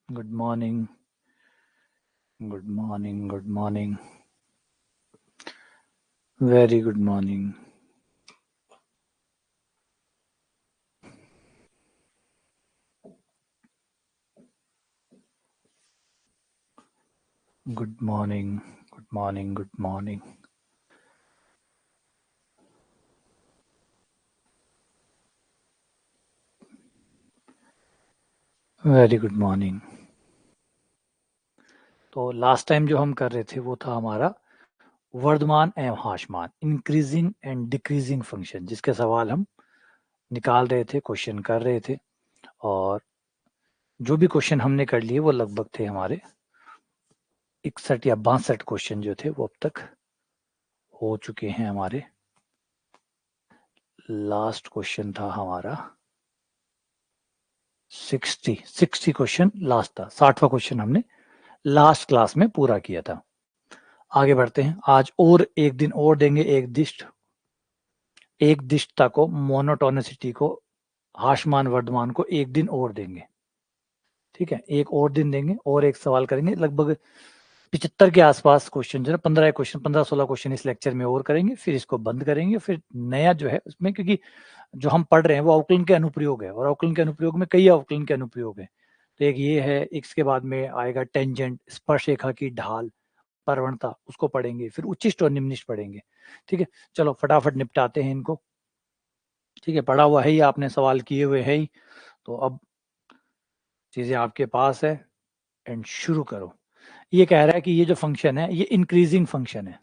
Good morning. Good morning. Good morning. Very good morning. Good morning. Good morning. Good morning. Very good morning. तो last time जो हम कर रहे थे वो था हमारा वर्धमान एवं ह्रासमान, इंक्रीजिंग एंड डिक्रीजिंग फंक्शन, जिसके सवाल हम निकाल रहे थे, क्वेश्चन कर रहे थे। और जो भी क्वेश्चन हमने कर लिए वो लगभग थे हमारे 61 या 62 क्वेश्चन जो थे वो अब तक हो चुके हैं हमारे। लास्ट क्वेश्चन था हमारा 60 क्वेश्चन लास्ट था। 60वां क्वेश्चन हमने लास्ट क्लास में पूरा किया था। आगे बढ़ते हैं। आज और एक दिन और देंगे। एक दिष्टता को, मोनोटोनिसिटी को, ह्रासमान वर्धमान को एक दिन और देंगे। ठीक है, एक और दिन देंगे और एक सवाल करेंगे। लगभग 75 के आसपास क्वेश्चन जो है, 15-16 क्वेश्चन इस लेक्चर में और करेंगे, फिर इसको बंद करेंगे। फिर नया जो है उसमें, क्योंकि जो हम पढ़ रहे हैं वो अवकलन के अनुप्रयोग है, और अवकलन के अनुप्रयोग में कई अवकलन के अनुप्रयोग है। तो एक ये है, इसके बाद में आएगा टेंजेंट, स्पर्शरेखा की ढाल, प्रवणता, उसको पढ़ेंगे। फिर उच्चिष्ट और निम्निष्ट पढ़ेंगे। ठीक है, चलो फटाफट निपटाते हैं इनको। ठीक है, पढ़ा हुआ है ही, आपने सवाल किए हुए है ही, तो अब चीजें आपके पास है। एंड शुरू करो। ये कह रहा है कि ये जो फंक्शन है ये इंक्रीजिंग फंक्शन है।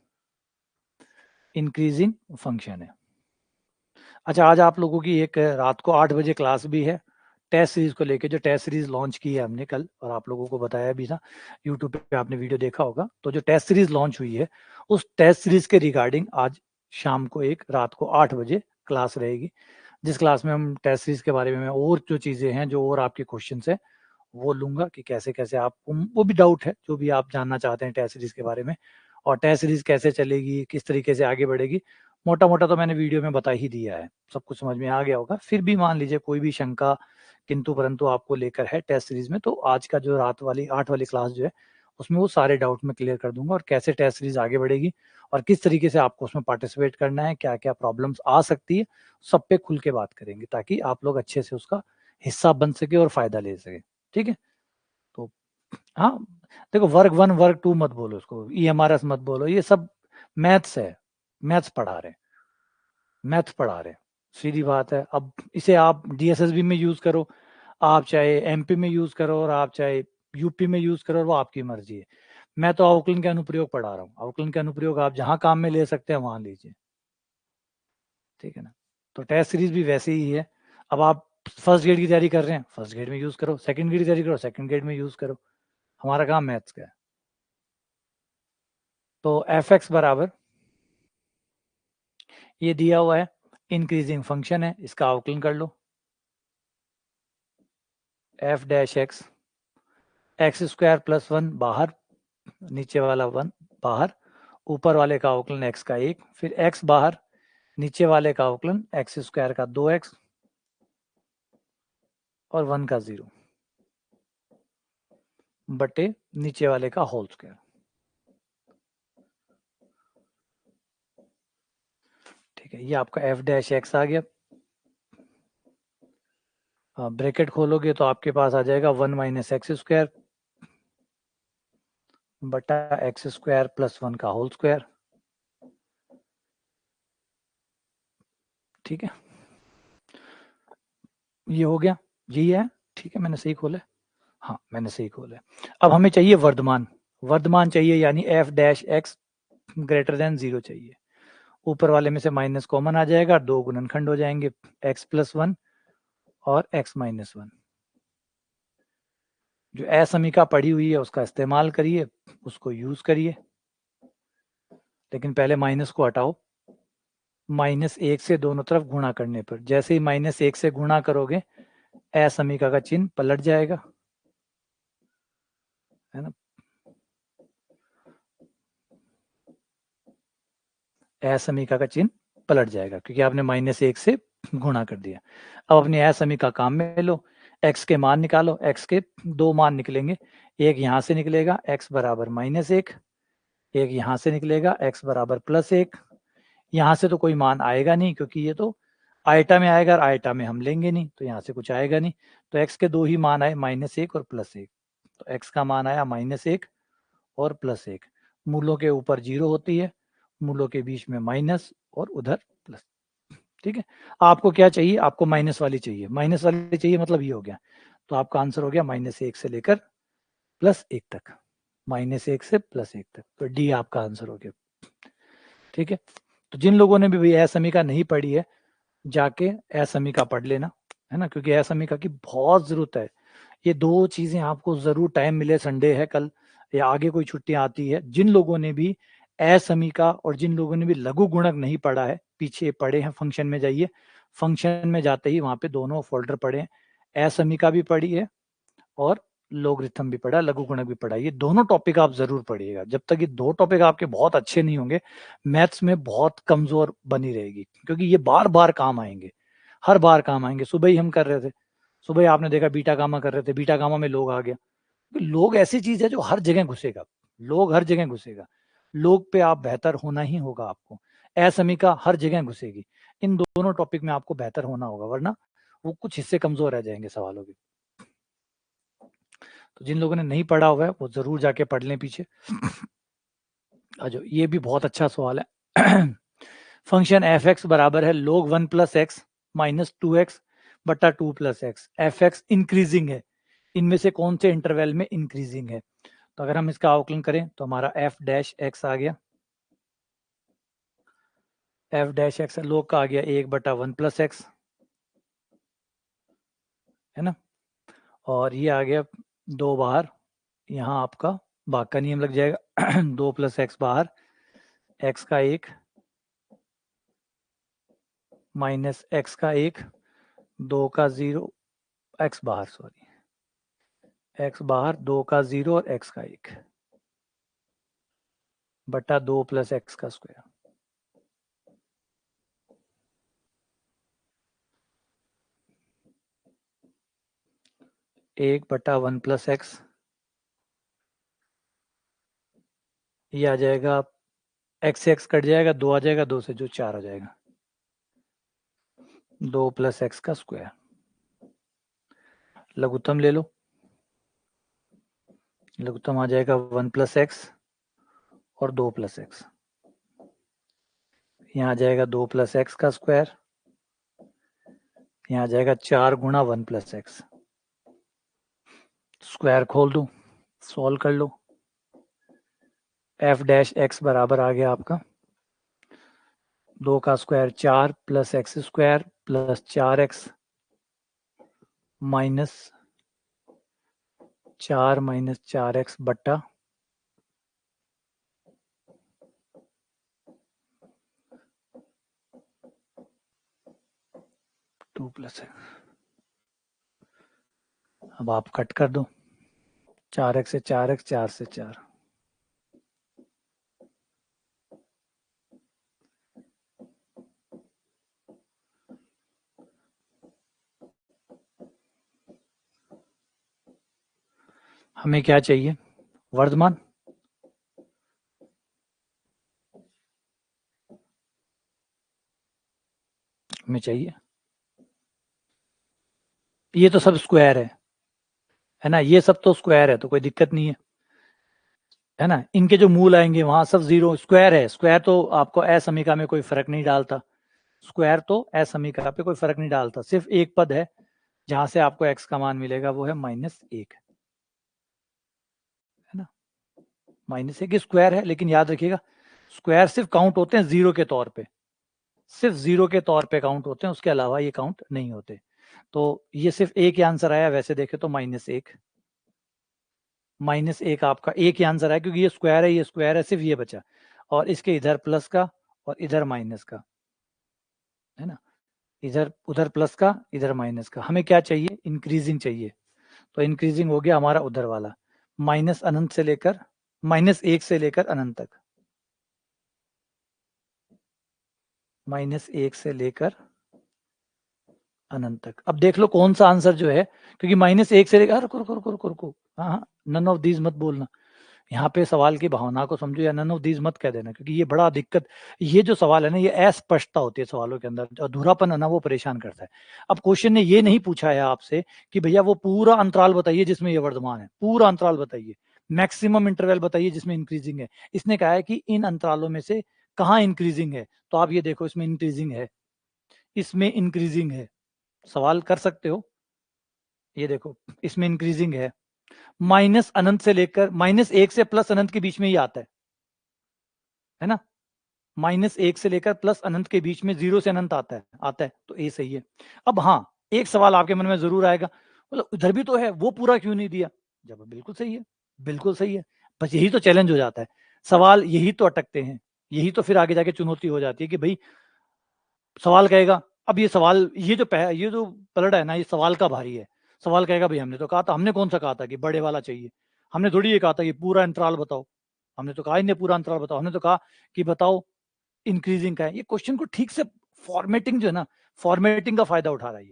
इंक्रीजिंग फंक्शन है। अच्छा, आज आप लोगों की एक रात को 8 बजे क्लास भी है, टेस्ट सीरीज को लेके। जो टेस्ट सीरीज लॉन्च की है हमने कल, और आप लोगों को बताया भी था, यूट्यूब पे आपने वीडियो देखा होगा। तो जो टेस्ट सीरीज लॉन्च हुई है, उस टेस्ट सीरीज के रिगार्डिंग आज शाम को एक रात को 8 बजे क्लास रहेगी, जिस क्लास में हम टेस्ट सीरीज के बारे में और जो चीजें हैं, जो और आपके क्वेश्चन है, वो लूंगा कि कैसे कैसे आप, वो भी डाउट है जो भी आप जानना चाहते हैं टेस्ट सीरीज के बारे में, और टेस्ट सीरीज कैसे चलेगी, किस तरीके से आगे बढ़ेगी। मोटा मोटा तो मैंने वीडियो में बता ही दिया है, सब कुछ समझ में आ गया होगा। फिर भी मान लीजिए कोई भी शंका किंतु परंतु आपको लेकर है टेस्ट सीरीज में, तो आज का जो रात वाली 8 वाली क्लास जो है, उसमें वो सारे डाउट में क्लियर कर दूंगा, और कैसे टेस्ट सीरीज आगे बढ़ेगी और किस तरीके से आपको उसमें पार्टिसिपेट करना है, क्या क्या प्रॉब्लम्स आ सकती है, सब पे खुल के बात करेंगे, ताकि आप लोग अच्छे से उसका हिस्सा बन सके और फायदा ले सके। ठीक है, तो हाँ, देखो, वर्ग 1 वर्ग 2 मत बोलो, उसको EMRS मत बोलो, ये सब मैथ्स है, मैथ्स पढ़ा रहे, मैथ्स पढ़ा रहे, सीधी बात है। अब इसे आप DSSB में यूज करो, आप चाहे MP में यूज करो, और आप चाहे UP में यूज करो, वो आपकी मर्जी है। मैं तो अवकलन के अनुप्रयोग पढ़ा रहा हूँ। अवकलन के अनुप्रयोग आप जहां काम में ले सकते हैं वहां लीजिए। ठीक है ना, तो टेस्ट सीरीज भी वैसे ही है। अब आप फर्स्ट ग्रेड की तैयारी कर रहे हैं, फर्स्ट ग्रेड में यूज करो, सेकंड ग्रेड की तैयारी करो, सेकंड ग्रेड में यूज करो। हमारा काम मैथ्स का है। तो fx बराबर, ये दिया हुआ है, इंक्रीजिंग फंक्शन है, इसका अवकलन कर लो। f dash x square plus 1 बाहर, नीचे वाला 1 बाहर, ऊपर वाले का अवकलन x का 1, फिर x बाहर, नीचे वाले का अवकलन एक्स स्क्वायर का 2x और 1 का 0 बटे नीचे वाले का होल स्क्वायर। ठीक है, ये आपका f डैश एक्स आ गया। ब्रैकेट खोलोगे तो आपके पास आ जाएगा 1 माइनस एक्स स्क्वायर बटा एक्स स्क्वायर प्लस 1 का होल स्क्वायर। ठीक है, ये हो गया, यही है। ठीक है, मैंने सही खोला। हाँ, मैंने सही खोला। अब हमें चाहिए वर्धमान। वर्धमान चाहिए, यानी f dash x greater than 0 चाहिए। ऊपर वाले में से माइनस कॉमन आ जाएगा, 2 गुणनखंड हो जाएंगे, x प्लस 1 और x माइनस 1। जो असमीका पड़ी हुई है उसका इस्तेमाल करिए, उसको यूज करिए, लेकिन पहले माइनस को हटाओ। -1 से दोनों तरफ गुणा करने पर, जैसे ही -1 से गुणा करोगे, असमीका का चिन्ह पलट जाएगा, है ना। असमीका का चिन्ह पलट जाएगा, क्योंकि आपने -1 से गुणा कर दिया। अब अपनी असमीका काम में लो। x के मान निकालो, x के दो मान निकलेंगे, एक यहाँ से निकलेगा x बराबर -1, एक यहाँ से निकलेगा x बराबर +1। यहाँ से तो कोई मान आएगा नहीं क्योंकि ये तो आयटा में आएगा और आयटा में हम लेंगे नहीं, तो यहाँ से कुछ आएगा नहीं। तो x के दो ही मान आए, -1 और +1। तो x का मान आया -1 और +1। मूलों के ऊपर 0 होती है, मूलों के बीच में माइनस और उधर प्लस। ठीक है, आपको क्या चाहिए? आपको माइनस वाली चाहिए, माइनस वाली चाहिए मतलब ये हो गया। तो आपका आंसर हो गया -1 से लेकर +1 तक, -1 से +1 तक। तो डी आपका आंसर हो गया। ठीक है, तो जिन लोगों ने भी असमीका नहीं पढ़ी है, जाके असमीका पढ़ लेना, है ना, क्योंकि असमीका की बहुत जरूरत है। ये दो चीजें आपको जरूर टाइम मिले, संडे है कल या आगे कोई छुट्टियां आती है, जिन लोगों ने भी असमीका और जिन लोगों ने भी लघु गुणक नहीं पढ़ा है, पीछे पढ़े हैं, फंक्शन में जाइए, फंक्शन में जाते ही वहां पे दोनों फोल्डर पढ़े हैं, असमीका भी पढ़ी है और लोगरिथम भी पढ़ा, लघु गुणक भी पढ़ा। ये दोनों टॉपिक आप जरूर पढ़िएगा। जब तक ये दो टॉपिक आपके बहुत अच्छे नहीं होंगे, मैथ्स में बहुत कमजोर बनी रहेगी, क्योंकि ये बार बार काम आएंगे, हर बार काम आएंगे। सुबह ही हम कर रहे थे, सुबह ही आपने देखा बीटा गामा कर रहे थे, बीटा गामा में लोग आ गया। लोग ऐसी चीज है जो हर जगह घुसेगा, लोग हर जगह घुसेगा, लोग पे आप बेहतर होना ही होगा आपको। असमीका हर जगह घुसेगी, इन दोनों टॉपिक में आपको बेहतर होना होगा, वरना वो कुछ हिस्से कमजोर रह जाएंगे सवालों के। तो जिन लोगों ने नहीं पढ़ा हुआ है वो जरूर जाके पढ़ लें पीछे। ये भी बहुत अच्छा सवाल है। फंक्शन एफ एक्स बराबर है log 1 + x माइनस 2x बटा 2 + x। एफ एक्स इंक्रीजिंग है, इनमें से कौन से इंटरवल में इंक्रीजिंग है? तो अगर हम इसका अवकलन करें तो हमारा एफ डैश एक्स आ गया, एफ डैश एक्स लोग का आ गया 1/1 + x, है ना, और ये आ गया 2 बाहर, यहाँ आपका भाग का नियम लग जाएगा। 2 + x बाहर, x का 1 माइनस x का 1, 2 का 0, x बाहर, सॉरी, x बाहर, 2 का 0 और x का 1 बटा 2 + x का स्क्वायर। एक बटा 1 + x, ये आ जाएगा, x से x कट जाएगा, 2 आ जाएगा, 2 से जो 4 आ जाएगा, 2 + x का स्क्वायर। लघुत्तम ले लो, लघुत्तम आ जाएगा 1 + x और 2 + x, यहाँ आ जाएगा 2 + x का स्क्वायर, यहाँ आ जाएगा 4 गुणा 1 + x। स्क्वायर खोल दो, सॉल्व कर लो। एफ डैश एक्स बराबर आ गया आपका 2 का square 4 + x square + 4x minus 4 - 4x बट्टा 2 + x। अब आप कट कर दो, 4x से 4x, 4 से 4। हमें क्या चाहिए? वर्धमान। हमें चाहिए, ये तो सब स्क्वायर है ना, ये सब तो स्क्वायर है, तो कोई दिक्कत नहीं है ना। इनके जो मूल आएंगे वहां सब 0, स्क्वायर है, स्क्वायर तो आपको असमीका में कोई फर्क नहीं डालता, स्क्वायर तो असमीका पे कोई फर्क नहीं डालता। सिर्फ एक पद है जहां से आपको x का मान मिलेगा, वो है -1, है ना, -1 स्क्वायर है, लेकिन याद रखिएगा स्क्वायर सिर्फ काउंट होते हैं 0 के तौर पे, सिर्फ 0 के तौर पे काउंट होते हैं, उसके अलावा ये काउंट नहीं होते। तो ये सिर्फ एक ही आंसर आया, वैसे देखे तो -1 आपका एक ही आंसर आया, क्योंकि ये स्क्वायर है, ये स्क्वायर है, सिर्फ ये बचा, और इसके इधर प्लस का और इधर माइनस का, है ना, इधर उधर प्लस का, इधर माइनस का। हमें क्या चाहिए? इंक्रीजिंग चाहिए, तो इंक्रीजिंग हो गया हमारा उधर वाला, -1 से लेकर -1 से लेकर अनंत तक, -1 से लेकर अनंत तक। अब देख लो कौन सा आंसर जो है, क्योंकि -1 से लेकर, रुको रुको रुको रुको रुको, हाँ, नन ऑफ दीज मत बोलना। यहाँ पे सवाल की भावना को समझो, या नन ऑफ दीज मत कह देना, क्योंकि ये बड़ा दिक्कत, ये जो सवाल है ना, ये अस्पष्टता होती है सवालों के अंदर, अधूरापन है ना, वो परेशान करता है। अब क्वेश्चन ने ये नहीं पूछा है आपसे कि भैया वो पूरा अंतराल बताइए जिसमें ये वर्धमान है, पूरा अंतराल बताइए, मैक्सिमम इंटरवल बताइए जिसमें इंक्रीजिंग है। इसने कहा है कि इन अंतरालों में से कहाँ इंक्रीजिंग है, तो आप ये देखो इसमें इंक्रीजिंग है, इसमें इंक्रीजिंग है, सवाल कर सकते हो। ये देखो इसमें इंक्रीजिंग है, माइनस अनंत से लेकर -1 से प्लस अनंत के बीच में ही आता है ना, -1 से लेकर प्लस अनंत के बीच में 0 से अनंत आता है, तो ए सही है। अब हाँ, एक सवाल आपके मन में जरूर आएगा, मतलब इधर भी तो है, वो पूरा क्यों नहीं दिया? जब बिल्कुल सही है, बिल्कुल सही है, बस यही तो चैलेंज हो जाता है, सवाल यही तो अटकते हैं, यही तो फिर आगे जाके चुनौती हो जाती है कि भाई सवाल कहेगा, अब ये सवाल, ये जो पलड़ा है ना, ये सवाल का भारी है। सवाल कहेगा भाई हमने तो कहा था, हमने कौन सा कहा था कि बड़े वाला चाहिए, हमने थोड़ी ये कहा था कि पूरा अंतराल बताओ, हमने तो कहा ही नहीं पूरा अंतराल बताओ, हमने तो कहा कि बताओ इंक्रीजिंग का है। ये क्वेश्चन को ठीक से फॉर्मेटिंग जो है ना, फॉर्मेटिंग का फायदा उठा रहा है,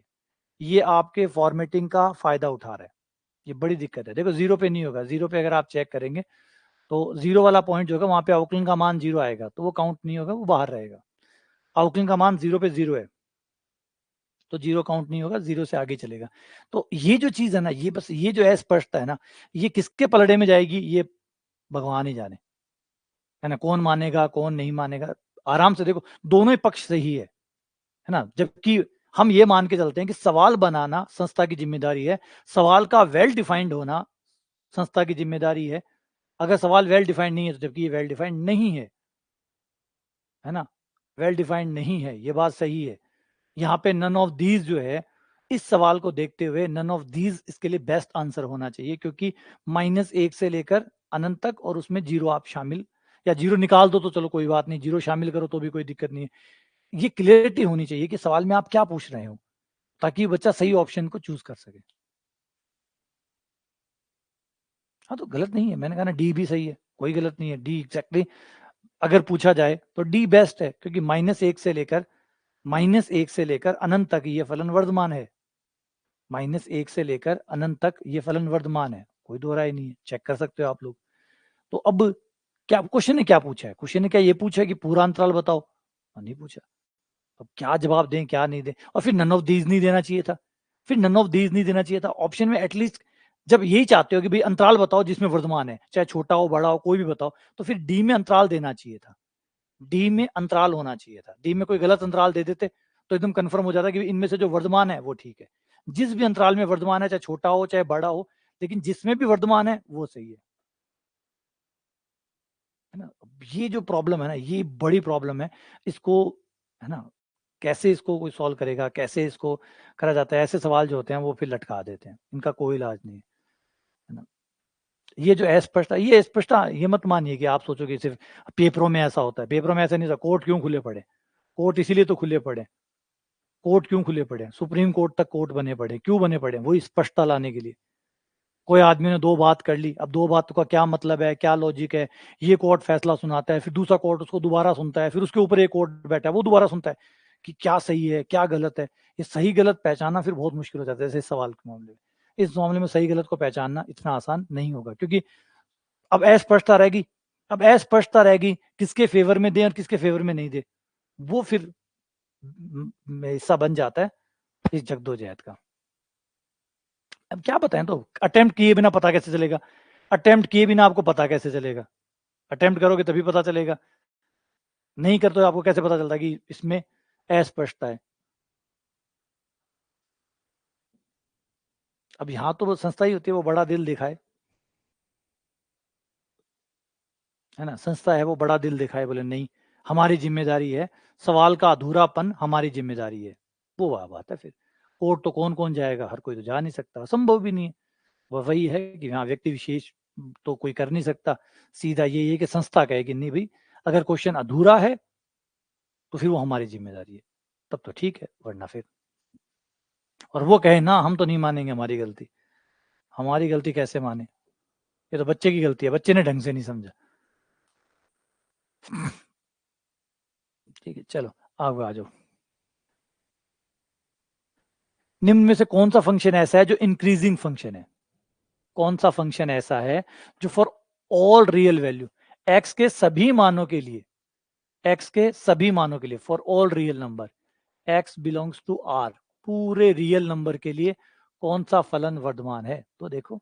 ये आपके फॉर्मेटिंग का फायदा उठा रहा है, ये बड़ी दिक्कत है। देखो जीरो पे नहीं होगा, जीरो पे अगर आप चेक करेंगे तो जीरो वाला पॉइंट जो है वहां पे अवकलन का मान 0 आएगा, तो वो काउंट नहीं होगा, वो बाहर रहेगा। अवकलन का मान 0 पे 0 है, तो 0 काउंट नहीं होगा, 0 से आगे चलेगा। तो ये जो चीज है ना, ये बस ये जो अस्पष्टता है ना, ये किसके पलड़े में जाएगी, ये भगवान ही जाने, है ना, कौन मानेगा कौन नहीं मानेगा। आराम से देखो, दोनों ही पक्ष सही है ना, जबकि हम ये मान के चलते हैं कि सवाल बनाना संस्था की जिम्मेदारी है, सवाल का वेल डिफाइंड होना संस्था की जिम्मेदारी है। अगर सवाल वेल डिफाइंड नहीं है, तो जबकि ये वेल डिफाइंड नहीं है ना, वेल डिफाइंड नहीं है, ये बात सही है। यहाँ पे नन ऑफ दीज जो है, इस सवाल को देखते हुए नन ऑफ दीज इसके लिए बेस्ट आंसर होना चाहिए, क्योंकि -1 से लेकर अनंत तक, और उसमें 0 आप शामिल, या 0 निकाल दो तो चलो कोई बात नहीं, 0 शामिल करो तो भी कोई दिक्कत नहीं है। ये क्लियरिटी होनी चाहिए कि सवाल में आप क्या पूछ रहे हो, ताकि बच्चा सही ऑप्शन को चूज कर सके। हाँ, तो गलत नहीं है, मैंने कहा ना डी भी सही है, कोई गलत नहीं है, डी एग्जैक्टली अगर पूछा जाए तो डी बेस्ट है, क्योंकि -1 से लेकर अनंत तक ये फलन वर्धमान है, -1 से लेकर अनंत तक ये फलन वर्धमान है, कोई दो राय नहीं है, चेक कर सकते हो आप लोग। तो अब क्या क्वेश्चन ने क्या पूछा है, क्वेश्चन ने क्या ये पूछा है कि पूरा अंतराल बताओ, नहीं पूछा। अब क्या जवाब दें क्या नहीं दें, और फिर नन ऑफ दीज नहीं देना चाहिए था, फिर नन ऑफ दीज नहीं देना चाहिए था ऑप्शन में। एटलीस्ट जब यही चाहते हो कि भाई अंतराल बताओ जिसमें वर्धमान है, चाहे छोटा हो बड़ा हो कोई भी बताओ, तो फिर डी में अंतराल देना चाहिए था, डी में अंतराल होना चाहिए था। डी में कोई गलत अंतराल दे देते तो एकदम कंफर्म हो जाता कि इनमें से जो वर्धमान है वो ठीक है, जिस भी अंतराल में वर्धमान है, चाहे छोटा हो चाहे बड़ा हो, लेकिन जिसमें भी वर्धमान है वो सही है ना। ये जो प्रॉब्लम है ना, ये बड़ी प्रॉब्लम है, इसको, है ना, कैसे इसको कोई सॉल्व करेगा, कैसे इसको करा जाता है, ऐसे सवाल जो होते हैं वो फिर लटका देते हैं, इनका कोई इलाज नहीं है ना। ये जो अस्पष्टता, ये अस्पष्टता ये मत मानिए कि आप सोचो कि सिर्फ पेपरों में ऐसा होता है, पेपरों में ऐसा नहीं था। कोर्ट क्यों खुले पड़े, कोर्ट इसीलिए तो खुले पड़े, कोर्ट क्यों खुले पड़े, सुप्रीम कोर्ट तक कोर्ट बने पड़े, क्यों बने पड़े, वही स्पष्टता लाने के लिए। कोई आदमी ने दो बात कर ली, अब दो बातों का क्या मतलब है, क्या लॉजिक है, ये कोर्ट फैसला सुनाता है, फिर दूसरा कोर्ट उसको दोबारा सुनता है, फिर उसके ऊपर एक कोर्ट बैठा है वो दोबारा सुनता है कि क्या सही है क्या गलत है। ये सही गलत पहचानना फिर बहुत मुश्किल हो जाता है, जैसे इस सवाल के मामले में। इस मामले में सही गलत को पहचानना इतना आसान नहीं होगा, क्योंकि अब अस्पष्टता रहेगी, अब अस्पष्टता रहेगी किसके फेवर में दे और किसके फेवर में नहीं दे, वो फिर हिस्सा बन जाता है इस जगदोजहद का। अब क्या बताएं, तो अटेम्प्ट किए बिना पता कैसे चलेगा, अटेम्प्ट किए बिना आपको पता कैसे चलेगा, अटेम्प्ट करोगे तभी पता चलेगा, नहीं करते तो आपको कैसे पता चलता कि इसमें अस्पष्टता है। अब यहाँ तो वो संस्था ही होती है, वो बड़ा दिल दिखाए, है ना, संस्था है वो बड़ा दिल दिखाए, बोले नहीं हमारी जिम्मेदारी है, सवाल का अधूरापन हमारी जिम्मेदारी है, वो वह बात है। फिर कोर्ट तो कौन कौन जाएगा, हर कोई तो जा नहीं सकता, संभव भी नहीं है। वह वही है कि हाँ व्यक्ति विशेष तो कोई कर नहीं सकता, सीधा ये है कि संस्था कहे कि नहीं भाई अगर क्वेश्चन अधूरा है तो फिर वो हमारी जिम्मेदारी है, तब तो ठीक है, वरना फिर, और वो कहे ना हम तो नहीं मानेंगे हमारी गलती, हमारी गलती कैसे माने, ये तो बच्चे की गलती है, बच्चे ने ढंग से नहीं समझा। ठीक है चलो, आप आ जाओ। निम्न में से कौन सा फंक्शन ऐसा है जो इंक्रीजिंग फंक्शन है? कौन सा फंक्शन ऐसा है जो for all real value, x के सभी मानों के लिए, एक्स के सभी मानों के लिए, for all real number, x belongs to R, पूरे रियल नंबर के लिए कौन सा फलन वर्धमान है? तो देखो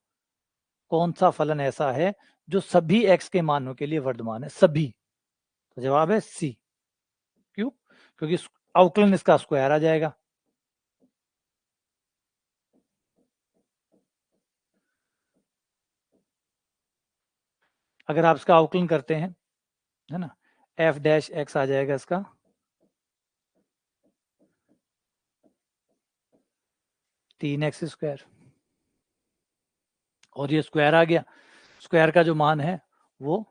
कौन सा फलन ऐसा है जो सभी एक्स के मानों के लिए वर्धमान है, सभी। तो जवाब है सी। क्यों? क्योंकि अवकलन इसका स्क्वायर आ जाएगा। अगर आप इसका अवकलन करते हैं, है ना, एफ डैश एक्स आ जाएगा इसका 3x², और ये स्क्वायर आ गया। स्क्वायर का जो मान है वो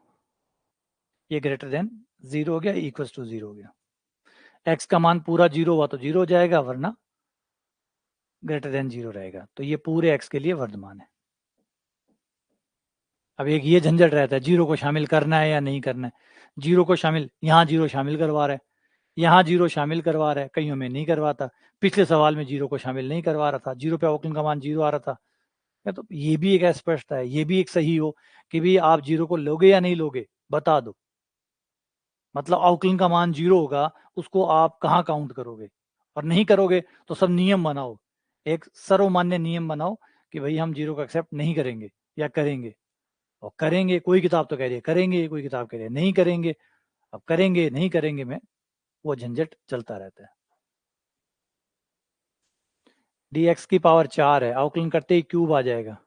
ये ग्रेटर देन 0 हो गया, इक्वल टू 0 हो गया। एक्स का मान पूरा 0 हुआ तो 0 हो जाएगा, वरना ग्रेटर देन 0 रहेगा। तो ये पूरे एक्स के लिए वर्धमान है। अब एक ये झंझट रहता है, 0 को शामिल करना है या नहीं करना है। 0 को शामिल, यहाँ 0 शामिल करवा रहा है, यहाँ 0 शामिल करवा रहा है, कईयों में नहीं करवाता। पिछले सवाल में 0 को शामिल नहीं करवा रहा था, 0 पे अवकलन का मान 0 आ रहा था। तो ये भी एक अस्पष्टता है, ये भी एक सही हो कि भाई आप 0 को लोगे या नहीं लोगे, बता दो। मतलब अवकलन का मान 0 होगा, उसको आप कहाँ काउंट करोगे? और नहीं करोगे तो सब नियम बनाओ, एक सर्वमान्य नियम बनाओ कि भाई हम 0 को एक्सेप्ट नहीं करेंगे या करेंगे। और करेंगे, कोई किताब तो कह रही है करेंगे, कोई किताब कह रही है नहीं करेंगे। अब करेंगे नहीं करेंगे में वो झंझट चलता रहता है। dx की पावर 4 है, अवकलन करते ही क्यूब आ जाएगा।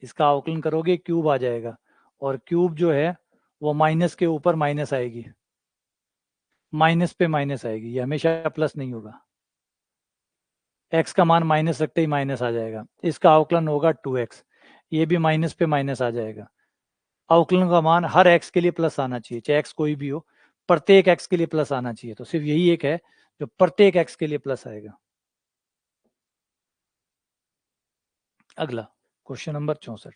इसका अवकलन करोगे क्यूब आ जाएगा, और क्यूब जो है वो माइनस के ऊपर माइनस आएगी, माइनस पे माइनस आएगी, ये हमेशा प्लस नहीं होगा। एक्स का मान माइनस रखते ही माइनस आ जाएगा, इसका अवकलन होगा 2x, ये भी माइनस पे माइनस आ जाएगा। अवकलन का मान हर एक्स के लिए प्लस आना चाहिए, चाहे एक्स कोई भी हो, प्रत्येक एक्स के लिए प्लस आना चाहिए। तो सिर्फ यही एक है जो प्रत्येक एक्स के लिए प्लस आएगा। अगला क्वेश्चन नंबर 64।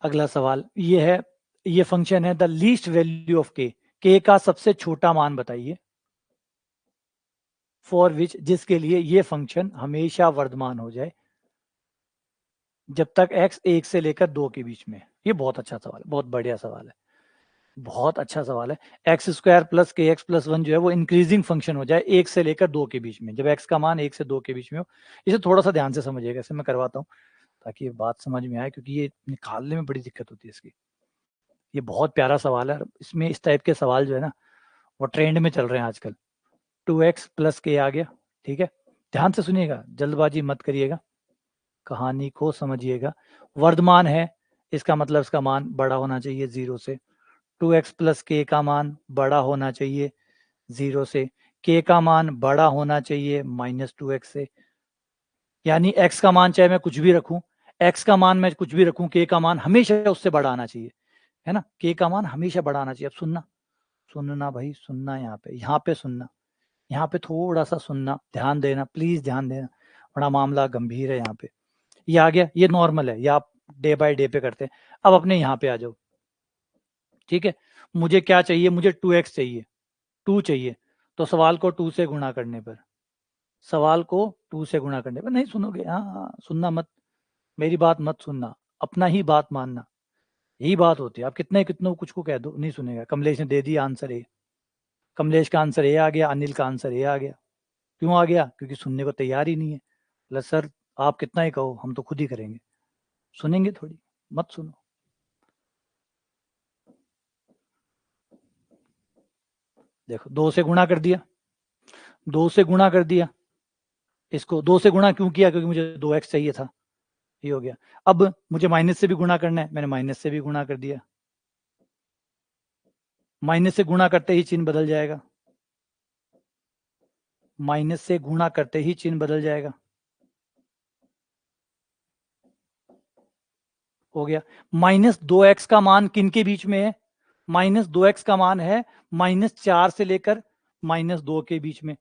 अगला सवाल ये है, ये फंक्शन है द लीस्ट वैल्यू ऑफ के का सबसे छोटा मान बताइए, फॉर विच, जिसके लिए ये फंक्शन हमेशा वर्धमान हो जाए जब तक x 1 से लेकर 2 के बीच में। ये बहुत अच्छा सवाल है, बहुत बढ़िया सवाल है, बहुत अच्छा सवाल है। x² प्लस के एक्स प्लस 1 जो है वो इंक्रीजिंग फंक्शन हो जाए 1 से लेकर 2 के बीच में, जब x का मान 1 से 2 के बीच में हो। इसे थोड़ा सा ध्यान से समझिएगा, इसे मैं करवाता हूँ ताकि ये बात समझ में आए, क्योंकि ये निकालने में बड़ी दिक्कत होती है इसकी। ये बहुत प्यारा सवाल है, इसमें इस टाइप के सवाल जो है ना वो ट्रेंड में चल रहे हैं आजकल। 2x प्लस के आ गया, ठीक है, ध्यान से सुनिएगा, जल्दबाजी मत करिएगा, कहानी को समझिएगा। वर्धमान है, इसका मतलब इसका मान बड़ा होना चाहिए 0 से। 2x प्लस के का मान बड़ा होना चाहिए 0 से, के का मान बड़ा होना चाहिए -2x से। यानी x का मान चाहे मैं कुछ भी रखूं, x का मान मैं कुछ भी रखूं, के का मान हमेशा उससे बड़ा आना चाहिए, है ना, के का मान हमेशा बड़ा आना चाहिए। अब सुनना, सुनना भाई सुनना, यहाँ पे सुनना, यहाँ पे थोड़ा सा सुनना, ध्यान देना, प्लीज ध्यान देना, बड़ा मामला गंभीर है यहाँ पे। ये आ गया, ये नॉर्मल है, ये आप डे बाय डे पे करते हैं। अब अपने यहाँ पे आ जाओ, ठीक है। मुझे क्या चाहिए? मुझे 2x चाहिए, 2 चाहिए। तो सवाल को 2 से गुणा करने पर, सवाल को 2 से गुणा करने पर, नहीं सुनोगे, हाँ सुनना मत, मेरी बात मत सुनना, अपना ही बात मानना, यही बात होती है। आप कितने कितनों कुछ को कह दो, नहीं सुनेगा। कमलेश ने दे दिया आंसर ए, कमलेश का आंसर ए आ गया, अनिल का आंसर ए आ गया। क्यों आ गया? क्योंकि सुनने को तैयार ही नहीं है। बोला सर आप कितना ही कहो, हम तो खुद ही करेंगे। सुनेंगे थोड़ी, मत सुनो। देखो 2 से गुणा कर दिया, 2 से गुणा कर दिया, इसको 2 से गुणा क्यों किया? क्योंकि मुझे 2x चाहिए था, ये हो गया। अब मुझे माइनस से भी गुणा करना है, मैंने माइनस से भी गुणा कर दिया। माइनस से गुणा करते ही चिन्ह बदल जाएगा, माइनस से गुणा करते ही चिन्ह बदल जाएगा, हो गया। -2x का मान किन के बीच में है? -2x का मान है -4 से लेकर -2 के बीच में।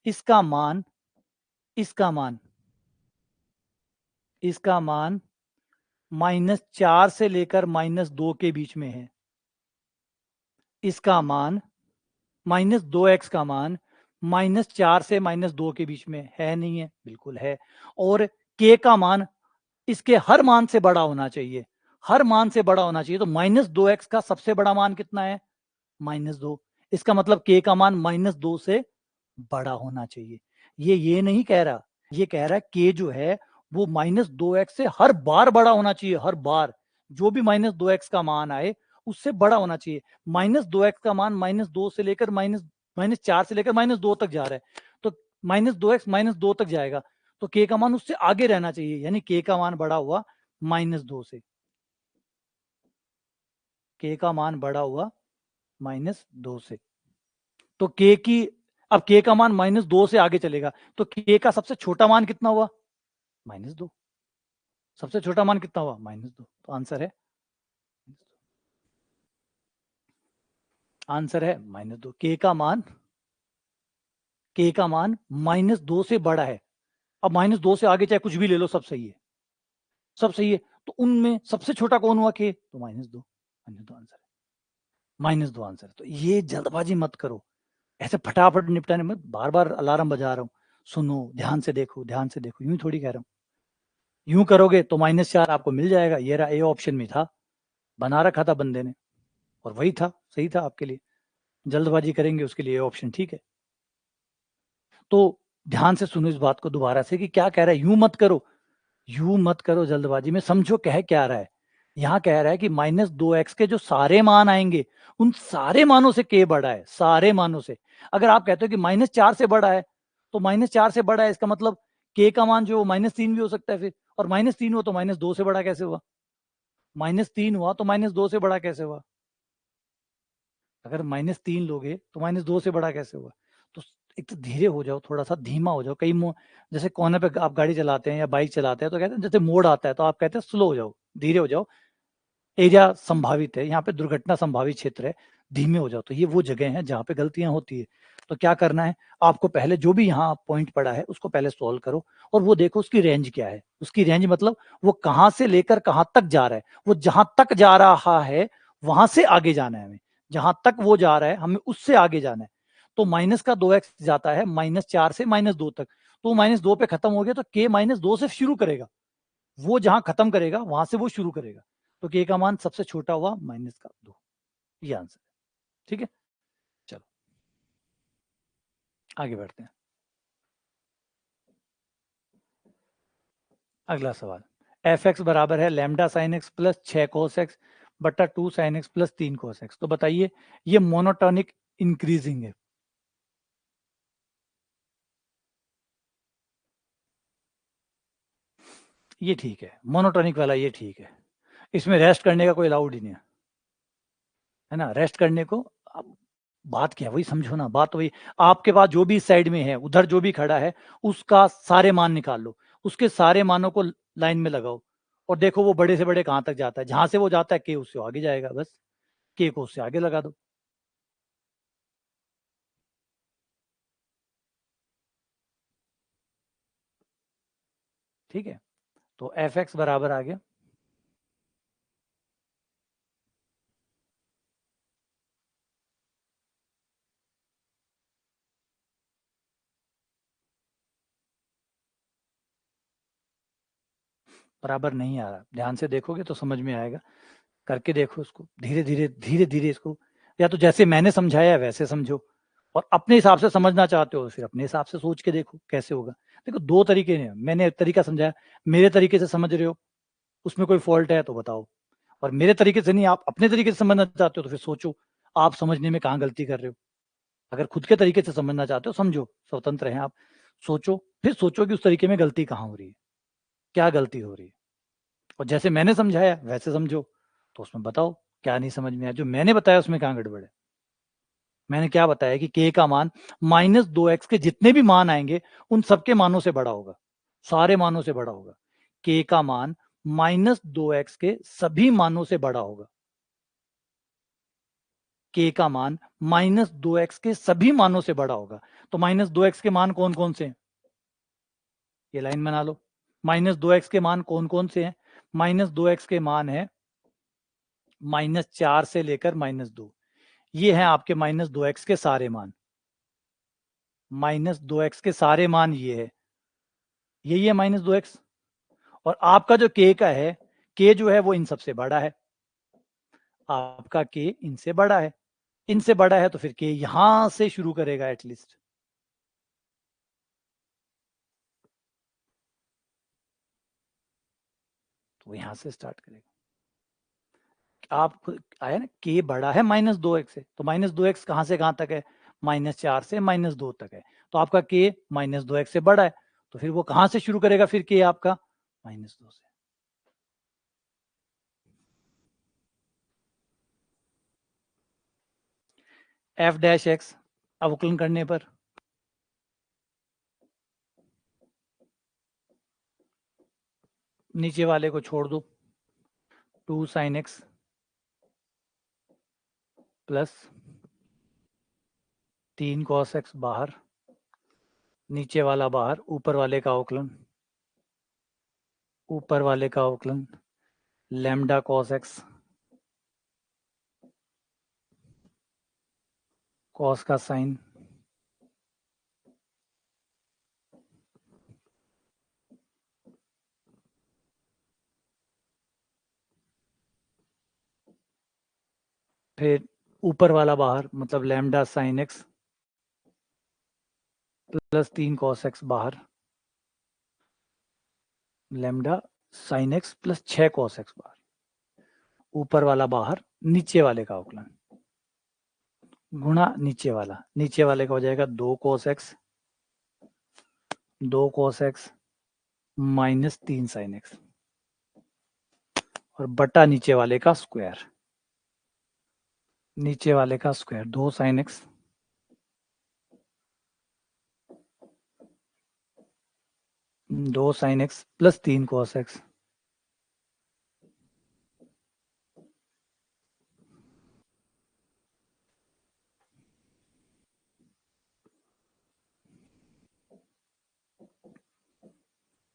इसका मान, इसका मान, इसका मान -4 से लेकर -2 के बीच में है। इसका मान -2x का मान -4 से -2 के बीच में है नहीं है? बिल्कुल है। और k का मान इसके हर मान से बड़ा होना चाहिए, हर मान से बड़ा होना चाहिए। तो -2x का सबसे बड़ा मान कितना है? -2। इसका मतलब k का मान -2 से बड़ा होना चाहिए। ये नहीं कह रहा, ये कह रहा है k जो है वो -2x से हर बार बड़ा होना चाहिए, हर बार। जो भी -2x का मान आए उससे बड़ा होना चाहिए। -2x का मान -2 से लेकर -4 से लेकर -2 तक जा रहा है, तो -2x -2 तक जाएगा, तो k का मान उससे आगे रहना चाहिए, यानी k का मान बड़ा हुआ -2 से। k का मान बड़ा हुआ -2 से। तो k की अब k का मान -2 से आगे चलेगा, तो k का सबसे छोटा मान कितना हुआ? -2। सबसे छोटा मान कितना हुआ? -2। तो आंसर है -2। k का मान -2 से बड़ा है। अब -2 से आगे चाहे कुछ भी ले लो, सब सही है, सब सही है। तो उनमें सबसे छोटा कौन हुआ? k। तो -2। -2 आंसर है, -2 आंसर है। तो ये जल्दबाजी मत करो, ऐसे फटाफट निपटाने में बार बार अलार्म बजा रहा हूँ, सुनो, ध्यान से देखो, ध्यान से देखो, यूं थोड़ी कह रहा हूँ। यूं करोगे तो -4 आपको मिल जाएगा, ये रहा, ए ऑप्शन में था, बना रखा था बंदे ने, और वही था, सही था आपके लिए। जल्दबाजी करेंगे उसके लिए ए ऑप्शन ठीक है। तो ध्यान से सुनो इस बात को दोबारा से कि क्या कह रहा है। यूं मत करो, यूं मत करो जल्दबाजी में, समझो कह क्या रहा है। यहाँ कह रहा है कि -2x के जो सारे मान आएंगे उन सारे मानों से k बड़ा है, सारे मानों से। अगर आप कहते हो कि -4 से बड़ा है, तो -4 से बड़ा है, इसका मतलब k का मान जो -3 भी हो सकता है फिर, और -3 हो तो -2 से बड़ा कैसे हुआ? -3 हुआ तो -2 से बड़ा कैसे हुआ? अगर -3 लोगे तो -2 से बड़ा कैसे हुआ? तो एक तो धीरे हो जाओ, थोड़ा-सा धीमा हो जाओ। कई जैसे कोने पे आप गाड़ी चलाते हैं या बाइक चलाते हैं, तो कहते हैं जैसे मोड़ आता है तो आप कहते हैं स्लो हो जाओ, धीरे हो जाओ, एरिया संभावित है, यहाँ पे दुर्घटना संभावित क्षेत्र है, धीमे हो जाओ। तो ये वो जगह है जहाँ पे गलतियाँ होती है। तो क्या करना है, आपको पहले जो भी यहाँ पॉइंट पड़ा है उसको पहले सॉल्व करो, और वो देखो उसकी रेंज क्या है। उसकी रेंज मतलब वो कहाँ से लेकर कहाँ तक जा रहा है। वो जहाँ तक जा रहा है वहां से आगे जाना है हमें, जहां तक वो जा रहा है हमें उससे आगे जाना है। तो माइनस का 2x जाता है -4 से -2 तक, तो -2 पे खत्म हो गया, तो k -2 से शुरू करेगा, वो जहां खत्म करेगा वहां से वो शुरू करेगा। तो k का मान सबसे छोटा हुआ -2। ये आंसर है, ठीक है। चलो आगे बढ़ते हैं। अगला सवाल, एफ एक्स बराबर है lambda sine x plus 6 cos x बटा 2 sine x plus 3 cos x. तो बताइए ये मोनोटोनिक इंक्रीजिंग है। ये ठीक है, मोनोटोनिक वाला ये ठीक है, इसमें रेस्ट करने का कोई अलाउड ही नहीं है ना। रेस्ट करने को अब बात क्या, वही समझो ना, बात वही। आपके पास जो भी साइड में है, उधर जो भी खड़ा है उसका सारे मान निकाल लो, उसके सारे मानों को लाइन में लगाओ, और देखो वो बड़े से बड़े कहाँ तक जाता है। जहां से वो जाता है के उससे आगे जाएगा, बस के को उससे आगे लगा दो। ठीक है, तो एफ एक्स बराबर आ गया, बराबर नहीं आ रहा, ध्यान से देखोगे तो समझ में आएगा। करके देखो इसको, धीरे धीरे धीरे धीरे इसको, या तो जैसे मैंने समझाया है वैसे समझो, और अपने हिसाब से समझना चाहते हो फिर अपने हिसाब से सोच के देखो कैसे होगा। देखो दो तरीके हैं, मैंने एक तरीका समझाया, मेरे तरीके से समझ रहे हो, उसमें कोई फॉल्ट है तो बताओ, और मेरे तरीके से नहीं, आप अपने तरीके से समझना चाहते हो तो फिर सोचो आप समझने में कहाँ गलती कर रहे हो। अगर खुद के तरीके से समझना चाहते हो समझो, स्वतंत्र हैं आप, सोचो, फिर सोचो कि उस तरीके में गलती कहाँ हो रही है, क्या गलती हो रही है, और जैसे मैंने समझाया वैसे समझो, तो उसमें बताओ क्या नहीं समझ में आया। जो मैंने बताया उसमें कहाँ गड़बड़ है। मैंने क्या बताया कि k का मान -2x के जितने भी मान आएंगे उन सबके मानों से बड़ा होगा, सारे मानों से बड़ा होगा। k का मान -2x के सभी मानों से बड़ा होगा। k का मान -2x के सभी मानों से बड़ा होगा। तो -2x के मान कौन कौन से हैं, ये लाइन बना लो। -2x के मान कौन कौन से हैं? -2x के मान है -4 से लेकर -2। ये हैं आपके -2x के सारे मान, -2x के सारे मान ये है, यही है -2x। और आपका जो k का है, k जो है वो इन सबसे बड़ा है, आपका k इनसे बड़ा है, इनसे बड़ा है तो फिर k यहां से शुरू करेगा एटलीस्ट। तो यहां से स्टार्ट करेगा। आप आया ना, k बड़ा है -2x से, तो -2x कहां से कहां तक है, -4 से -2 तक है, तो आपका k -2x से बड़ा है, तो फिर वो कहां से शुरू करेगा फिर k आपका, -2 से। f' अवकलन करने पर नीचे वाले को छोड़ दो, 2 sin x plus 3 cos x बाहर, नीचे वाला बाहर, ऊपर वाले का अवकलन, ऊपर वाले का अवकलन लैम्डा cos x, cos का साइन, फिर ऊपर वाला बाहर मतलब lambda sin x plus 3 cos x बाहर, lambda sin x plus 6 cos x बाहर, ऊपर वाला बाहर, नीचे वाले का अवकलन गुणा नीचे वाले का हो जाएगा 2 cos x, 2 cos x minus 3 sin x और बटा नीचे वाले का स्क्वायर, नीचे वाले का square 2 sin x 2 sin x plus 3 cos x,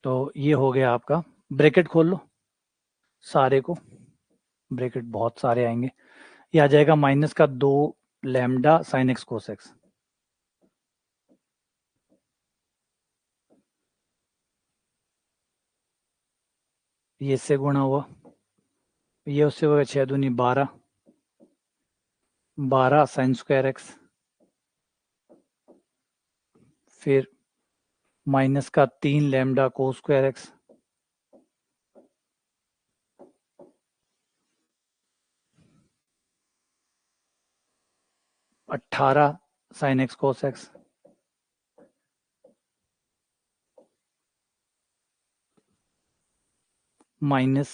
तो ये हो गया आपका। ब्रैकेट खोल लो सारे को, ब्रैकेट बहुत सारे आएंगे, ये आ जाएगा माइनस का 2 lambda sin x cos x, ये इससे गुणा हुआ, ये उससे होगा 6 दूनी 12, 12 sin स्क्वायर x, फिर माइनस का 3 लैम्डा कोस स्क्वायर x, अट्ठारह sin x cos x, minus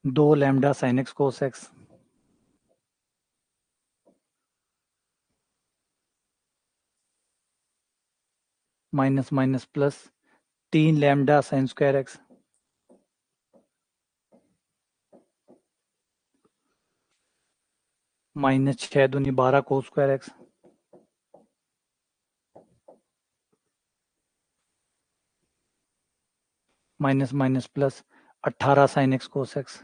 2 lambda sin x cos x, minus minus plus 3 lambda sin square x, minus 6 दूनी 12 cos square x, minus minus plus 18 sin x cos x,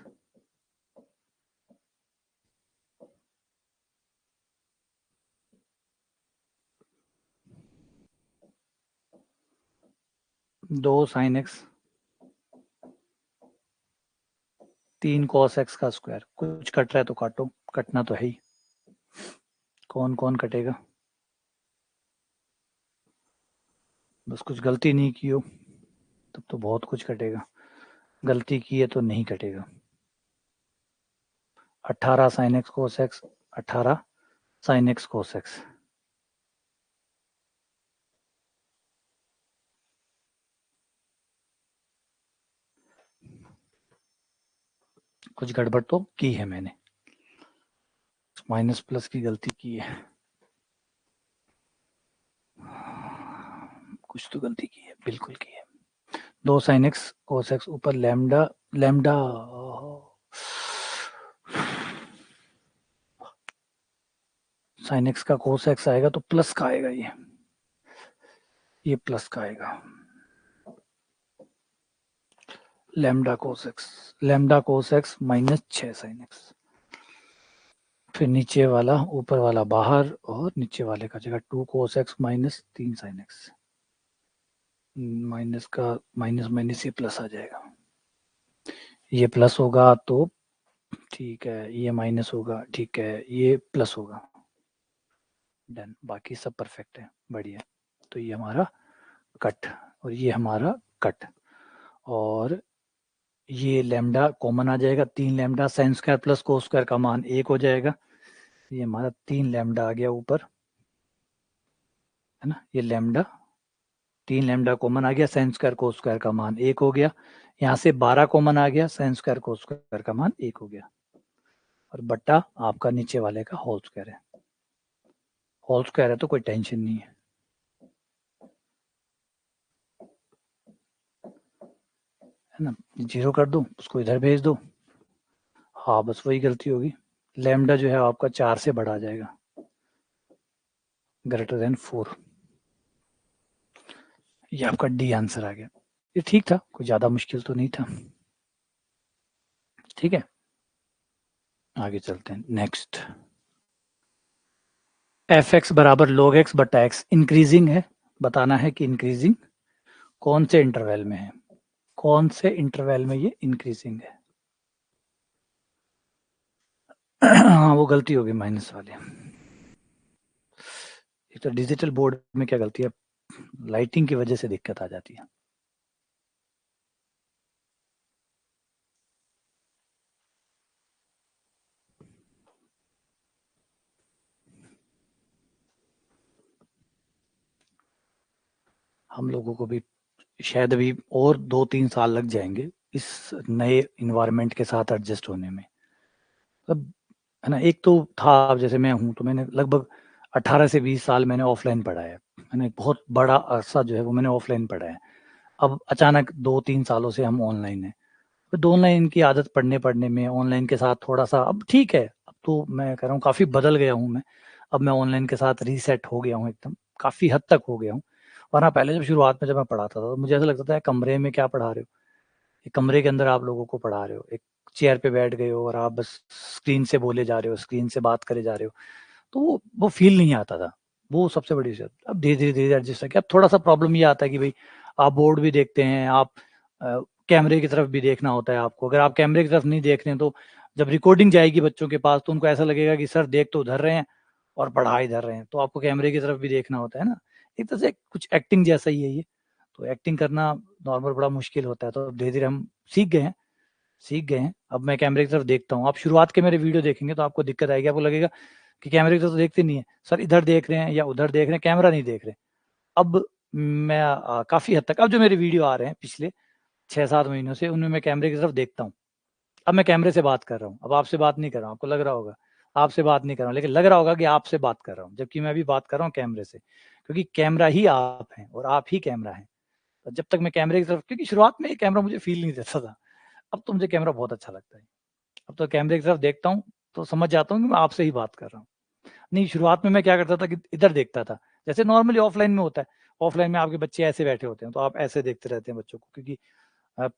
दो sin x 3 cos x का square, कुछ cut रहा है तो काटो, कटना तो है ही, कौन कौन कटेगा, बस कुछ गलती नहीं की हो तब तो बहुत कुछ कटेगा, गलती की है तो नहीं कटेगा। 18 sin x cos x, 18 sin x cos x, कुछ गड़बड़ तो की है मैंने, माइनस प्लस की गलती की है, कुछ तो गलती की है, बिल्कुल की है। 2 sin x cos x ऊपर लैम्डा, लैम्डा sin x का cos x आएगा तो प्लस का आएगा, ये प्लस का आएगा, lambda cos x minus 6 sin x, फिर नीचे वाला ऊपर वाला बाहर और नीचे वाले का जगह 2 cos x minus 3 sin x, minus का माइनस माइनस ये प्लस आ जाएगा, ये प्लस होगा तो ठीक है, ये माइनस होगा ठीक है, ये प्लस होगा, डन, बाकी सब परफेक्ट है, बढ़िया। तो ये हमारा कट और ये हमारा कट, और ये लैम्डा कॉमन आ जाएगा, 3 lambda sine square plus cos square का मान 1 हो जाएगा, ये हमारा 3 लैम्डा आ गया ऊपर, है ना, ये लैम्डा 3 लैम्डा कॉमन आ गया, साइन स्क्वायर कोस स्क्वायर का मान 1 हो गया, यहाँ से 12 कॉमन आ गया, साइन स्क्वायर कोस स्क्वायर का मान 1 हो गया, और बट्टा आपका नीचे वाले का होल स्क्वायर है, होल स्क्वायर है तो कोई टेंशन नहीं है, है ना, जीरो कर दो, उसको इधर भेज दो, हाँ बस वही गलती होगी, लैम्डा जो है आपका 4 से बढ़ा जाएगा, ग्रेटर देन 4, ये आपका डी आंसर आ गया, ये ठीक था, कोई ज़्यादा मुश्किल तो नहीं था, ठीक है, आगे चलते हैं, नेक्स्ट, एफ एक्स बराबर log x बटा एक्स इंक्रीजिंग है, बताना है कि इंक्रीजिंग कौन से इंटरवल में है, कौन से इंटरवल में ये इंक्रीजिंग है। हाँ वो गलती होगी माइनस वाली, एक तो डिजिटल बोर्ड में क्या गलती है, लाइटिंग की वजह से दिक्कत आ जाती है। हम लोगों को भी शायद अभी और 2-3 साल लग जाएंगे इस नए इन्वायरमेंट के साथ एडजस्ट होने में, मतलब है ना, एक तो था, अब जैसे मैं हूँ तो मैंने लगभग 18 से 20 साल मैंने ऑफलाइन पढ़ा है ना, एक बहुत बड़ा अरसा जो है वो मैंने ऑफलाइन पढ़ा है, अब अचानक 2-3 सालों से हम ऑनलाइन है, तो ऑनलाइन की आदत पढ़ने पढ़ने में ऑनलाइन के साथ थोड़ा सा अब ठीक है, अब तो मैं कह रहा हूँ काफ़ी बदल गया हूँ मैं, अब मैं ऑनलाइन के साथ रीसेट हो गया हूँ एकदम, काफ़ी हद तक हो गया हूँ, वरना पहले जब शुरुआत में जब मैं पढ़ाता था तो मुझे ऐसा लगता था कमरे में क्या पढ़ा रहे हो, एक कमरे के अंदर आप लोगों को पढ़ा रहे हो, एक चेयर पे बैठ गए हो और आप बस स्क्रीन से बोले जा रहे हो, स्क्रीन से बात करे जा रहे हो, तो वो फील नहीं आता था, वो सबसे बड़ी चीज़। अब धीरे धीरे धीरे एडजस्ट है कि अब थोड़ा सा प्रॉब्लम ये आता है कि भाई आप बोर्ड भी देखते हैं, आप कैमरे की तरफ भी देखना होता है आपको, अगर आप कैमरे की तरफ नहीं देख रहे हैं तो जब रिकॉर्डिंग जाएगी बच्चों के पास तो उनको ऐसा लगेगा कि सर देख तो उधर रहे हैं और पढ़ा इधर रहे हैं, तो आपको कैमरे की तरफ भी देखना होता है ना, एक तरह से कुछ एक्टिंग जैसा ही है ये, तो एक्टिंग करना नॉर्मल बड़ा मुश्किल होता है, तो धीरे धीरे हम सीख गए हैं, अब मैं कैमरे की तरफ देखता हूँ, आप शुरुआत के मेरे वीडियो देखेंगे तो आपको दिक्कत आएगी, आपको लगेगा कि कैमरे की तरफ तो देखते नहीं है सर, इधर देख रहे हैं या उधर देख रहे हैं, कैमरा नहीं देख रहे। अब मैं काफ़ी हद तक अब जो मेरे वीडियो आ रहे हैं पिछले 6-7 महीनों से उनमें मैं कैमरे की तरफ देखता हूँ, अब मैं कैमरे से बात कर रहा हूँ, अब आपसे बात नहीं कर रहा हूँ, आपको लग रहा होगा आपसे बात नहीं कर रहा हूँ, लेकिन लग रहा होगा कि आपसे बात कर रहा हूँ, जबकि मैं अभी बात कर रहा हूँ कैमरे से, क्योंकि कैमरा ही आप हैं और आप ही कैमरा है, जब तक मैं कैमरे की तरफ, क्योंकि शुरुआत में ये कैमरा मुझे फील नहीं देता था, अब तो मुझे कैमरा बहुत अच्छा लगता है, अब तो कैमरे की तरफ देखता हूँ तो समझ जाता हूँ कि मैं आपसे ही बात कर रहा हूँ। नहीं, शुरुआत में मैं क्या करता था कि इधर देखता था, जैसे नॉर्मली ऑफलाइन में होता है, ऑफलाइन में आपके बच्चे ऐसे बैठे होते हैं तो आप ऐसे देखते रहते हैं बच्चों को, क्योंकि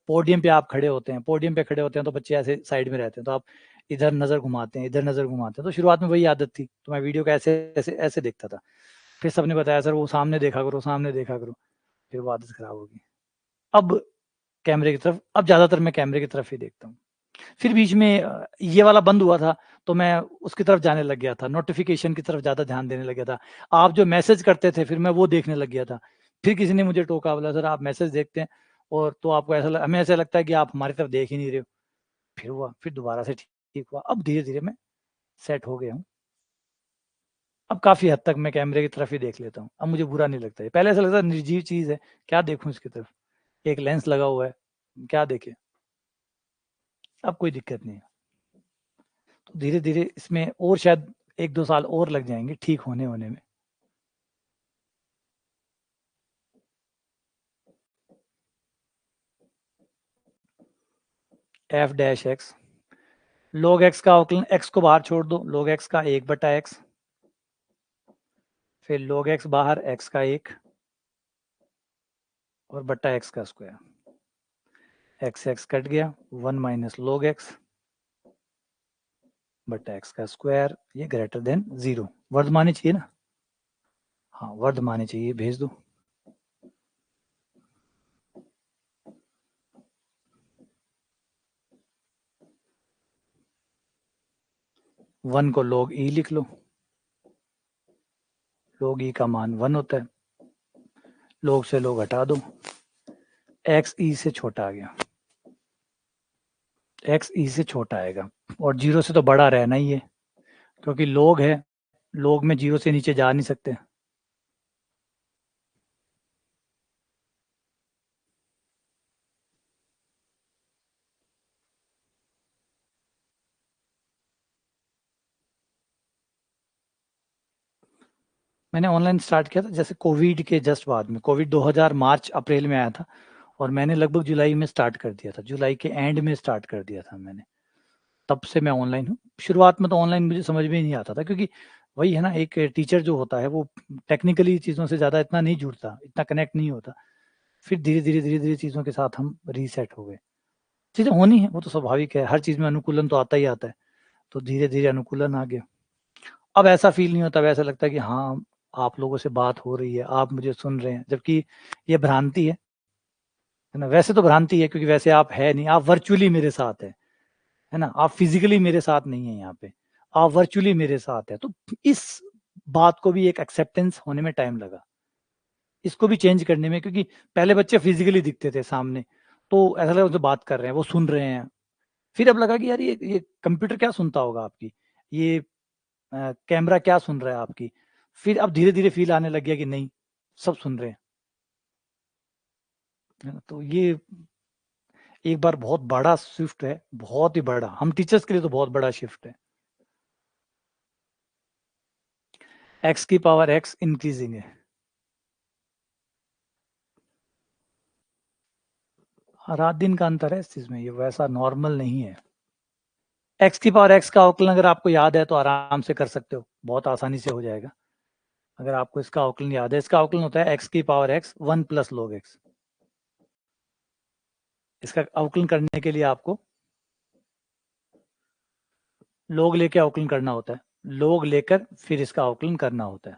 पोडियम पे आप खड़े होते हैं, पोडियम पे खड़े होते हैं तो बच्चे ऐसे साइड में रहते हैं, तो आप इधर नज़र घुमाते हैं, इधर नज़र घुमाते हैं, तो शुरुआत में वही आदत थी, तो मैं वीडियो को ऐसे ऐसे ऐसे देखता था, फिर सबने बताया सर वो सामने देखा करो, सामने देखा करो, फिर वो आदत खराब होगी। अब कैमरे की तरफ, अब ज़्यादातर मैं कैमरे की तरफ ही देखता हूँ। फिर बीच में ये वाला बंद हुआ था, तो मैं उसकी तरफ जाने लग गया था, नोटिफ़िकेशन की तरफ ज़्यादा ध्यान देने लग गया था। आप जो मैसेज करते थे, फिर मैं वो देखने लग गया था। फिर किसी ने मुझे टोका, बोला सर आप मैसेज देखते हैं और तो आपको ऐसा हमें ऐसा लगता है कि आप हमारी तरफ देख ही नहीं रहे हो। फिर हुआ, फिर दोबारा से ठीक हुआ। अब धीरे-धीरे मैं सेट हो गया हूँ। अब काफ़ी हद तक मैं कैमरे की तरफ ही देख लेता हूँ। अब मुझे बुरा नहीं लगता है। पहले ऐसा लगता था निर्जीव चीज़ है, क्या देखूँ इसकी तरफ? एक लेंस लगा हुआ है, क्या देखें? अब कोई दिक्कत नहीं है। तो धीरे-धीरे इसमें और शायद 1-2 साल और लग जाएँगे ठीक होने में। F dash x, log x का अवकलन, x को बाहर छोड़ दो, log x का 1/x, फिर log x बाहर x का 1 और बट्टा x का स्क्वायर, x कट गया, 1 minus log x, but x का स्क्वायर ये ग्रेटर देन 0 वर्धमाने चाहिए ना, हाँ वर्धमाने चाहिए, भेज दो। वन को log e लिख लो, log e का मान 1 होता है, log से log हटा दो, x e से छोटा आ गया, x e से छोटा आएगा, और 0 से तो बड़ा रहना ही है क्योंकि log है, log में 0 से नीचे जा नहीं सकते। मैंने ऑनलाइन स्टार्ट किया था जैसे कोविड के जस्ट बाद में, कोविड 2000 मार्च अप्रैल में आया था और मैंने लगभग जुलाई में स्टार्ट कर दिया था, जुलाई के एंड में स्टार्ट कर दिया था मैंने, तब से मैं ऑनलाइन हूँ। शुरुआत में तो ऑनलाइन मुझे समझ में नहीं आता था क्योंकि वही है ना, एक टीचर जो होता है वो टेक्निकली चीज़ों से ज़्यादा इतना नहीं जुड़ता, इतना कनेक्ट नहीं होता। फिर धीरे धीरे चीज़ों के साथ हम रीसेट हो गए। चीज़ें होनी है, वो तो स्वाभाविक है, हर चीज़ में अनुकूलन तो आता ही आता है, तो धीरे धीरे अनुकूलन आ गया। अब ऐसा फील नहीं होता, अब ऐसा लगता है कि हाँ आप लोगों से बात हो रही है, आप मुझे सुन रहे हैं, जबकि ये भ्रांति है ना। वैसे तो भ्रांति है क्योंकि वैसे आप है नहीं, आप वर्चुअली मेरे साथ है ना, आप फिजिकली मेरे साथ नहीं है यहाँ पे, आप वर्चुअली मेरे साथ है। तो इस बात को भी एक एक्सेप्टेंस होने में टाइम लगा, इसको भी चेंज करने में, क्योंकि पहले बच्चे फिजिकली दिखते थे सामने, तो ऐसा लगा उनसे बात कर रहे हैं, वो सुन रहे हैं। फिर अब लगा कि यार ये कंप्यूटर क्या सुनता होगा आपकी, ये कैमरा क्या सुन रहा है आपकी। फिर अब धीरे धीरे फील आने लग गया कि नहीं, सब सुन रहे हैं, है ना। तो ये एक बार बहुत बड़ा शिफ्ट है, बहुत ही बड़ा, हम टीचर्स के लिए तो बहुत बड़ा शिफ्ट है। एक्स की पावर एक्स इंक्रीजिंग है, रात दिन का अंतर है इस चीज में, ये वैसा नॉर्मल नहीं है। एक्स की पावर एक्स का अवकलन अगर आपको याद है तो आराम से कर सकते हो, बहुत आसानी से हो जाएगा। अगर आपको इसका अवकलन याद है, इसका अवकलन होता है एक्स की power x 1 plus log x। इसका अवकलन करने के लिए आपको log लेके अवकलन करना होता है, log लेकर फिर इसका अवकलन करना होता है।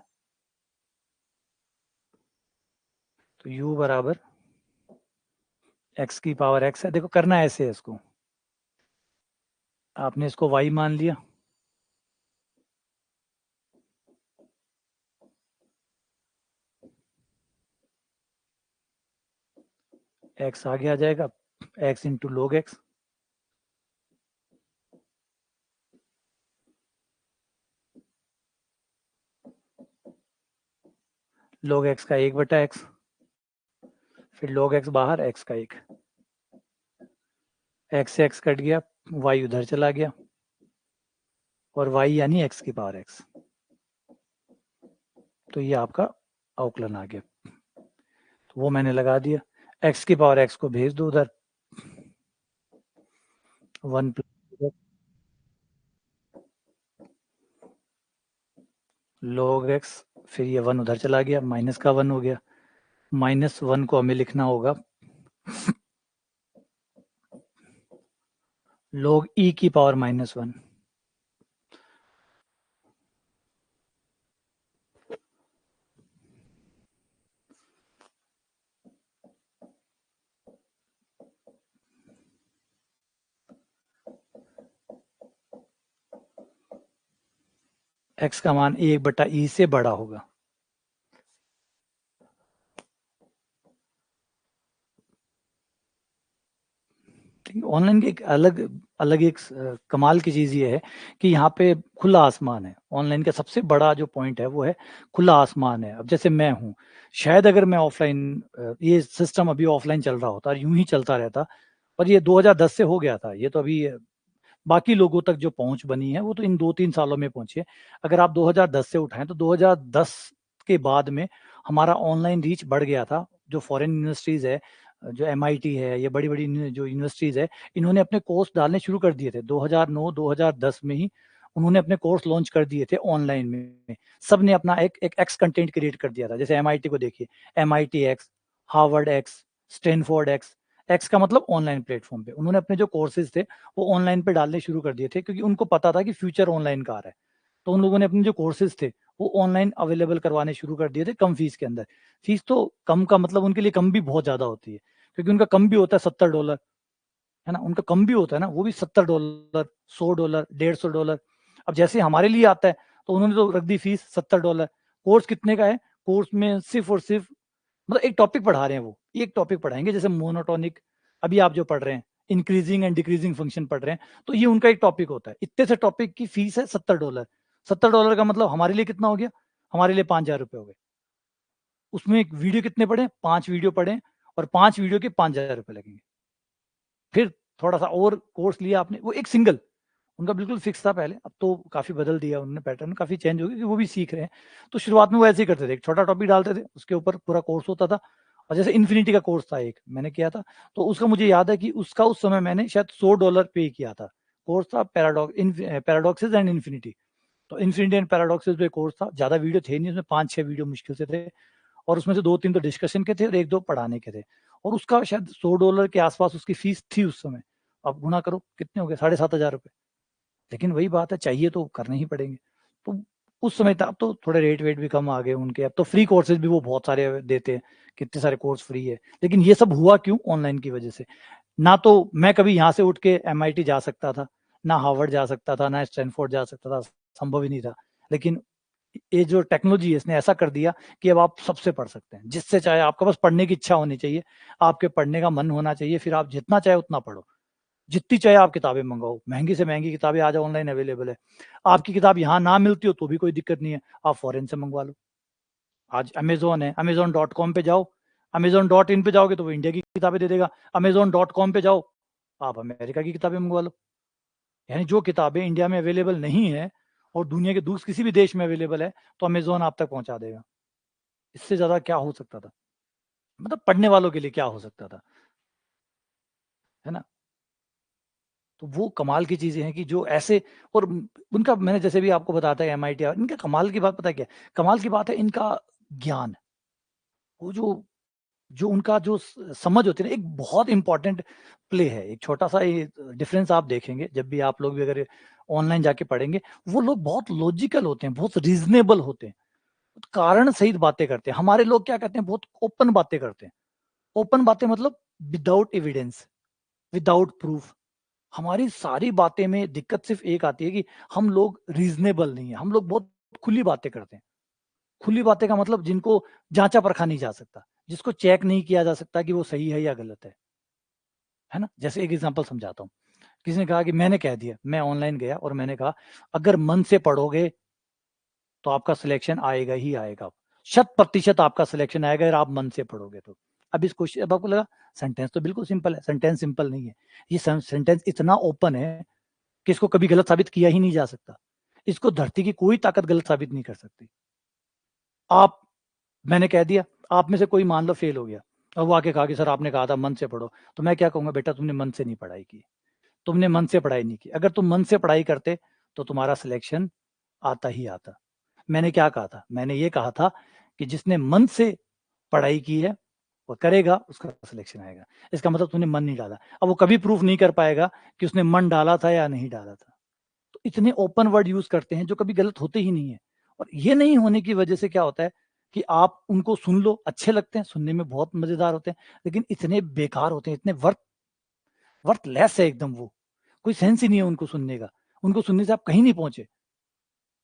तो u बराबर एक्स की पावर एक्स है, देखो करना ऐसे है, इसको आपने इसको y मान लिया, x आगे आ जाएगा, x into log x, log x का 1/x, फिर log x बाहर, x का 1, x से x कट गया, y उधर चला गया, और y यानी x की पावर x। तो ये आपका अवकलन आ गया, तो वो मैंने लगा दिया। x की पावर x को भेज दो उधर, 1 प्लस log x, फिर ये 1 उधर चला गया, माइनस का 1 हो गया, -1 को हमें लिखना होगा log e की पावर -1। x का मान 1/e से बड़ा होगा। ऑनलाइन की एक अलग अलग एक कमाल की चीज़ ये है कि यहाँ पे खुला आसमान है। ऑनलाइन का सबसे बड़ा जो पॉइंट है वो है खुला आसमान है। अब जैसे मैं हूँ, शायद अगर मैं ऑफलाइन ये सिस्टम अभी ऑफलाइन चल रहा होता और यूं ही चलता रहता, पर ये 2010 से हो गया था, ये तो अभी बाकी लोगों तक जो पहुंच बनी है वो तो इन 2-3 सालों में पहुंची है। अगर आप 2010 से उठाएं तो 2010 के बाद में हमारा ऑनलाइन रीच बढ़ गया था। जो फॉरेन यूनिवर्सिटीज़ है, जो एमआईटी है, ये बड़ी-बड़ी जो यूनिवर्सिटीज़ है, इन्होंने अपने कोर्स डालने शुरू कर दिए थे 2009-2010 में ही। उन्होंने अपने कोर्स लॉन्च कर दिए थे ऑनलाइन में। सब ने अपना एक एक एक्स कंटेंट क्रिएट कर दिया था। जैसे एमआईटी को देखिए, MIT x, Harvard x, Stanford x, x का मतलब ऑनलाइन प्लेटफॉर्म पे। उन्होंने अपने जो कोर्सेज थे वो ऑनलाइन पे डालने शुरू कर दिए थे, क्योंकि उनको पता था कि फ्यूचर ऑनलाइन का आ रहा है। तो उन लोगों ने अपने जो कोर्सेज थे वो ऑनलाइन अवेलेबल करवाने शुरू कर दिए थे कम फीस के अंदर। फीस तो कम का मतलब उनके लिए कम भी बहुत ज्यादा होती है, क्योंकि उनका कम भी होता है $70, है ना, उनका कम भी होता है ना, वो भी $70, $100, $150। अब जैसे हमारे लिए आता है तो उन्होंने तो रख दी फीस $70। कोर्स कितने का है? कोर्स में सिर्फ और सिर्फ मतलब एक टॉपिक पढ़ा रहे हैं, वो एक टॉपिक पढ़ाएंगे, जैसे मोनोटोनिक अभी आप जो पढ़ रहे हैं, इंक्रीजिंग एंड डिक्रीजिंग फंक्शन पढ़ रहे हैं, तो ये उनका एक टॉपिक होता है। इतने से टॉपिक की फीस है $70। $70 का मतलब हमारे लिए कितना हो गया? हमारे लिए ₹5000 हो गए। उसमें एक वीडियो कितने पढ़े? 5 वीडियो पढ़े, और 5 वीडियो के ₹5000 लगेंगे। फिर थोड़ा सा और कोर्स लिया आपने, वो एक सिंगल, उनका बिल्कुल फिक्स था पहले, अब तो काफी बदल दिया उन्होंने, पैटर्न काफी चेंज हो गया, क्योंकि वो भी सीख रहे हैं। तो शुरुआत में वो ऐसे ही करते थे, एक छोटा टॉपिक डालते थे, उसके ऊपर पूरा कोर्स होता था। और जैसे इन्फिनिटी का कोर्स था एक, मैंने किया था, तो उसका मुझे याद है कि उसका उस समय मैंने शायद $100 पे किया था। कोर्स था पैराडॉक्सेस एंड इन्फिनिटी। तो इन्फिनिटी एंड पैराडॉक्सेस पे कोर्स था, ज्यादा वीडियो थे नहीं उसमें, 5-6 वीडियो मुश्किल से थे, और उसमें से 2-3 तो डिस्कशन के थे और 1-2 पढ़ाने के थे। और उसका शायद $100 के आसपास उसकी फीस थी उस समय। अब गुना करो कितने हो गए, ₹7500। लेकिन वही बात है, चाहिए तो करने ही पड़ेंगे। तो उस समय था, अब तो थोड़े रेट वेट भी कम आ गए उनके, अब तो फ्री कोर्सेज भी वो बहुत सारे देते हैं, कितने सारे कोर्स फ्री है। लेकिन ये सब हुआ क्यों? ऑनलाइन की वजह से। ना तो मैं कभी यहाँ से उठ के MIT जा सकता था, ना हार्वर्ड जा सकता था, ना स्टैनफोर्ड जा सकता था, संभव ही नहीं था। लेकिन ये जो टेक्नोलॉजी है इसने ऐसा कर दिया कि अब आप सबसे पढ़ सकते हैं, जिससे चाहे। आपका बस पढ़ने की इच्छा होनी चाहिए, आपके पढ़ने का मन होना चाहिए, फिर आप जितना चाहे उतना पढ़ो, जितनी चाहे आप किताबें मंगाओ, महंगी से महंगी किताबें आज ऑनलाइन अवेलेबल है। आपकी किताब यहाँ ना मिलती हो तो भी कोई दिक्कत नहीं है, आप फॉरेन से मंगवा लो। आज अमेजोन है, amazon.com पे जाओ, amazon.in पे जाओगे तो वो इंडिया की किताबें दे देगा, amazon.com पे जाओ आप अमेरिका की किताबें मंगवा लो। यानी जो किताबें इंडिया में अवेलेबल नहीं है और दुनिया के दूसरे किसी भी देश में अवेलेबल है, तो अमेजोन आप तक पहुंचा देगा। इससे ज्यादा क्या हो सकता था? मतलब पढ़ने वालों के लिए क्या हो सकता था, है ना। तो वो कमाल की चीजें हैं कि जो ऐसे, और उनका मैंने जैसे भी आपको बताता है MIT, इनका कमाल की बात पता है क्या? कमाल की बात है इनका ज्ञान। वो जो जो उनका जो समझ होती है ना, एक बहुत इंपॉर्टेंट प्ले है, एक छोटा सा डिफरेंस आप देखेंगे जब भी आप लोग भी अगर ऑनलाइन जाके पढ़ेंगे। वो लोग बहुत लॉजिकल होते हैं, बहुत रीजनेबल होते हैं, कारण सहित बातें करते हैं। हमारे लोग क्या कहते हैं, बहुत ओपन बातें करते हैं। ओपन बातें मतलब विदाउट एविडेंस, विदाउट प्रूफ। हमारी सारी बातें में दिक्कत सिर्फ एक आती है कि हम लोग रीजनेबल नहीं है, हम लोग बहुत खुली बातें करते हैं। खुली बातें का मतलब जिनको जांचा परखा नहीं जा सकता, जिसको चेक नहीं किया जा सकता कि वो सही है या गलत है ना। जैसे एक एग्जांपल समझाता हूँ। किसी ने कहा कि मैंने कह दिया, मैं ऑनलाइन गया और मैंने कहा अगर मन से पढ़ोगे तो आपका सिलेक्शन आएगा ही आएगा, 100% आपका सिलेक्शन आएगा अगर आप मन से पढ़ोगे तो। अब इस क्वेश्चन, अब आपको लगा सेंटेंस तो बिल्कुल सिंपल है, सेंटेंस सिंपल नहीं है। ये सेंटेंस इतना ओपन है कि इसको कभी गलत साबित किया ही नहीं जा सकता। इसको धरती की कोई ताकत गलत साबित नहीं कर सकती। आप, मैंने कह दिया, आप में से कोई मान लो फेल हो गया और वो आके कहा कि सर आपने कहा था मन से पढ़ो, तो मैं क्या कहूंगा, बेटा तुमने मन से नहीं पढ़ाई की, तुमने मन से पढ़ाई नहीं की। अगर तुम मन से पढ़ाई करते तो तुम्हारा सिलेक्शन आता ही आता। मैंने क्या कहा था? मैंने ये कहा था कि जिसने मन से पढ़ाई की है वो करेगा, उसका सिलेक्शन आएगा। इसका मतलब तूने मन नहीं डाला। अब वो कभी प्रूफ नहीं कर पाएगा कि उसने मन डाला था या नहीं डाला था। तो इतने ओपन वर्ड यूज करते हैं जो कभी गलत होते ही नहीं है। और ये नहीं होने की वजह से क्या होता है कि आप उनको सुन लो, अच्छे लगते हैं, सुनने में बहुत मजेदार होते हैं, लेकिन इतने बेकार होते हैं, इतने वर्थलेस है एकदम। वो कोई सेंस ही नहीं है उनको सुनने का, उनको सुनने से आप कहीं नहीं पहुंचे।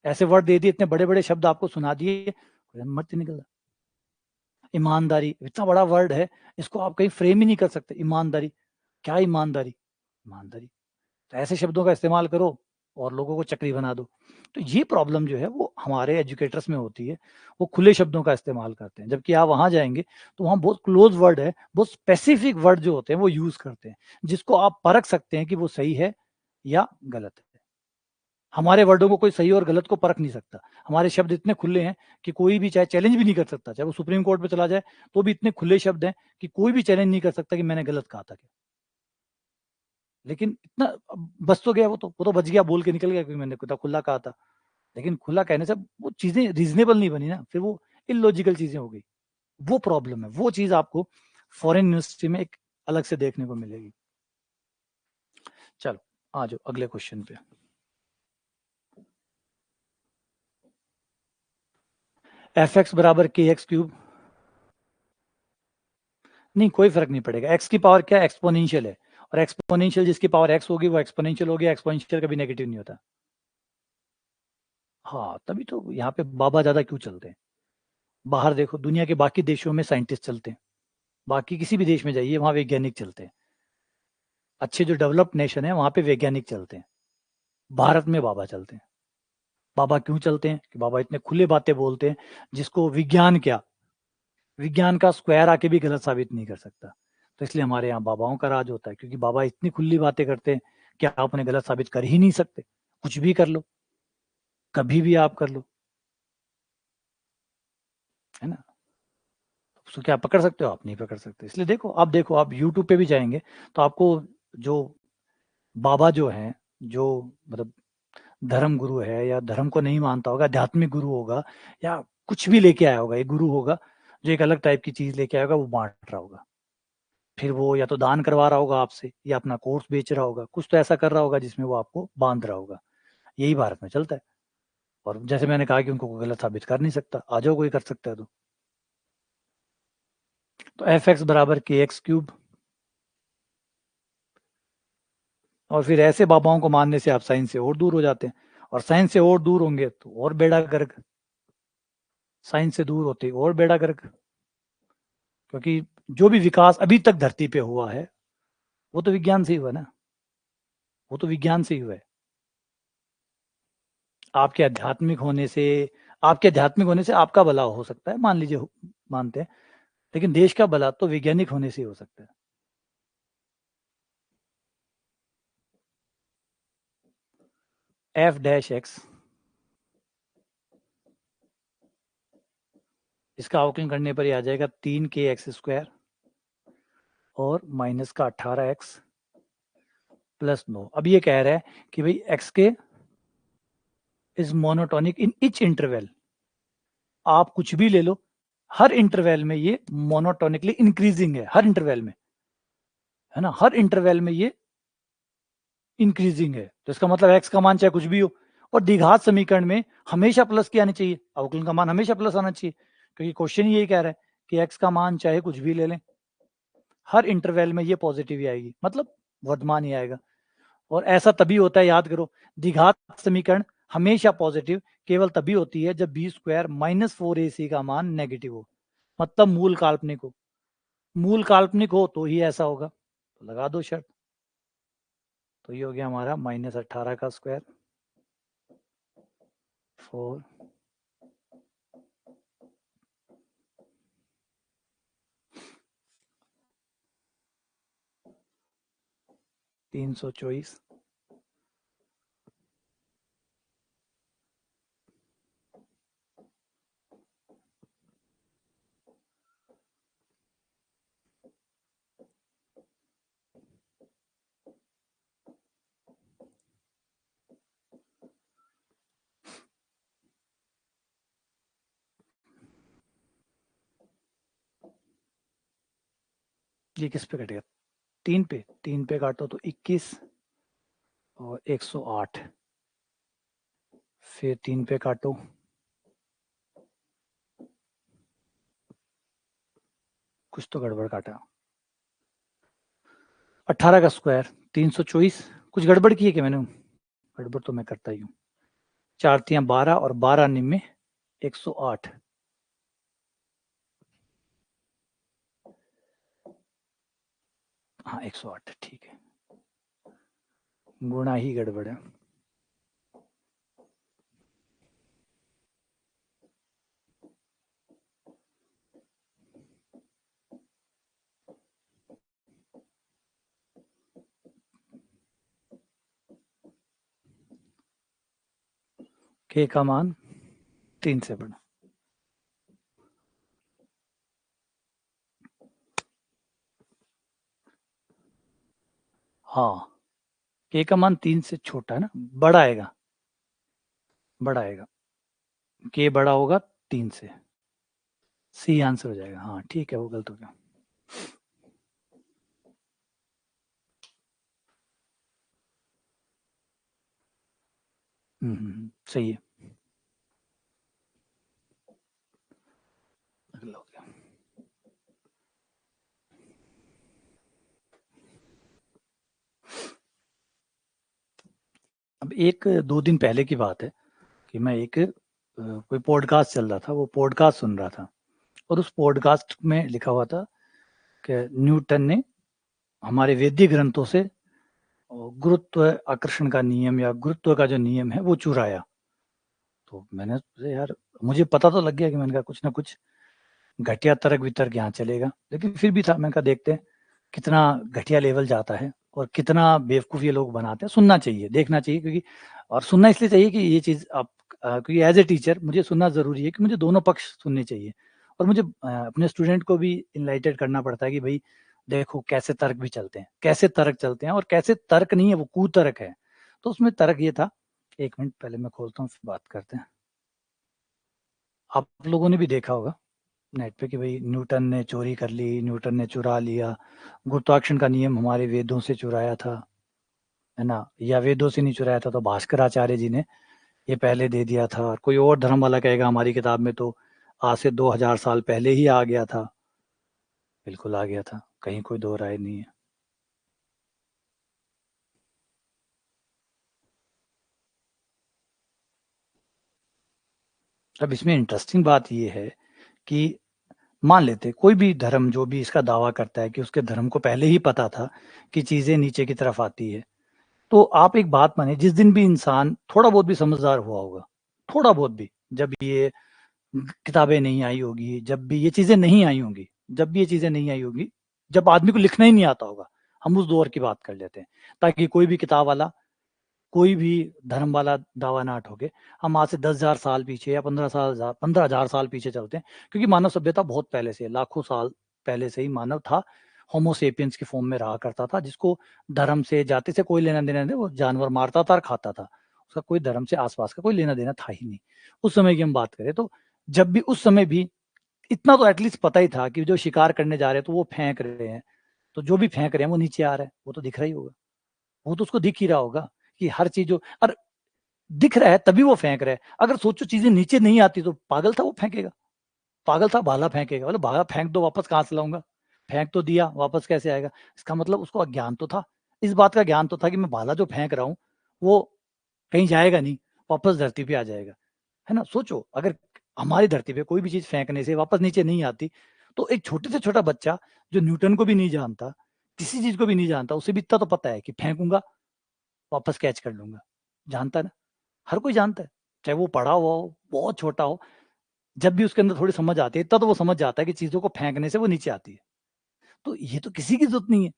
ऐसे वर्ड दे दिए, इतने बड़े बड़े शब्द आपको सुना दिए, मत निकल। ईमानदारी इतना बड़ा वर्ड है, इसको आप कहीं फ्रेम ही नहीं कर सकते। ईमानदारी, क्या ईमानदारी? ईमानदारी, तो ऐसे शब्दों का इस्तेमाल करो और लोगों को चक्री बना दो। तो ये प्रॉब्लम जो है वो हमारे एजुकेटर्स में होती है, वो खुले शब्दों का इस्तेमाल करते हैं। जबकि आप वहां जाएंगे तो वहां बहुत क्लोज वर्ड है, बहुत स्पेसिफिक वर्ड जो होते हैं वो यूज करते हैं, जिसको आप परख सकते हैं कि वो सही है या गलत है। हमारे वर्डों को कोई सही और गलत को परख नहीं सकता। हमारे शब्द इतने खुले हैं कि कोई भी चाहे चैलेंज भी नहीं कर सकता, चाहे वो सुप्रीम कोर्ट में चला जाए तो भी इतने खुले शब्द हैं कि कोई भी चैलेंज नहीं कर सकता कि मैंने गलत कहा था क्या। लेकिन इतना बच तो गया, वो तो बच गया, बोल के निकल गया क्योंकि मैंने खुदा खुला कहा था। लेकिन खुला कहने से वो चीजें रीजनेबल नहीं बनी ना, फिर वो इलॉजिकल चीजें हो गई। वो प्रॉब्लम है, वो चीज आपको फॉरेन यूनिवर्सिटी में एक अलग से देखने को मिलेगी। चलो आ जाओ अगले क्वेश्चन पे। एफ एक्स बराबर के एक्स क्यूब, नहीं कोई फर्क नहीं पड़ेगा, एक्स की पावर क्या एक्सपोनेंशियल है, और एक्सपोनेंशियल जिसकी पावर एक्स होगी वो एक्सपोनेंशियल होगी, एक्सपोनेंशियल कभी नेगेटिव नहीं होता। हाँ तभी तो यहाँ पे बाबा ज्यादा क्यों चलते हैं। बाहर देखो दुनिया के बाकी देशों में साइंटिस्ट चलते हैं, बाकी किसी भी देश में जाइए वहाँ वैज्ञानिक चलते हैं, अच्छे जो डेवलप्ड नेशन है वहाँ पे वैज्ञानिक चलते हैं, भारत में बाबा चलते हैं। बाबा क्यों चलते हैं कि बाबा इतने खुले बातें बोलते हैं जिसको विज्ञान क्या, विज्ञान का स्क्वायर आके भी गलत साबित नहीं कर सकता। तो इसलिए हमारे यहाँ बाबाओं का राज होता है, क्योंकि बाबा इतनी खुली बातें करते हैं कि आप उन्हें गलत साबित कर ही नहीं सकते, कुछ भी कर लो, कभी भी आप कर लो, है ना। उसको क्या पकड़ सकते हो, आप नहीं पकड़ सकते। इसलिए देखो आप यूट्यूब पे भी जाएंगे तो आपको जो बाबा जो हैं, जो मतलब धर्म गुरु है या धर्म को नहीं मानता होगा, आध्यात्मिक गुरु होगा या कुछ भी लेके आया होगा, एक गुरु होगा जो एक अलग टाइप की चीज लेके आया होगा, वो बांट रहा होगा, फिर वो या तो दान करवा रहा होगा आपसे या अपना कोर्स बेच रहा होगा, कुछ तो ऐसा कर रहा होगा जिसमें वो आपको बांध रहा होगा। यही भारत में चलता है। और जैसे मैंने कहा कि उनको कोई गलत साबित कर नहीं सकता, आ जाओ कोई कर सकता है तो एफ एक्स बराबर के एक्स क्यूब, और फिर ऐसे बाबाओं को मानने से आप साइंस से और दूर हो जाते हैं, और साइंस से और दूर होंगे तो और बेड़ा गर्क, साइंस से दूर होते और बेड़ा गर्क, क्योंकि जो भी विकास अभी तक धरती पे हुआ है वो तो विज्ञान से ही हुआ ना, वो तो विज्ञान से ही हुआ है। आपके आध्यात्मिक होने से, आपके आध्यात्मिक होने से आपका भला हो सकता है, मान लीजिए मानते हैं, लेकिन देश का भला तो वैज्ञानिक होने से ही हो सकता है। एफ डैश एक्स, इसका अवकलन करने पर ही आ जाएगा 3k x² और माइनस का 18x प्लस 9। अब ये कह रहा है कि भाई एक्स के is monotonic in each interval, आप कुछ भी ले लो, हर इंटरवल में ये मोनोटोनिकली इंक्रीजिंग है, हर इंटरवल में, है ना, हर इंटरवल में ये इंक्रीजिंग है, तो इसका मतलब एक्स का मान चाहे कुछ भी हो। और द्विघात समीकरण में हमेशा प्लस की आनी चाहिए, अवकलन का मान हमेशा प्लस आना चाहिए, क्योंकि क्वेश्चन यही कह रहा है कि एक्स का मान चाहे कुछ भी ले लें, हर इंटरवल में ये पॉजिटिव ही आएगी, मतलब वर्धमान ही आएगा। और ऐसा तभी होता है, याद करो, द्विघात समीकरण हमेशा पॉजिटिव केवल तभी होती है जब b² माइनस 4ac का मान नेगेटिव हो, मतलब मूल काल्पनिक हो, मूल काल्पनिक हो तो ही ऐसा होगा, तो लगा दो शर्त। तो ये हो गया हमारा -18 का स्क्वायर 4 324 ये किस पे कटेगा, 3 पे काटो तो 21 और 108, फिर 3 पे काटो, कुछ तो गड़बड़ काटा, 18 का स्क्वायर 324, कुछ गड़बड़ की है कि मैंने, गड़बड़ तो मैं करता ही हूँ, 4×3 = 12 और 12 निम्न 108, हाँ 108 ठीक है, गुणा ही गड़बड़ है। के का मान 3 से बड़ा, हाँ के का मान 3 से छोटा है ना, बड़ा आएगा, बड़ा आएगा, के बड़ा होगा 3 से, सी आंसर हो जाएगा। हाँ ठीक है, वो गलत हो गया। सही है। अगला हो गया। अब एक 2 दिन पहले की बात है कि मैं एक कोई पॉडकास्ट चल रहा था, वो पॉडकास्ट सुन रहा था और उस पॉडकास्ट में लिखा हुआ था कि न्यूटन ने हमारे वैदिक ग्रंथों से गुरुत्व आकर्षण का नियम या गुरुत्व का जो नियम है वो चुराया। तो मैंने सोचा यार, मुझे पता तो लग गया कि मैंने कहा कुछ ना कुछ घटिया तर्क वितर्क यहाँ चलेगा, लेकिन फिर भी था। मैंने कहा देखते हैं कितना घटिया लेवल जाता है और कितना बेवकूफ़ ये लोग बनाते हैं। सुनना चाहिए, देखना चाहिए, क्योंकि और सुनना इसलिए चाहिए कि ये चीज़ आप क्योंकि एज ए टीचर मुझे सुनना ज़रूरी है कि मुझे दोनों पक्ष सुनने चाहिए और मुझे अपने स्टूडेंट को भी इनलाइटेड करना पड़ता है कि भाई देखो कैसे तर्क भी चलते हैं, कैसे तर्क चलते हैं और कैसे तर्क नहीं है वो कुतर्क है। तो उसमें तर्क ये था, 1 मिनट पहले मैं खोलता हूँ फिर बात करते हैं। आप लोगों ने भी देखा होगा नेट पे कि भाई न्यूटन ने चोरी कर ली, न्यूटन ने चुरा लिया, गुरुत्वाकर्षण का नियम हमारे वेदों से चुराया था, है ना? या वेदों से नहीं चुराया था तो भास्कराचार्य जी ने ये पहले दे दिया था। कोई और धर्म वाला कहेगा हमारी किताब में तो आज से 2000 साल पहले ही आ गया था। बिल्कुल आ गया था, कहीं कोई दो राय नहीं है। अब इसमें इंटरेस्टिंग बात ये है कि मान लेते कोई भी धर्म जो भी इसका दावा करता है कि उसके धर्म को पहले ही पता था कि चीजें नीचे की तरफ आती है, तो आप एक बात माने, जिस दिन भी इंसान थोड़ा बहुत भी समझदार हुआ होगा, थोड़ा बहुत भी, जब ये किताबें नहीं आई होगी, जब भी ये चीजें नहीं आई होंगी, जब भी ये चीजें नहीं आई होगी, जब आदमी को लिखना ही नहीं आता होगा, हम उस दौर की बात कर लेते हैं, ताकि कोई भी किताब वाला, कोई भी धर्म वाला दावा ना ठोके। हम आज से 10,000 साल पीछे या 15,000 साल पीछे चलते हैं, क्योंकि मानव सभ्यता बहुत पहले से, लाखों साल पहले से ही मानव था, होमोसेपियंस की फॉर्म में रहा करता था, जिसको धर्म से जाति से कोई लेना देना नहीं, वो जानवर मारता था और खाता था, उसका कोई धर्म से आसपास का कोई लेना देना था ही नहीं। उस समय की हम बात करें तो जब भी उस समय भी इतना तो एटलीस्ट पता ही था कि जो शिकार करने जा रहे हैं तो वो फेंक रहे हैं, तो जो भी फेंक रहे हैं वो नीचे आ रहा है, वो तो दिख रहा ही होगा, वो तो उसको दिख ही रहा होगा कि हर चीज जो और दिख रहा है तभी वो फेंक रहा है। अगर सोचो चीजें नीचे नहीं आती तो पागल था वो फेंकेगा, पागल था भाला फेंकेगा, बोले भाला फेंक दो वापस कहाँ से लाऊंगा, फेंक तो दिया वापस कैसे आएगा। इसका मतलब उसको अज्ञान तो था, इस बात का ज्ञान तो था कि मैं भाला जो फेंक रहा हूँ वो कहीं जाएगा नहीं, वापस धरती पे आ जाएगा, है ना? सोचो अगर हमारी धरती पे कोई भी चीज फेंकने से वापस नीचे नहीं आती, तो एक छोटे से छोटा बच्चा जो न्यूटन को भी नहीं जानता, किसी चीज को भी नहीं जानता, उसे भी इतना तो पता है कि फेंकूंगा वापस कैच कर लूंगा, जानता है ना? हर कोई जानता है, चाहे वो पढ़ा हुआ हो बहुत छोटा हो, जब भी उसके अंदर थोड़ी समझ आती है इतना तो वो समझ जाता है कि चीजों को फेंकने से वो नीचे आती है। तो ये तो किसी की जरूरत नहीं है,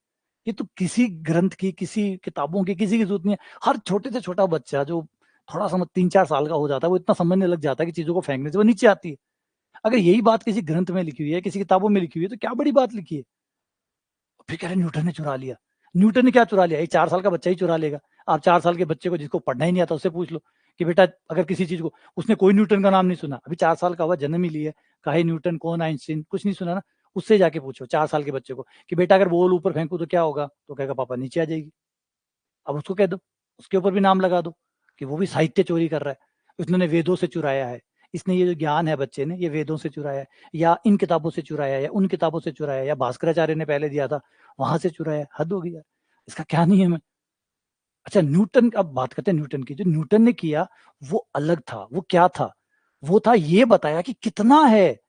ये तो किसी ग्रंथ की, किसी किताबों की, किसी की जरूरत नहीं है। हर छोटे से छोटा बच्चा जो थोड़ा समझ 3-4 साल का हो जाता है वो इतना समझने लग जाता है कि चीजों को फेंकने से वो नीचे आती है। अगर यही बात किसी ग्रंथ में लिखी हुई है, किसी किताबों में लिखी हुई है, तो क्या बड़ी बात लिखी है। फिर कह रहे न्यूटन ने चुरा लिया। न्यूटन ने क्या चुरा लिया, एक 4 साल का बच्चा ही चुरा लेगा। आप 4 साल के बच्चे को जिसको पढ़ना ही नहीं आता उससे पूछ लो कि बेटा अगर किसी चीज को, उसने कोई न्यूटन का नाम नहीं सुना, अभी 4 साल का हुआ, जन्म ही लिया, कहा न्यूटन कौन, आइंस्टीन कुछ नहीं सुना ना, उससे जाके पूछो 4 साल के बच्चे को कि बेटा अगर बॉल ऊपर फेंकू तो क्या होगा, तो कहेगा पापा नीचे आ जाएगी। अब उसको कह दो, उसके ऊपर भी नाम लगा दो कि वो भी साहित्य चोरी कर रहा है, उसने वेदों से चुराया है, इसने ये जो ज्ञान है बच्चे ने ये वेदों से चुराया है, या इन किताबों से चुराया है, या उन किताबों से चुराया है, या भास्कराचार्य ने पहले दिया था वहां से चुराया है। हद हो गई यार, इसका क्या नियम है। अच्छा न्यूटन, अब बात करते हैं न्यूटन की। जो न्यूटन ने किया वो अलग था, वो क्या था, वो था ये बताया कि कितना है,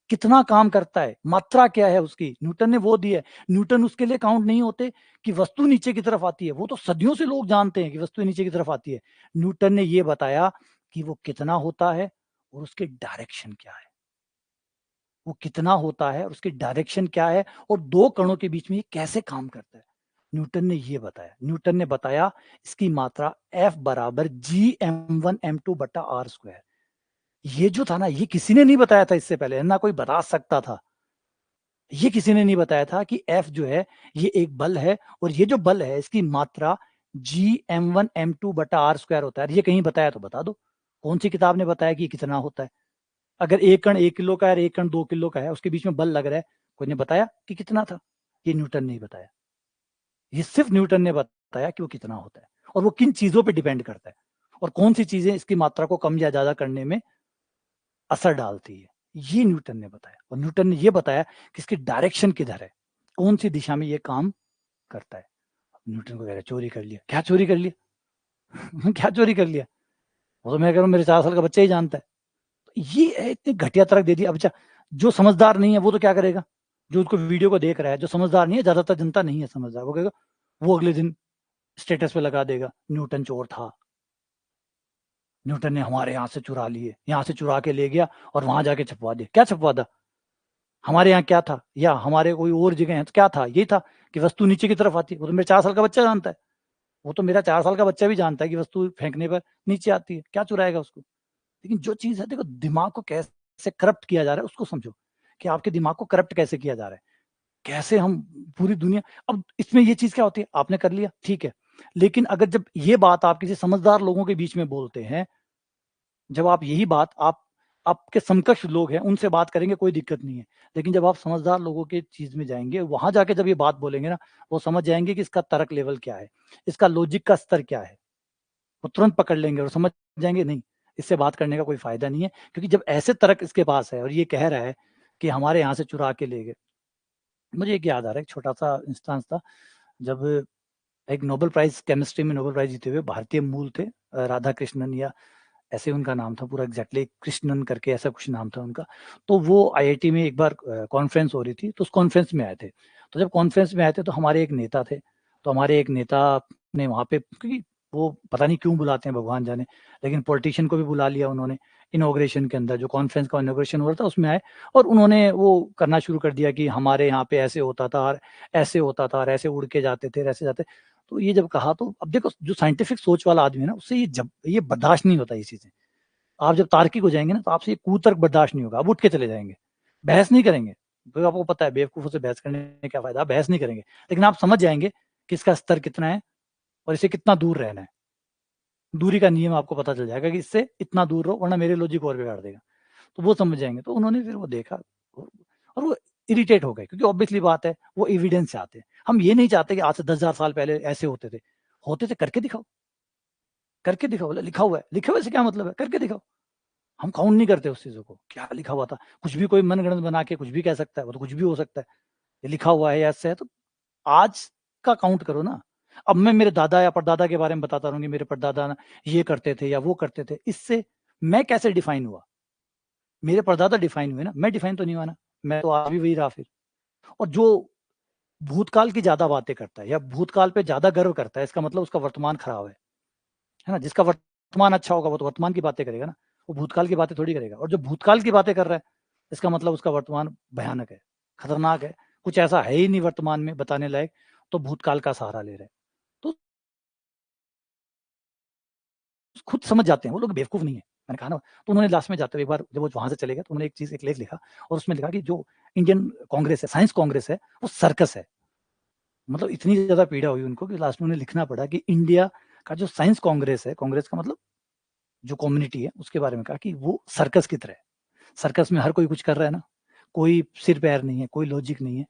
कितना काम करता है, मात्रा क्या है उसकी, न्यूटन ने वो दी है। न्यूटन उसके लिए काउंट नहीं होते कि वस्तु नीचे की तरफ आती है, वो तो सदियों से लोग जानते हैं कि वस्तु नीचे की तरफ आती है। न्यूटन ने ये बताया कि वो कितना होता है और उसके डायरेक्शन क्या है, वो कितना होता है और उसकी डायरेक्शन क्या है, और दो कणों के बीच में ये कैसे काम करता है। न्यूटन ने ये बताया, न्यूटन ने बताया इसकी मात्रा F बराबर G m1 m2/r²। ये जो था ना, ये किसी ने नहीं बताया था इससे पहले, ना कोई बता सकता था। ये किसी ने नहीं बताया था कि F जो है ये एक बल है, और ये जो बल है इसकी मात्रा G m1 m2/r² होता है। ये कहीं बताया तो बता दो, कौन सी किताब ने बताया कि कितना होता है। अगर एक कण 1 किलो का है और एक कण 2 किलो का है, उसके बीच में बल लग रहा है, कोई ने बताया कि कितना था? ये न्यूटन ने ही बताया। ये सिर्फ न्यूटन ने बताया कि वो कितना होता है और वो किन चीजों पे डिपेंड करता है। और कौन सी चीजें इसकी मात्रा को कम या ज्यादा करने में असर डालती है, ये न्यूटन ने बताया। और न्यूटन ने ये बताया कि इसकी डायरेक्शन किधर है, कौन सी दिशा में ये काम करता है। न्यूटन को कह रहे चोरी कर लिया। क्या चोरी कर लिया? क्या चोरी कर लिया? वो तो मैं कह रहा हूँ मेरे 4 साल का बच्चा ही जानता है। ये इतनी घटिया तर्क दे दिया। अब जो समझदार नहीं है वो तो क्या करेगा, जो उसको वीडियो को देख रहा है, जो समझदार नहीं है, ज्यादातर जनता नहीं है समझदार, वो कहेगा, वो अगले दिन स्टेटस पे लगा देगा न्यूटन चोर था, न्यूटन ने हमारे यहाँ से चुरा लिए, यहाँ से चुरा के ले गया और वहां जाके छपवा दिया। क्या छपवा था? हमारे यहाँ क्या था या हमारे कोई और जगह है तो क्या था? यही था कि वस्तु नीचे की तरफ आती है। वो तो मेरे 4 साल का बच्चा जानता है, वो तो मेरा 4 साल का बच्चा भी जानता है कि वस्तु फेंकने पर नीचे आती है। क्या चुराएगा उसको? लेकिन जो चीज है, देखो दिमाग को कैसे करप्ट किया जा रहा है उसको समझो, कि आपके दिमाग को करप्ट कैसे किया जा रहा है, कैसे हम पूरी दुनिया। अब इसमें ये चीज क्या होती है, आपने कर लिया ठीक है, लेकिन अगर जब ये बात आप किसी समझदार लोगों के बीच में बोलते हैं, जब आप यही बात आपके समकक्ष लोग हैं उनसे बात करेंगे, कोई दिक्कत नहीं है, लेकिन जब आप समझदार लोगों के चीज में जाएंगे, वहां जाके जब ये बात बोलेंगे ना, वो समझ जाएंगे कि इसका तर्क लेवल क्या है, इसका लॉजिक का स्तर क्या है, वो तुरंत पकड़ लेंगे और समझ जाएंगे नहीं, इससे बात करने का कोई फायदा नहीं है। क्योंकि जब ऐसे तर्क इसके पास है और ये कह रहा है कि हमारे यहाँ से चुरा के ले गए। मुझे एक याद आ रहा है, एक छोटा सा इंस्टांस था, जब एक नोबेल प्राइज, केमिस्ट्री में नोबेल प्राइज जीते हुए भारतीय मूल थे, राधा कृष्णन या ऐसे उनका नाम था पूरा, एग्जैक्टली कृष्णन करके ऐसा कुछ नाम था उनका। तो वो आईआईटी में एक बार कॉन्फ्रेंस हो रही थी, तो उस कॉन्फ्रेंस में आए थे। तो जब कॉन्फ्रेंस में आए थे तो हमारे एक नेता थे, तो हमारे एक नेता ने वहाँ पे, क्योंकि वो पता नहीं क्यों बुलाते हैं भगवान जाने, लेकिन पॉलिटिशियन को भी बुला लिया उन्होंने इनॉग्रेशन के अंदर, जो कॉन्फ्रेंस का इनॉग्रेशन हो रहा था उसमें आए, और उन्होंने वो करना शुरू कर दिया कि हमारे यहाँ पे ऐसे होता था और ऐसे होता था और ऐसे उड़ के जाते थे, ऐसे जाते। तो ये जब कहा, तो अब देखो जो साइंटिफिक सोच वाला आदमी है ना, उससे ये बर्दाश्त नहीं होता ये चीजें। आप जब तार्किक हो जाएंगे ना, तो आपसे ये कूतर्क बर्दाश्त नहीं होगा, आप उठ के चले जाएंगे, बहस नहीं करेंगे, तो आपको पता है बेवकूफों से बहस करने में क्या फायदा, आप बहस नहीं करेंगे, लेकिन आप समझ जाएंगे कि इसका स्तर कितना है और इसे कितना दूर रहना है। दूरी का नियम आपको पता चल जाएगा कि इससे इतना दूर रहो, वरना मेरे लॉजिक और बिगाड़ देगा। तो वो समझ जाएंगे। तो उन्होंने फिर वो देखा और वो इरिटेट हो गए, क्योंकि ऑब्वियसली बात है वो एविडेंस चाहते हैं। हम ये नहीं चाहते कि आज से 10,000 साल पहले ऐसे होते थे, करके दिखाओ, करके दिखाओ। बोले लिखा हुआ है, लिखे हुए से क्या मतलब है, करके दिखाओ। हम काउंट नहीं करते उस चीजों को, क्या लिखा हुआ था, कुछ भी कोई मनगढ़ंत बना के कुछ भी कह सकता है, वो तो कुछ भी हो सकता है। ये लिखा हुआ है ऐसे है, तो आज का काउंट करो ना। अब मैं मेरे दादा या परदादा के बारे में बताता रहूंगी, मेरे परदादा ना ये करते थे या वो करते थे, इससे मैं कैसे डिफाइन हुआ? मेरे परदादा डिफाइन हुए ना, मैं डिफाइन तो नहीं हुआ ना, मैं तो आज भी वही रहा फिर। और जो भूतकाल की ज्यादा बातें करता है या भूतकाल पे ज्यादा गर्व करता है, इसका मतलब उसका वर्तमान खराब है ना। जिसका वर्तमान अच्छा होगा वो तो वर्तमान की बातें करेगा ना, वो भूतकाल की बातें थोड़ी करेगा। और जो भूतकाल की बातें कर रहा है, इसका मतलब उसका वर्तमान भयानक है, खतरनाक है, कुछ ऐसा है ही नहीं वर्तमान में बताने लायक, तो भूतकाल का सहारा ले रहे हैं। तो खुद समझ जाते हैं वो लोग बेवकूफ नहीं है, मैंने कहा ना। तो उन्होंने लास्ट में जाते हुए एक बार जब वो वहां से चले गए, तो उन्होंने एक लेख लिखा, और उसमें लिखा कि जो इंडियन कांग्रेस है, साइंस कांग्रेस है, वो सर्कस है। मतलब इतनी ज्यादा पीड़ा हुई उनको कि लास्ट में उन्हें लिखना पड़ा कि इंडिया का जो साइंस कांग्रेस है, कांग्रेस का मतलब जो कम्युनिटी है, उसके बारे में कहा कि वो सर्कस की तरह है। सर्कस में हर कोई कुछ कर रहा है ना, कोई सिर पैर नहीं है, कोई लॉजिक नहीं है।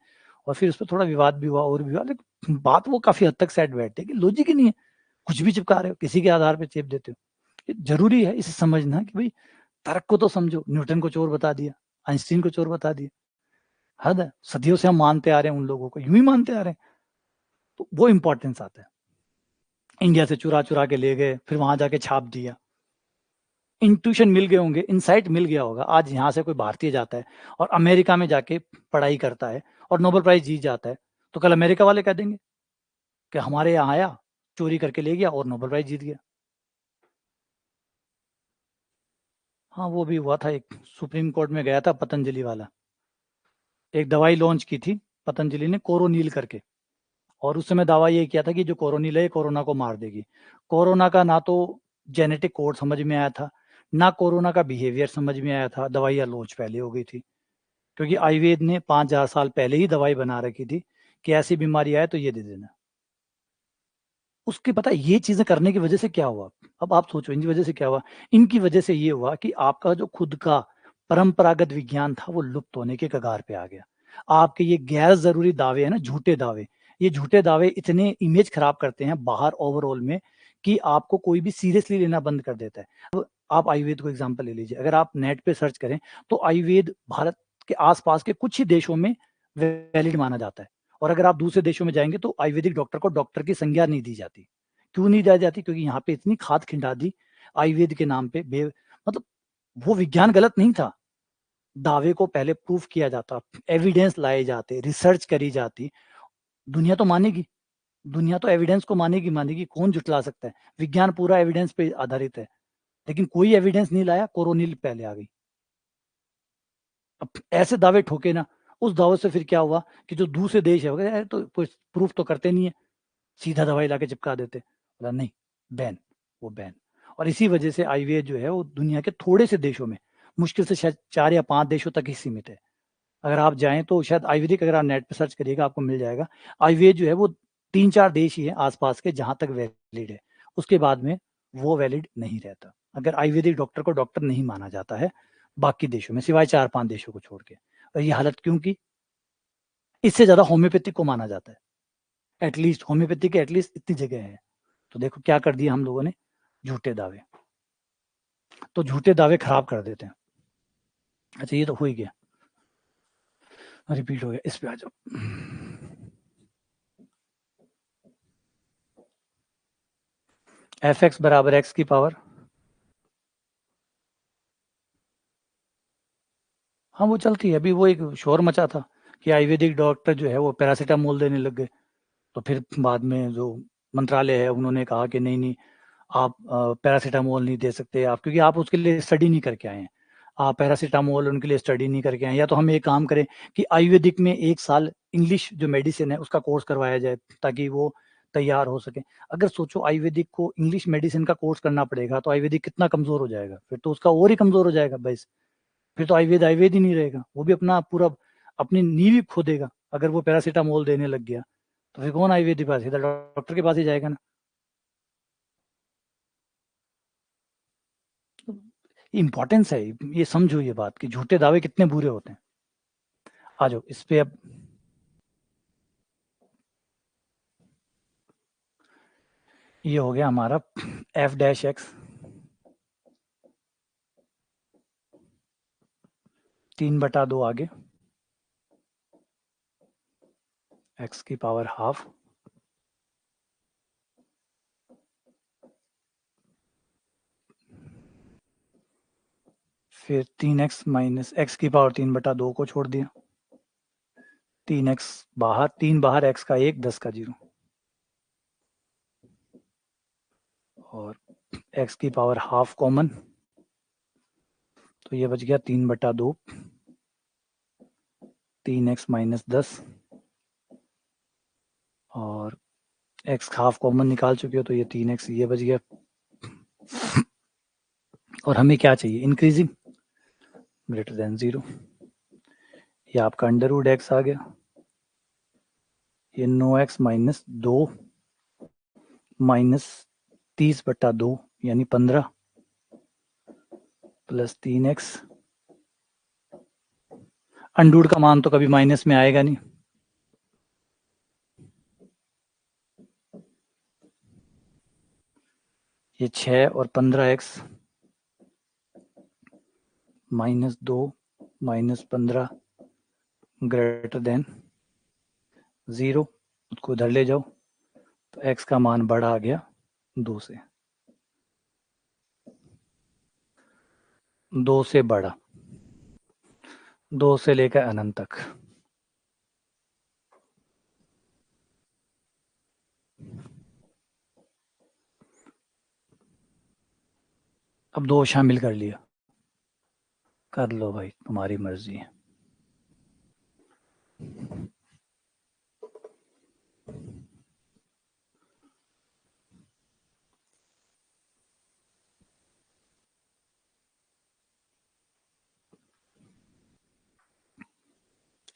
और फिर उस पर थोड़ा विवाद भी हुआ और भी हुआ, लेकिन बात वो काफी हद तक सेट बैठती है कि लॉजिक ही नहीं है, कुछ भी चिपका रहे हो, किसी के आधार पर चेप देते हो। जरूरी है इसे समझना कि भाई तर्क को तो समझो। न्यूटन को चोर बता दिया, आइंस्टीन को चोर बता दिया, हद है। सदियों से हम मानते आ रहे हैं उन लोगों को, यूं ही मानते आ रहे हैं। तो वो इंपॉर्टेंस आता है। इंडिया से चुरा चुरा के ले गए, फिर वहां जाके छाप दिया। इंट्यूशन मिल गए होंगे, इनसाइट मिल गया होगा। आज यहाँ से कोई भारतीय जाता है और अमेरिका में जाके पढ़ाई करता है और नोबेल प्राइज जीत जाता है, तो कल अमेरिका वाले कह देंगे कि हमारे यहाँ आया, चोरी करके ले गया और नोबेल प्राइज जीत गया। हाँ, वो भी हुआ था, एक सुप्रीम कोर्ट में गया था पतंजलि वाला, एक दवाई लॉन्च की थी पतंजलि ने, कोरोनिल करके। और उस समय दावा ये किया था कि जो कोरोनिल है कोरोना को मार देगी। कोरोना का ना तो जेनेटिक कोड समझ में आया था, ना कोरोना का बिहेवियर समझ में आया था, दवाइयाँ लॉन्च पहले हो गई थी। क्योंकि आयुर्वेद ने 5,000 साल पहले ही दवाई बना रखी थी कि ऐसी बीमारी आए तो ये दे देना। उसके पता है ये चीजें करने की वजह से क्या हुआ? अब आप सोचो इनकी वजह से क्या हुआ। इनकी वजह से ये हुआ कि आपका जो खुद का परंपरागत विज्ञान था वो लुप्त होने के कगार पे आ गया। आपके ये गैर जरूरी दावे है ना, झूठे दावे, ये झूठे दावे इतने इमेज खराब करते हैं बाहर ओवरऑल में, कि आपको कोई भी सीरियसली लेना बंद कर देता है। अब आप आयुर्वेद को एग्जांपल ले लीजिए, अगर आप नेट पे सर्च करें तो आयुर्वेद भारत के आसपास के कुछ ही देशों में वैलिड माना जाता है, और अगर आप दूसरे देशों में जाएंगे तो आयुर्वेदिक डॉक्टर को डॉक्टर की संज्ञा नहीं दी जाती। क्यों नहीं दी जाती? क्योंकि यहाँ पे इतनी खाद खिंडा दी आयुर्वेद के नाम पे, मतलब वो विज्ञान गलत नहीं था, दावे को पहले प्रूफ किया जाता, एविडेंस लाए जाते, रिसर्च करी जाती, दुनिया तो मानेगी, दुनिया तो एविडेंस को मानेगी मानेगी, कौन जुटला सकता है? विज्ञान पूरा एविडेंस पे आधारित है, लेकिन कोई एविडेंस नहीं लाया, कोरोनिल पहले आ गई। अब ऐसे दावे ठोके ना, उस दावे से फिर क्या हुआ कि जो दूसरे देश है तो प्रूफ तो करते नहीं है, सीधा दवाई लाके चिपका देते, बोला नहीं, बैन, वो बैन। और इसी वजह से आयुर्वेद जो है वो दुनिया के थोड़े से देशों में, मुश्किल से शायद 4 या 5 देशों तक ही सीमित है। अगर आप जाएं तो शायद आयुर्वेदिक, अगर आप नेट पे सर्च करिएगा आपको मिल जाएगा, आयुर्वेद जो है वो 3-4 देश ही है आसपास के जहां तक वैलिड है, उसके बाद में वो वैलिड नहीं रहता, अगर आयुर्वेदिक डॉक्टर को डॉक्टर नहीं माना जाता है बाकी देशों में, सिवाय 4-5 देशों को छोड़ के। और ये हालत क्यों की? इससे ज्यादा होम्योपैथिक को माना जाता है, एटलीस्ट होम्योपैथी के एटलीस्ट इतनी जगह है। तो देखो क्या कर दिया हम लोगों ने, झूठे दावे, तो झूठे दावे खराब कर देते हैं। अच्छा ये तो हो ही गया, रिपीट हो गया, इस पे आ जाओ। एफ एक्स बराबर एक्स की पावर, हाँ वो चलती है। अभी वो एक शोर मचा था कि आयुर्वेदिक डॉक्टर जो है वो पैरासीटामोल देने लग गए, तो फिर बाद में जो मंत्रालय है उन्होंने कहा कि नहीं नहीं, आप पैरासीटामोल नहीं दे सकते आप, क्योंकि आप उसके लिए स्टडी नहीं करके आए हैं, आप पैरासीटामोल उनके लिए स्टडी नहीं करके आए। या तो हम एक काम करें कि आयुर्वेदिक में 1 साल इंग्लिश जो मेडिसिन है उसका कोर्स करवाया जाए ताकि वो तैयार हो सके। अगर सोचो आयुर्वेदिक को इंग्लिश मेडिसिन का कोर्स करना पड़ेगा तो आयुर्वेदिक कितना कमजोर हो जाएगा, फिर तो उसका और ही कमजोर हो जाएगा बस, फिर तो आयुर्वेद आयुर्वेद ही नहीं रहेगा, वो भी अपना पूरा अपनी नींव ही खो देगा। अगर वो पैरासीटामोल देने लग गया तो फिर कौन आयुर्वेद के पास, सीधा डॉक्टर के पास ही जाएगा ना। इंपॉर्टेंस है, ये समझो ये बात कि झूठे दावे कितने बुरे होते हैं। आ जाओ इस पे अब, ये हो गया हमारा एफ डैश एक्स, 3/2 आगे, एक्स की पावर हाफ, फिर 3x माइनस एक्स की पावर 3/2 को छोड़ दिया, 3x बाहर, 3 बाहर, x का 1, 10 का 0, और x की पावर हाफ कॉमन, तो ये बच गया 3/2, 3x माइनस 10, और x हाफ कॉमन निकाल चुके हो तो ये 3x ये बच गया। और हमें क्या चाहिए, इंक्रीजिंग ग्रेटर देन 0, ये आपका अंडर रूट एक्स आ गया, ये 9x माइनस 2 माइनस 30/2 यानी 15 प्लस 3x, अंडूड का मान तो कभी माइनस में आएगा नहीं, ये 6 और 15x minus 2 minus 15 greater than 0, उसको उधर ले जाओ तो x का मान बढ़ा आ गया 2 से, 2 से बढ़ा, 2 से लेकर अनंत तक। अब 2 शामिल कर लिया, कर लो भाई तुम्हारी मर्जी है।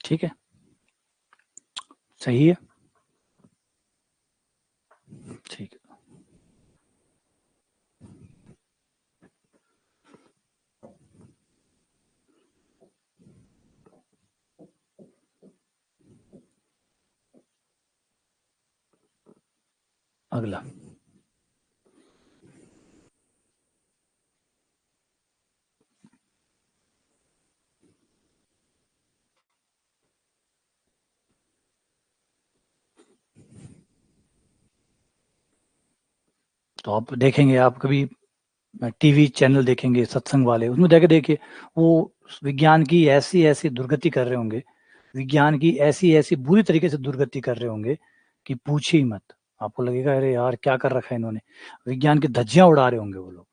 ठीक है, सही है, ठीक है, अगला तो आप देखेंगे, आप कभी टीवी चैनल देखेंगे सत्संग वाले, उसमें जाके देखिए वो विज्ञान की ऐसी ऐसी दुर्गति कर रहे होंगे, विज्ञान की ऐसी ऐसी बुरी तरीके से दुर्गति कर रहे होंगे कि पूछिए ही मत। आपको लगेगा अरे यार क्या कर रखा है इन्होंने, विज्ञान की धज्जियां उड़ा रहे होंगे वो लोग।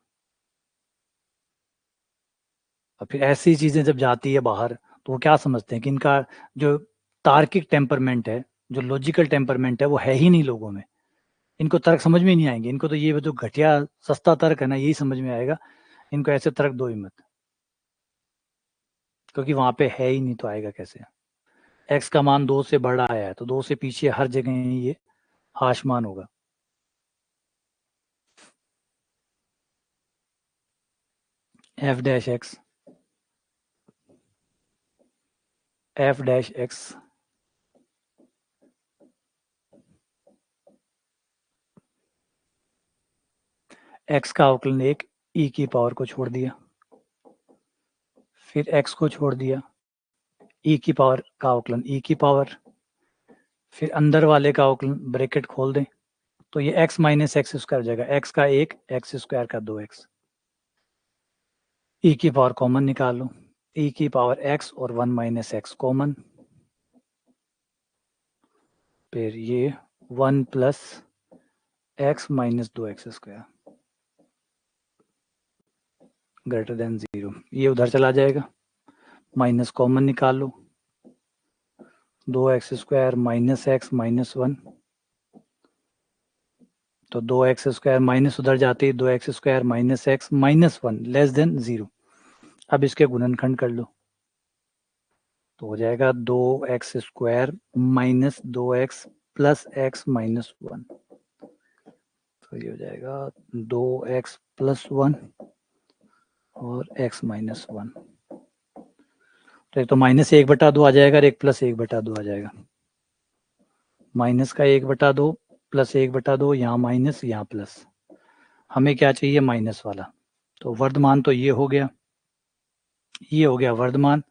और फिर ऐसी चीजें जब जाती है बाहर तो वो क्या समझते हैं कि इनका जो तार्किक टेम्परमेंट है, जो लॉजिकल टेम्परमेंट है, वो है ही नहीं लोगों में। इनको तर्क समझ में ही नहीं आएंगे, इनको तो ये जो घटिया सस्ता तर्क है ना, यही समझ में आएगा। इनको ऐसे तर्क दो ही मत, क्योंकि वहां पे है ही नहीं तो आएगा कैसे। एक्स का मान 2 से बड़ा आया है तो 2 से पीछे हर जगह ही ये हाशमान होगा। F dash x, F dash x x का अवकलन एक ई की पावर को छोड़ दिया, फिर एक्स को छोड़ दिया, ई की पावर का अवकलन ई की पावर, फिर अंदर वाले का अवकलन ब्रैकेट खोल दें तो ये एक्स माइनस एक्स स्क्वायर हो जाएगा, एक्स का एक, एक्स स्क्वायर का 2x। ई की पावर कॉमन निकाल लो, ई की पावर एक्स और 1 माइनस एक्स कॉमन, फिर ये 1 plus x minus 2x square greater than 0, ये उधर चला जाएगा, माइनस कॉमन निकाल लो, 2x square minus x minus 1, तो 2x स्क्वायर माइनस उधर जाते ही 2x square minus x minus 1 less than 0। अब इसके गुणनखंड कर लो तो हो जाएगा 2x square minus 2x plus x minus 1, तो ये हो जाएगा 2x प्लस 1 और x माइनस 1। तो एक तो माइनस 1/2 आ जाएगा और एक प्लस 1/2 आ जाएगा। माइनस का 1/2 प्लस 1/2, यहाँ माइनस यहाँ प्लस, हमें क्या चाहिए माइनस वाला। तो वर्धमान तो ये हो गया, ये हो गया वर्धमान,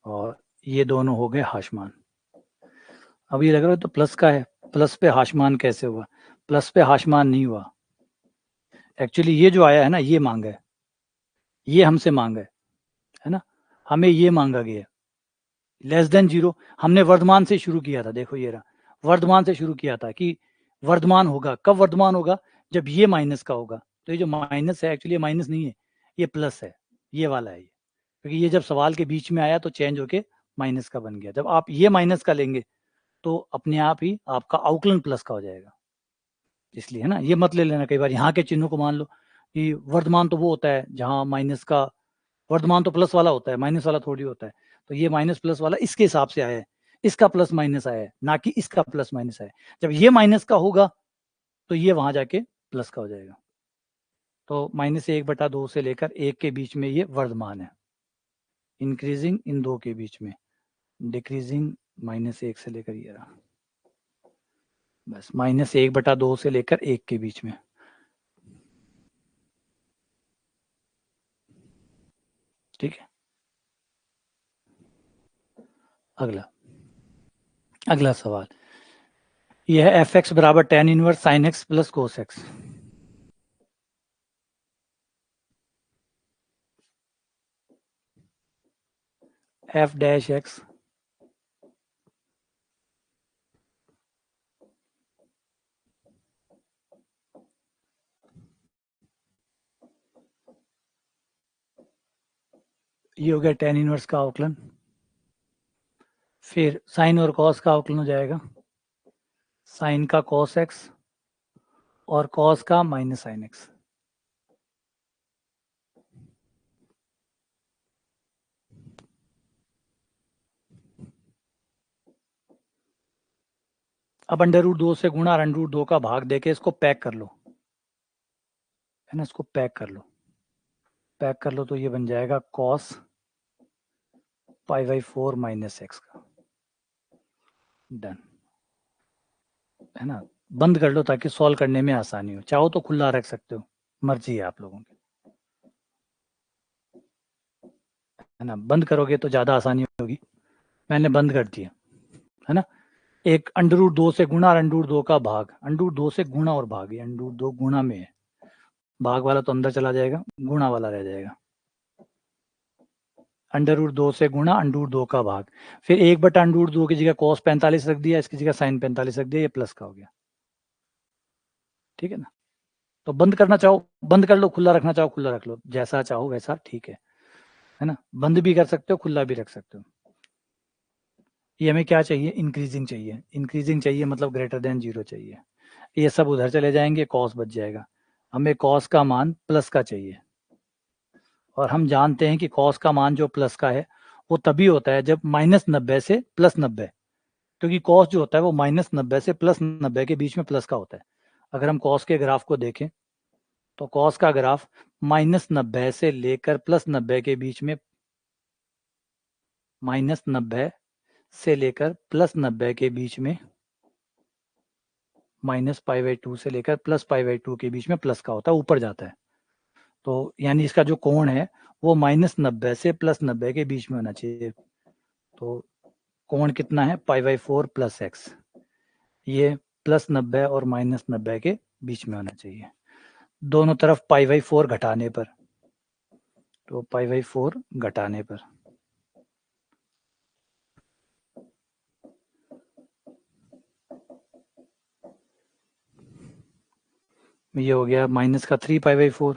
और ये दोनों हो गए हाशमान। अब ये लग रहा है तो प्लस का है, प्लस पे हाशमान कैसे हुआ, प्लस पे हाशमान नहीं हुआ। एक्चुअली ये जो आया है ना, ये मांगा है, ये हमसे मांगा है ना, हमें ये मांगा गया लेस देन 0। हमने वर्धमान से शुरू किया था, देखो ये रहा, वर्धमान से शुरू किया था कि वर्धमान होगा, कब वर्धमान होगा, जब ये माइनस का होगा। तो ये जो माइनस है एक्चुअली माइनस नहीं है, ये प्लस है, ये वाला है ये, क्योंकि ये जब सवाल के बीच में आया तो चेंज होके माइनस का बन गया। जब आप ये माइनस का लेंगे तो अपने आप ही आपका अवकलन प्लस का हो जाएगा, इसलिए है ना। ये मत ले लेना कई बार यहाँ के चिन्हों को, मान लो कि वर्धमान तो वो होता है जहाँ माइनस का, वर्धमान तो प्लस वाला होता है, माइनस वाला थोड़ी होता है। तो ये माइनस प्लस वाला इसके हिसाब से आया है, इसका प्लस माइनस आया है, ना कि इसका प्लस माइनस आया है। जब ये माइनस का होगा तो ये वहां जाके प्लस का हो जाएगा। तो -1/2 से लेकर 1 के बीच में ये वर्धमान है, इंक्रीजिंग इन 2 के बीच में, डिक्रीजिंग -1 से लेकर ये रहा, बस -1/2 से लेकर 1 के बीच में। ठीक है, अगला अगला सवाल यह है, एफ एक्स बराबर tan inverse sine x plus cos x. F dash x ये हो गया tan इनवर्स का अवकलन, फिर साइन और कॉस का अवकलन हो जाएगा, साइन का कॉस एक्स और कॉस का माइनस साइन एक्स। अब √2 से गुणा और √2 का भाग देके इसको पैक कर लो, है ना, इसको पैक कर लो, पैक कर लो तो ये बन जाएगा cos π/4 माइनस एक्स का, डन, है ना। बंद कर लो ताकि सॉल्व करने में आसानी हो, चाहो तो खुला रख सकते हो, मर्जी है आप लोगों की, है ना। बंद करोगे तो ज़्यादा आसानी होगी, मैंने बंद कर दिया, है ना। एक अंडर रूट 2 से गुणा और अंडर रूट 2 का भाग, अंडर रूट 2 से गुणा और भाग, अंडर रूट 2 गुणा में है, भाग वाला तो अंदर चला जाएगा, गुणा वाला रह जाएगा। अंडर रूट 2 से गुणा अंडर रूट 2 का भाग, फिर 1/√2 की जगह cos 45 रख दिया, इसकी जगह sin 45 रख दिया, ये प्लस का हो गया। ठीक है ना। तो बंद करना चाहो बंद कर लो, खुला रखना चाहो खुला रख लो, जैसा चाहो वैसा ठीक है ना। बंद भी कर सकते हो, खुला भी रख सकते हो। ये हमें क्या चाहिए, इंक्रीजिंग चाहिए, इंक्रीजिंग चाहिए मतलब ग्रेटर देन 0 चाहिए। ये सब उधर चले जाएंगे, कॉस बच जाएगा। हमें कॉस का मान प्लस का चाहिए, और हम जानते हैं कि कॉस का मान जो प्लस का है वो तभी होता है जब -90 से +90, क्योंकि कॉस जो होता है वो -90 से +90 के बीच में प्लस का होता है। अगर हम कॉस के ग्राफ को देखें तो कॉस का ग्राफ -90 से लेकर +90 के बीच में, -90 से लेकर +90 के बीच में, -π/2 से लेकर +π/2 के बीच में प्लस का होता है, ऊपर जाता है। तो यानी इसका जो कोण है वो -90 से +90 के बीच में होना चाहिए। तो कोण कितना है, π/4 + x, ये +90 और -90 के बीच में होना चाहिए, दोनों तरफ π/4 घटाने पर, तो π/4 घटाने पर ये हो गया माइनस का 3π/4,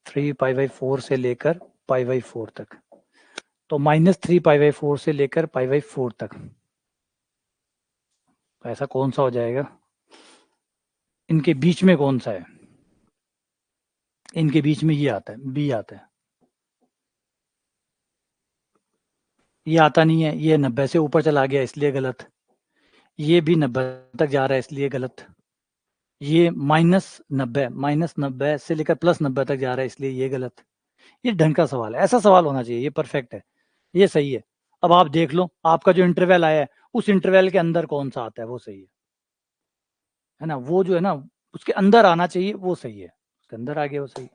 3π/4 से लेकर π/4 तक, तो -3π/4 से लेकर π/4 तक, तो ऐसा कौन सा हो जाएगा, इनके बीच में कौन सा है, इनके बीच में ये आता है, बी आता है, ये आता नहीं है, ये 90 से ऊपर चला गया इसलिए गलत, ये भी 90 तक जा रहा है इसलिए गलत, ये -90 से लेकर +90 तक जा रहा है इसलिए ये गलत। ये ढंग का सवाल है, ऐसा सवाल होना चाहिए, ये परफेक्ट है, ये सही है। अब आप देख लो आपका जो इंटरवल आया है उस इंटरवल के अंदर कौन सा आता है, वो सही है ना, वो जो है ना उसके अंदर आना चाहिए, वो सही है, उसके अंदर आ गया वो सही है।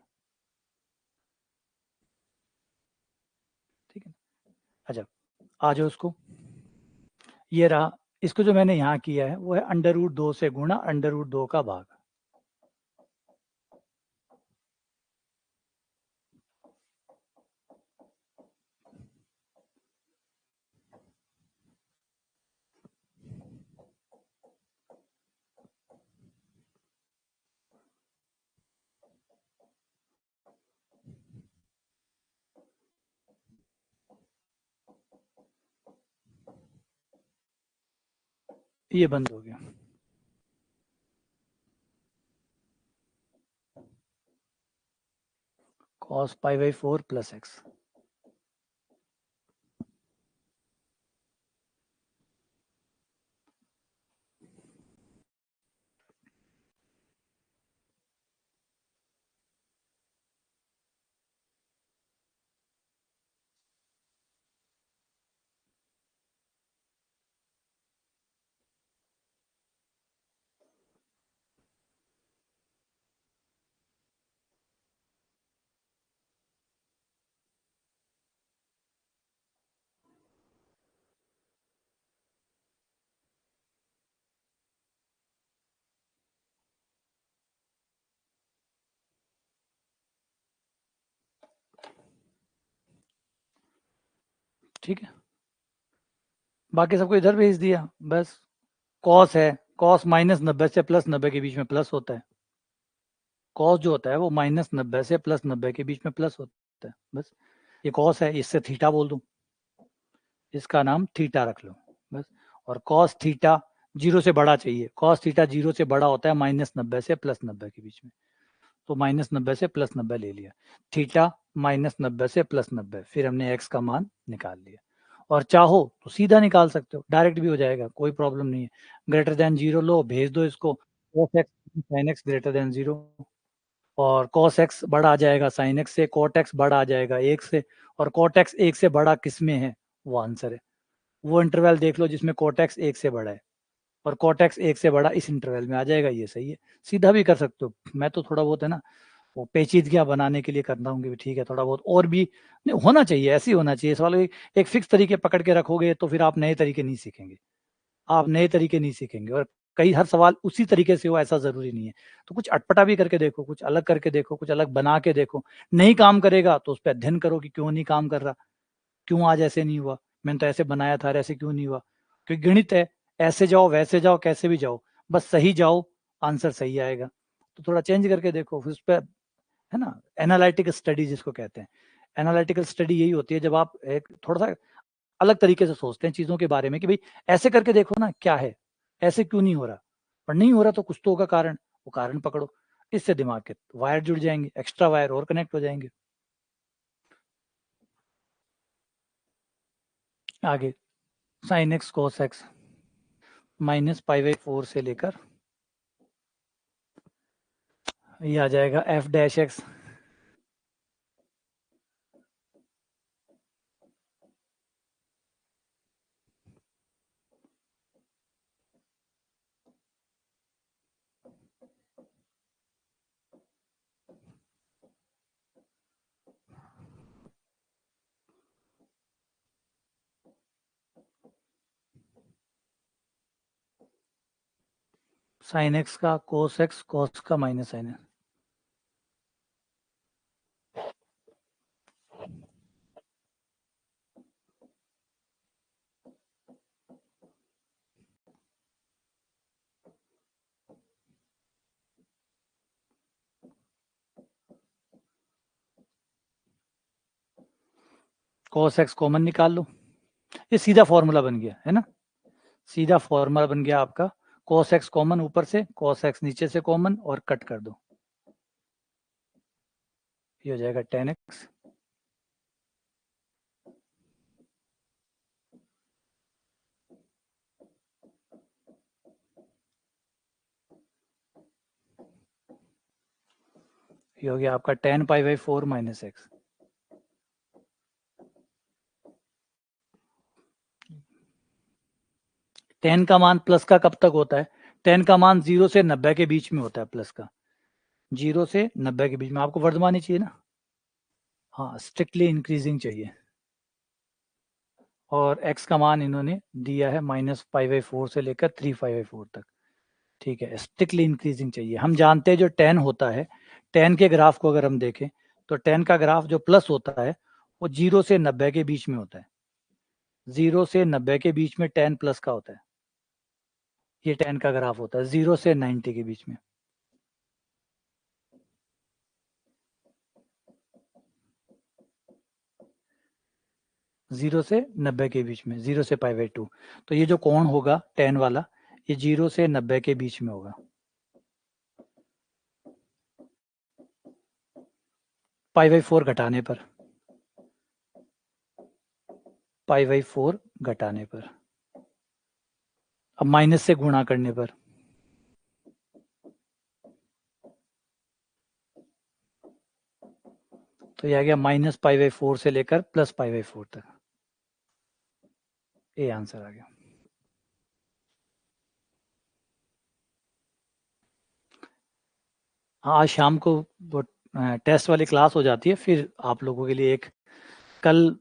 ठीक है, अच्छा आ जाओ उसको, ये रहा, इसको जो मैंने यहाँ किया है वो है √2 से गुणा √2 का भाग। ये बंद हो गया, cos π/4 + x, ठीक है, बाकी सबको इधर भेज दिया बस। कॉस है, कॉस -90 से +90 के बीच में प्लस होता है, कॉस जो होता है वो -90 से +90 के बीच में प्लस होता है, बस ये कॉस है, इससे थीटा बोल दूं, इसका नाम थीटा रख लो बस। और कॉस थीटा 0 से बड़ा चाहिए, कॉस थीटा 0 से बड़ा होता है -90 से +90 के बीच में, तो -90 से +90 ले लिया, थीटा -90 से +90, फिर हमने x का मान निकाल लिया। और चाहो तो सीधा निकाल सकते हो, डायरेक्ट भी हो जाएगा, कोई प्रॉब्लम नहीं है। ग्रेटर देन 0 लो, भेज दो इसको, cos x sin x greater than 0, और cos x बड़ा आ जाएगा sin x से, cot x बड़ा आ जाएगा 1 से, और cot x 1 से बड़ा किस में है, वो आंसर है। वो इंटरवल देख लो जिसमें cot x 1 से बड़ा है, और cot x 1 से बड़ा इस इंटरवल में आ जाएगा, ये सही है। सीधा भी कर सकते हो, मैं तो थोड़ा बहुत है ना वो पेचीदगियां बनाने के लिए करना होंगे भी, ठीक है, थोड़ा बहुत और भी नहीं, होना चाहिए, ऐसे ही होना चाहिए। इस वाले एक फिक्स तरीके पकड़ के रखोगे तो फिर आप नए तरीके नहीं सीखेंगे, आप नए तरीके नहीं सीखेंगे। और कई हर सवाल उसी तरीके से हो ऐसा जरूरी नहीं है। तो कुछ अटपटा भी करके देखो, कुछ अलग करके देखो, कुछ अलग बना के देखो। नहीं काम करेगा तो उस पर अध्ययन करो कि क्यों नहीं काम कर रहा, क्यों आज ऐसे नहीं हुआ, मैंने तो ऐसे बनाया था, ऐसे क्यों नहीं हुआ। क्योंकि गणित है, ऐसे जाओ वैसे जाओ कैसे भी जाओ, बस सही जाओ, आंसर सही आएगा। तो थोड़ा चेंज करके देखो, फिर उस पर, है ना, एनालिटिकल स्टडी जिसको कहते हैं। एनालिटिकल स्टडी यही होती है जब आप एक थोड़ा सा अलग तरीके से सोचते हैं चीजों के बारे में कि भाई ऐसे करके देखो ना क्या है, ऐसे क्यों नहीं हो रहा, पर नहीं हो रहा तो कुछ तो होगा कारण, वो कारण पकड़ो। इससे दिमाग के वायर जुड़ जाएंगे, एक्स्ट्रा वायर और कनेक्ट हो जाएंगे। आगे साइन एक्स कोस एक्स -π/4 से लेकर ये आ जाएगा f'(x) साइन एक्स का कोस एक्स, कोस का minus sine x. Cos x common निकाल लो, ये सीधा फॉर्मूला बन गया है ना, सीधा फॉर्मूला बन गया आपका। कोस एक्स कॉमन ऊपर से, कोस एक्स नीचे से कॉमन, और कट कर दो, ये हो जाएगा tan x। ये हो गया आपका tan π/4 - x। tan का मान प्लस का कब तक होता है, tan का मान 0 से 90 के बीच में होता है, प्लस का 0 से 90 के बीच में। आपको वर्धमानी चाहिए ना, हाँ, स्ट्रिक्टली इंक्रीजिंग चाहिए। और x का मान इन्होंने दिया है -π/4 से लेकर 3π/4 तक, ठीक है, स्ट्रिक्टली इंक्रीजिंग चाहिए। हम जानते हैं जो tan होता है, tan के ग्राफ को अगर हम देखें तो tan का ग्राफ जो प्लस होता है वो 0 से 90 के बीच में होता है, 0 से 90 के बीच में tan प्लस का होता है। ये tan का ग्राफ होता है 0 से 90 के बीच में। जीरो से 90 के बीच में, 0 से π/2। तो ये जो कोण होगा tan वाला, ये 0 से 90 के बीच में होगा, π/4 घटाने पर, π/4 घटाने पर, अब माइनस से गुणा करने पर, तो ये आ गया -π/4 से लेकर +π/4 तक। ये आंसर आ गया। हाँ, आज शाम को वो टेस्ट वाली क्लास हो जाती है, फिर आप लोगों के लिए एक कल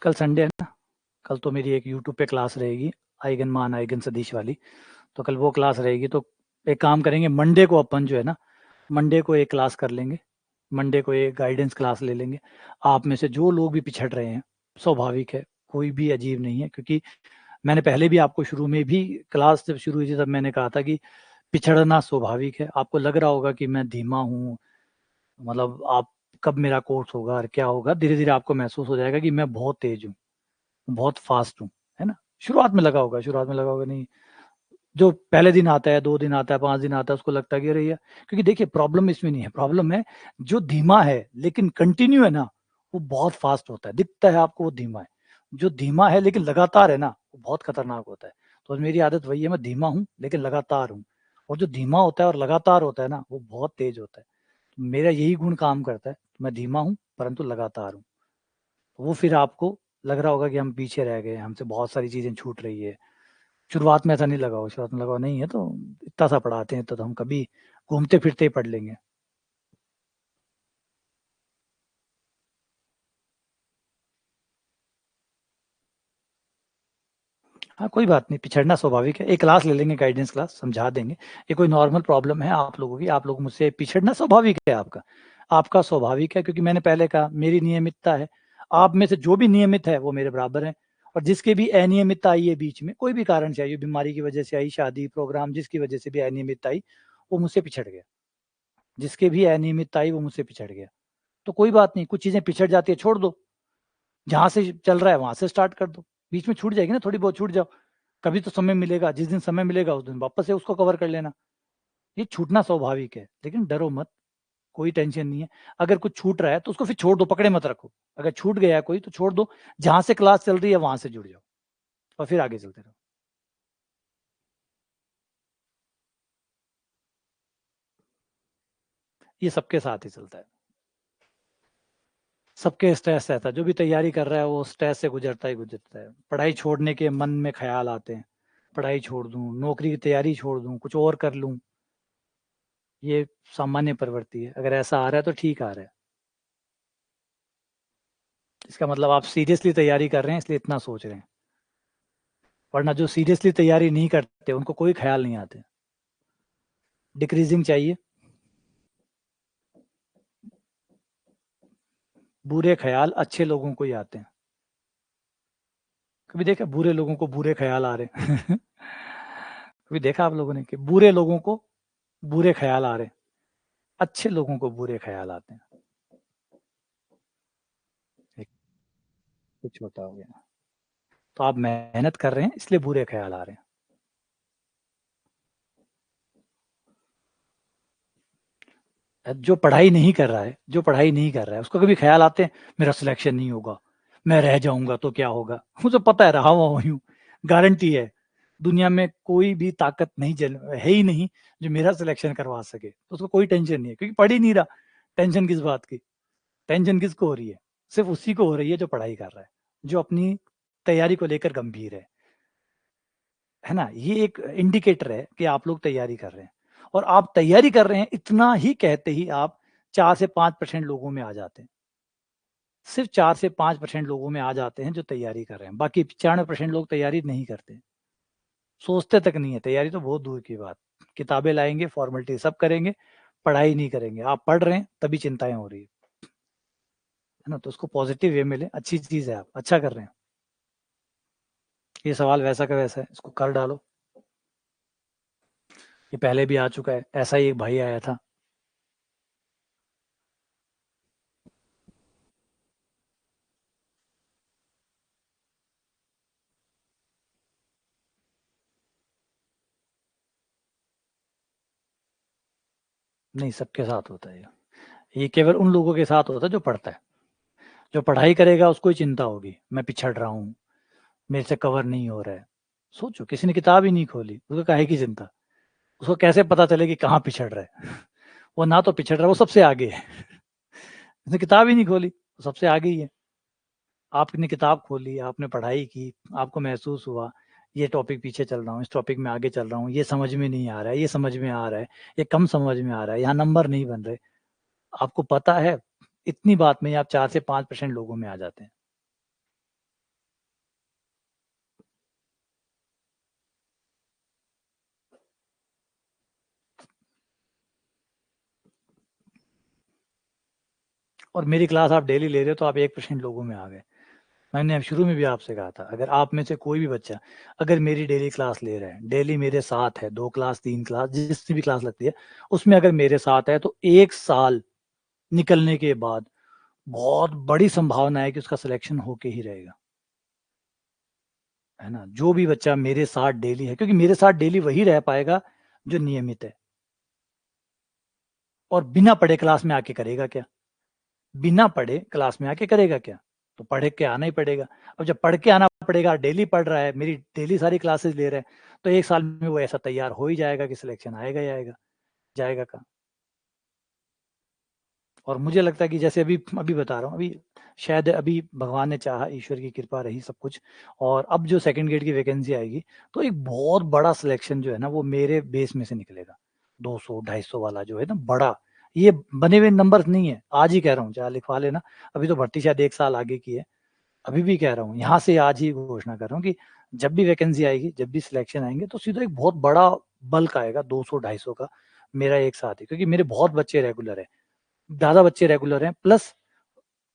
कल संडे है ना, कल तो मेरी एक यूट्यूब पे क्लास रहेगी, आइगन मान आइगन सदिश वाली। तो कल वो क्लास रहेगी, तो एक काम करेंगे, मंडे को अपन जो है ना, मंडे को एक क्लास कर लेंगे, मंडे को एक गाइडेंस क्लास ले लेंगे। आप में से जो लोग भी पिछड़ रहे हैं, स्वाभाविक है, कोई भी अजीब नहीं है, क्योंकि मैंने पहले भी आपको शुरू में भी क्लास जब शुरू हुई थी तब मैंने कहा था कि पिछड़ना स्वाभाविक है। आपको लग रहा होगा कि मैं धीमा हूँ, मतलब आप कब मेरा कोर्स होगा और क्या होगा, धीरे धीरे आपको महसूस हो जाएगा कि मैं बहुत तेज हूँ, बहुत फास्ट हूँ, है ना। शुरुआत में लगा होगा नहीं, जो पहले दिन आता है, 2 दिन आता है, 5 दिन आता है, उसको लगता है कि अरे यार, क्योंकि देखिए प्रॉब्लम इसमें नहीं है, प्रॉब्लम है जो धीमा है लेकिन कंटिन्यू है ना, वो बहुत फास्ट होता है, दिखता है आपको वो धीमा है। जो धीमा है लेकिन लगातार है ना, वो बहुत खतरनाक होता है। तो मेरी आदत वही है, मैं धीमा हूँ लेकिन लगातार हूँ। और जो धीमा होता है और लगातार होता है ना, वो बहुत तेज होता है। मेरा यही गुण काम करता है, मैं धीमा हूँ परंतु लगातार हूँ। वो फिर आपको लग रहा होगा कि हम पीछे रह गए, हमसे बहुत सारी चीजें छूट रही है। शुरुआत में ऐसा नहीं लगा हो, शुरुआत में लगा नहीं है तो इतना सा पढ़ाते हैं तो हम कभी घूमते फिरते ही पढ़ लेंगे। हाँ, कोई बात नहीं, पिछड़ना स्वाभाविक है। एक क्लास ले लेंगे, गाइडेंस क्लास, समझा देंगे। ये कोई नॉर्मल प्रॉब्लम है आप लोगों की, आप लोग मुझसे पिछड़ना स्वाभाविक है आपका। आपका स्वाभाविक है, क्योंकि मैंने पहले कहा मेरी नियमितता है। आप में से जो भी नियमित है वो मेरे बराबर है, और जिसके भी अनियमितता आई है बीच में, कोई भी कारण से आई, बीमारी की वजह से आई, शादी प्रोग्राम जिसकी वजह से भी अनियमितता आई, वो मुझसे पिछड़ गया। जिसके भी अनियमितता आई वो मुझसे पिछड़ गया। तो कोई बात नहीं, कुछ चीजें पिछड़ जाती है, छोड़ दो। जहां से चल रहा है वहां से स्टार्ट कर दो। बीच में छूट जाएगी ना, थोड़ी बहुत छूट जाओ। कभी तो समय मिलेगा, जिस दिन समय मिलेगा उस दिन वापस से उसको कवर कर लेना। ये छूटना स्वाभाविक है, लेकिन डरो मत, कोई टेंशन नहीं है। अगर कुछ छूट रहा है तो उसको फिर छोड़ दो, पकड़े मत रखो। अगर छूट गया है कोई तो छोड़ दो, जहां से क्लास चल रही है वहां से जुड़ जाओ और फिर आगे चलते रहो। ये सबके साथ ही चलता है, सबके स्ट्रेस रहता है। जो भी तैयारी कर रहा है वो स्ट्रेस से गुजरता ही गुजरता है। पढ़ाई छोड़ने के मन में ख्याल आते हैं, पढ़ाई छोड़ दूं, नौकरी की तैयारी छोड़ दूं, कुछ और कर लूं। ये सामान्य प्रवृत्ति है। अगर ऐसा आ रहा है तो ठीक आ रहा है, इसका मतलब आप सीरियसली तैयारी कर रहे हैं, इसलिए इतना सोच रहे हैं। वरना जो सीरियसली तैयारी नहीं करते उनको कोई ख्याल नहीं आते। डिक्रीजिंग चाहिए। बुरे ख्याल अच्छे लोगों को ही आते हैं। कभी देखा बुरे लोगों को बुरे ख्याल आ रहे हैं? कभी देखा आप लोगों ने कि बुरे लोगों को बुरे ख्याल आ रहे हैं, अच्छे लोगों को बुरे ख्याल आते हैं? एक कुछ छोटा हो गया, तो आप मेहनत कर रहे हैं इसलिए बुरे ख्याल आ रहे हैं। जो पढ़ाई नहीं कर रहा है, जो पढ़ाई नहीं कर रहा है, उसको कभी ख्याल आते हैं मेरा सिलेक्शन नहीं होगा, मैं रह जाऊंगा तो क्या होगा? मुझे पता है, रहा हुआ हूँ, गारंटी है। दुनिया में कोई भी ताकत नहीं जल है ही नहीं जो मेरा सिलेक्शन करवा सके, तो उसको कोई टेंशन नहीं है, क्योंकि पढ़ ही नहीं रहा। टेंशन किस बात की? टेंशन किसको हो रही है? सिर्फ उसी को हो रही है जो पढ़ाई कर रहा है, जो अपनी तैयारी को लेकर गंभीर है ना? ये एक इंडिकेटर है कि आप लोग तैयारी कर रहे हैं, और आप तैयारी कर रहे हैं इतना ही कहते ही आप 4 से 5% लोगों में आ जाते हैं। सिर्फ 4 से 5% लोगों में आ जाते हैं जो तैयारी कर रहे हैं, बाकी 95% लोग तैयारी नहीं करते, सोचते तक नहीं है। तैयारी तो बहुत दूर की बात, किताबें लाएंगे, फॉर्मेलिटी सब करेंगे, पढ़ाई नहीं करेंगे। आप पढ़ रहे हैं तभी चिंताएं हो रही है ना? तो उसको पॉजिटिव वे में लें, अच्छी चीज है, आप अच्छा कर रहे हैं। ये सवाल वैसा का वैसा है, इसको कर डालो। ये पहले भी आ चुका है, ऐसा ही एक भाई आया था। नहीं, सबके साथ होता है ये केवल उन लोगों के साथ होता है जो पढ़ता है। जो पढ़ाई करेगा उसको ही चिंता होगी, मैं पिछड़ रहा हूँ, मेरे से कवर नहीं हो रहा है। सोचो, किसी ने किताब ही नहीं खोली, उसको काहे की चिंता? उसको कैसे पता चले कि कहाँ पिछड़ रहा है? वो ना तो पिछड़ रहा है, वो सबसे आगे है। उसने किताब ही नहीं खोली, वो सबसे आगे ही है। आपने किताब खोली, आपने पढ़ाई की, आपको महसूस हुआ ये टॉपिक पीछे चल रहा हूँ, इस टॉपिक में आगे चल रहा हूँ, ये समझ में नहीं आ रहा है, ये समझ में आ रहा है, ये कम समझ में आ रहा है, यहाँ नंबर नहीं बन रहे। आपको पता है, इतनी बात में आप 4 से 5% लोगों में आ जाते हैं। और मेरी क्लास आप डेली ले रहे हो तो आप 1% लोगों में आ गए। मैंने अब शुरू में भी आपसे कहा था, अगर आप में से कोई भी बच्चा अगर मेरी डेली क्लास ले रहा है, डेली मेरे साथ है, 2 क्लास 3 क्लास जिससे भी क्लास लगती है, उसमें अगर मेरे साथ है, तो 1 साल निकलने के बाद बहुत बड़ी संभावना है कि उसका सिलेक्शन होके ही रहेगा। है ना? जो भी बच्चा मेरे साथ डेली है, क्योंकि मेरे साथ डेली वही रह पाएगा जो नियमित है। और बिना पढ़े क्लास में आके करेगा क्या? बिना पढ़े क्लास में आके करेगा क्या? तो पढ़ के आना ही पड़ेगा। अब जब पढ़ के आना पड़ेगा, डेली पढ़ रहा है, मेरी डेली सारी क्लासेस ले रहा है, तो 1 साल में वो ऐसा तैयार हो ही जाएगा कि सिलेक्शन आएगा ही आएगा। जाएगा कहाँ? और मुझे लगता है कि जैसे अभी अभी बता रहा हूँ, अभी शायद अभी भगवान ने चाहा, ईश्वर की कृपा रही सब कुछ, और अब जो सेकंड ग्रेड की वैकेंसी आएगी, तो एक बहुत बड़ा सिलेक्शन जो है ना वो मेरे बेस में से निकलेगा। 200 250 वाला जो है ना बड़ा, ये बने हुए नंबर नहीं है, आज ही कह रहा हूँ, चाहे लिखवा लेना। अभी तो भर्ती शायद 1 साल आगे की है, अभी भी कह रहा हूँ, यहाँ से आज ही घोषणा कर रहा हूँ कि जब भी वैकेंसी आएगी, जब भी सिलेक्शन आएंगे, तो सीधा एक बहुत बड़ा बल्क आएगा 200-250 का मेरा एक साथ ही, क्योंकि मेरे बहुत बच्चे रेगुलर है, ज़्यादा बच्चे रेगुलर हैं, प्लस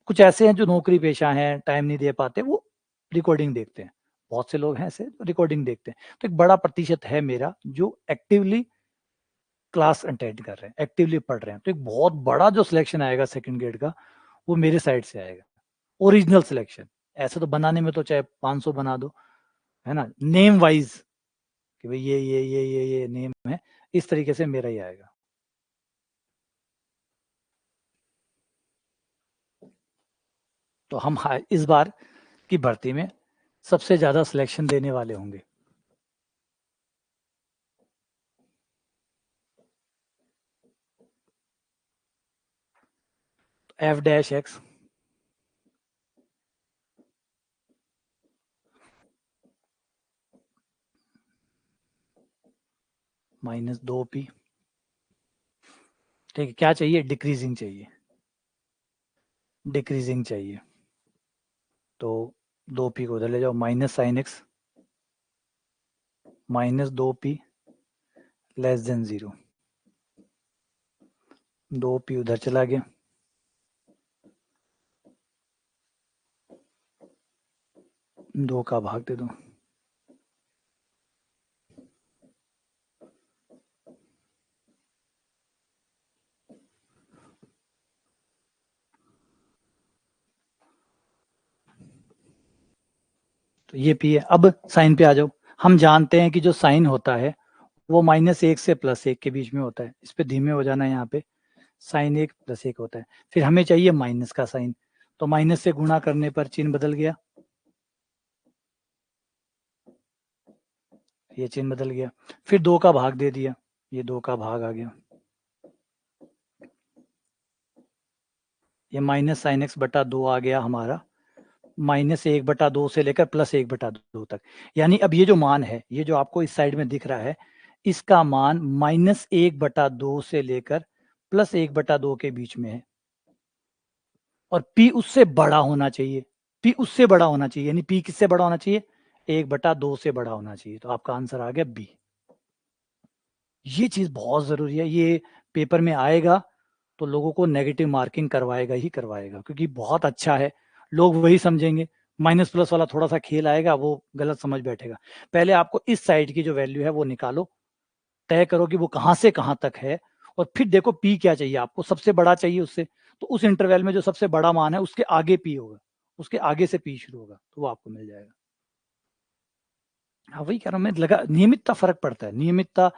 कुछ ऐसे हैं जो नौकरी पेशा हैं, टाइम नहीं दे पाते, वो रिकॉर्डिंग देखते हैं। बहुत से लोग हैं ऐसे रिकॉर्डिंग देखते हैं। तो एक बड़ा प्रतिशत है मेरा जो एक्टिवली क्लास अटेंड कर रहे हैं, एक्टिवली पढ़ रहे हैं। तो एक बहुत बड़ा जो सिलेक्शन आएगा सेकंड ग्रेड का, वो मेरे साइड से आएगा, ओरिजिनल सिलेक्शन। ऐसे तो बनाने में तो चाहे 500 बना दो, है ना, नेम वाइज कि भाई ये नेम है, इस तरीके से मेरा ही आएगा। तो हम इस बार की भर्ती में सबसे ज्यादा सिलेक्शन देने वाले होंगे। F-X -2P। ठीक है, क्या चाहिए? डिक्रीजिंग चाहिए, डिक्रीजिंग चाहिए। तो 2P को उधर ले जाओ, -sin x -2P <0 2P उधर चला गया, 2 का भाग दे दो। तो ये P है। अब साइन पे आ जाओ। हम जानते हैं कि जो साइन होता है वो -1 से +1 के बीच में होता है। इस पे धीमे हो जाना है, यहाँ पे sin 1 +1 होता है। फिर हमें चाहिए माइनस का साइन, तो माइनस से गुणा करने पर चिन्ह बदल गया, ये चिन्ह बदल गया। फिर 2 का भाग दे दिया, ये 2 का भाग आ गया। ये -sin x बटा 2 आ गया हमारा, -1/2 से लेकर +1/2 तक। यानी अब ये जो मान है, ये जो आपको इस साइड में दिख रहा है, इसका मान -1/2 से लेकर +1/2 के बीच में है। और P उससे बड़ा होना चाहिए, P उससे बड़ा होना चाहिए, यानी P किससे बड़ा होना चाहिए? 1/2 से बड़ा होना चाहिए। तो आपका आंसर आ गया B। ये चीज बहुत जरूरी है, ये पेपर में आएगा तो लोगों को नेगेटिव मार्किंग करवाएगा ही करवाएगा, क्योंकि बहुत अच्छा है, लोग वही समझेंगे। माइनस प्लस वाला थोड़ा सा खेल आएगा, वो गलत समझ बैठेगा। पहले आपको इस साइड की जो वैल्यू है वो निकालो, तय करो कि वो कहाँ से कहाँ तक है, और फिर देखो पी क्या चाहिए आपको, सबसे बड़ा चाहिए उससे, तो उस इंटरवल में जो सबसे बड़ा मान है उसके आगे पी होगा, उसके आगे से पी शुरू होगा, तो वो आपको मिल जाएगा। हाँ, वही कह रहा हूँ मैं, लगा नियमितता फर्क पड़ता है, नियमितता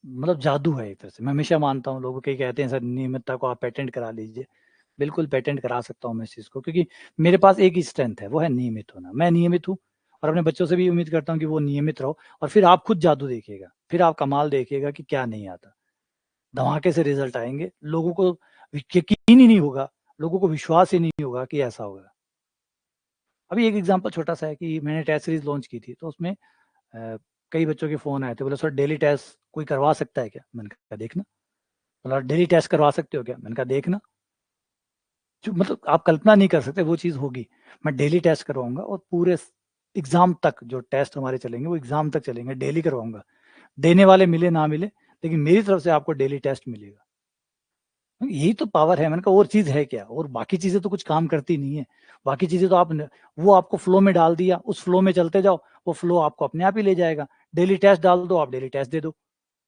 मतलब जादू है एक तरह से। मैं हमेशा मानता हूँ, लोग कई कहते हैं सर नियमितता को आप पेटेंट करा लीजिए। बिल्कुल पेटेंट करा सकता हूँ मैं इस चीज़ को, क्योंकि मेरे पास एक ही स्ट्रेंथ है, वो है नियमित होना। मैं नियमित हूँ, और अपने बच्चों से भी उम्मीद करता हूँ कि वो नियमित रहो, और फिर आप खुद जादू देखिएगा, फिर आप कमाल देखिएगा कि क्या नहीं आता, धमाके से रिजल्ट आएंगे। लोगों को यकीन ही नहीं होगा, लोगों को विश्वास ही नहीं होगा कि ऐसा होगा। अभी एक एग्जांपल छोटा सा है कि मैंने टेस्ट सीरीज लॉन्च की थी, तो उसमें कई बच्चों के फोन आए थे, बोले सर डेली टेस्ट कोई करवा सकता है क्या? मैंने कहा देखना। बोला डेली टेस्ट करवा सकते हो क्या? मैंने कहा देखना। जो मतलब आप कल्पना नहीं कर सकते वो चीज़ होगी। मैं डेली टेस्ट करवाऊंगा, और पूरे एग्जाम तक जो टेस्ट हमारे चलेंगे वो एग्जाम तक चलेंगे, डेली करवाऊंगा। देने वाले मिले ना मिले, लेकिन मेरी तरफ से आपको डेली टेस्ट मिलेगा। यही तो पावर है। मैंने कहा और चीज है क्या? और बाकी चीजें तो कुछ काम करती नहीं है। बाकी चीजें तो आप वो आपको फ्लो में डाल दिया, उस फ्लो में चलते जाओ, वो फ्लो आपको अपने आप ही ले जाएगा। डेली टेस्ट डाल दो, आप डेली टेस्ट दे दो,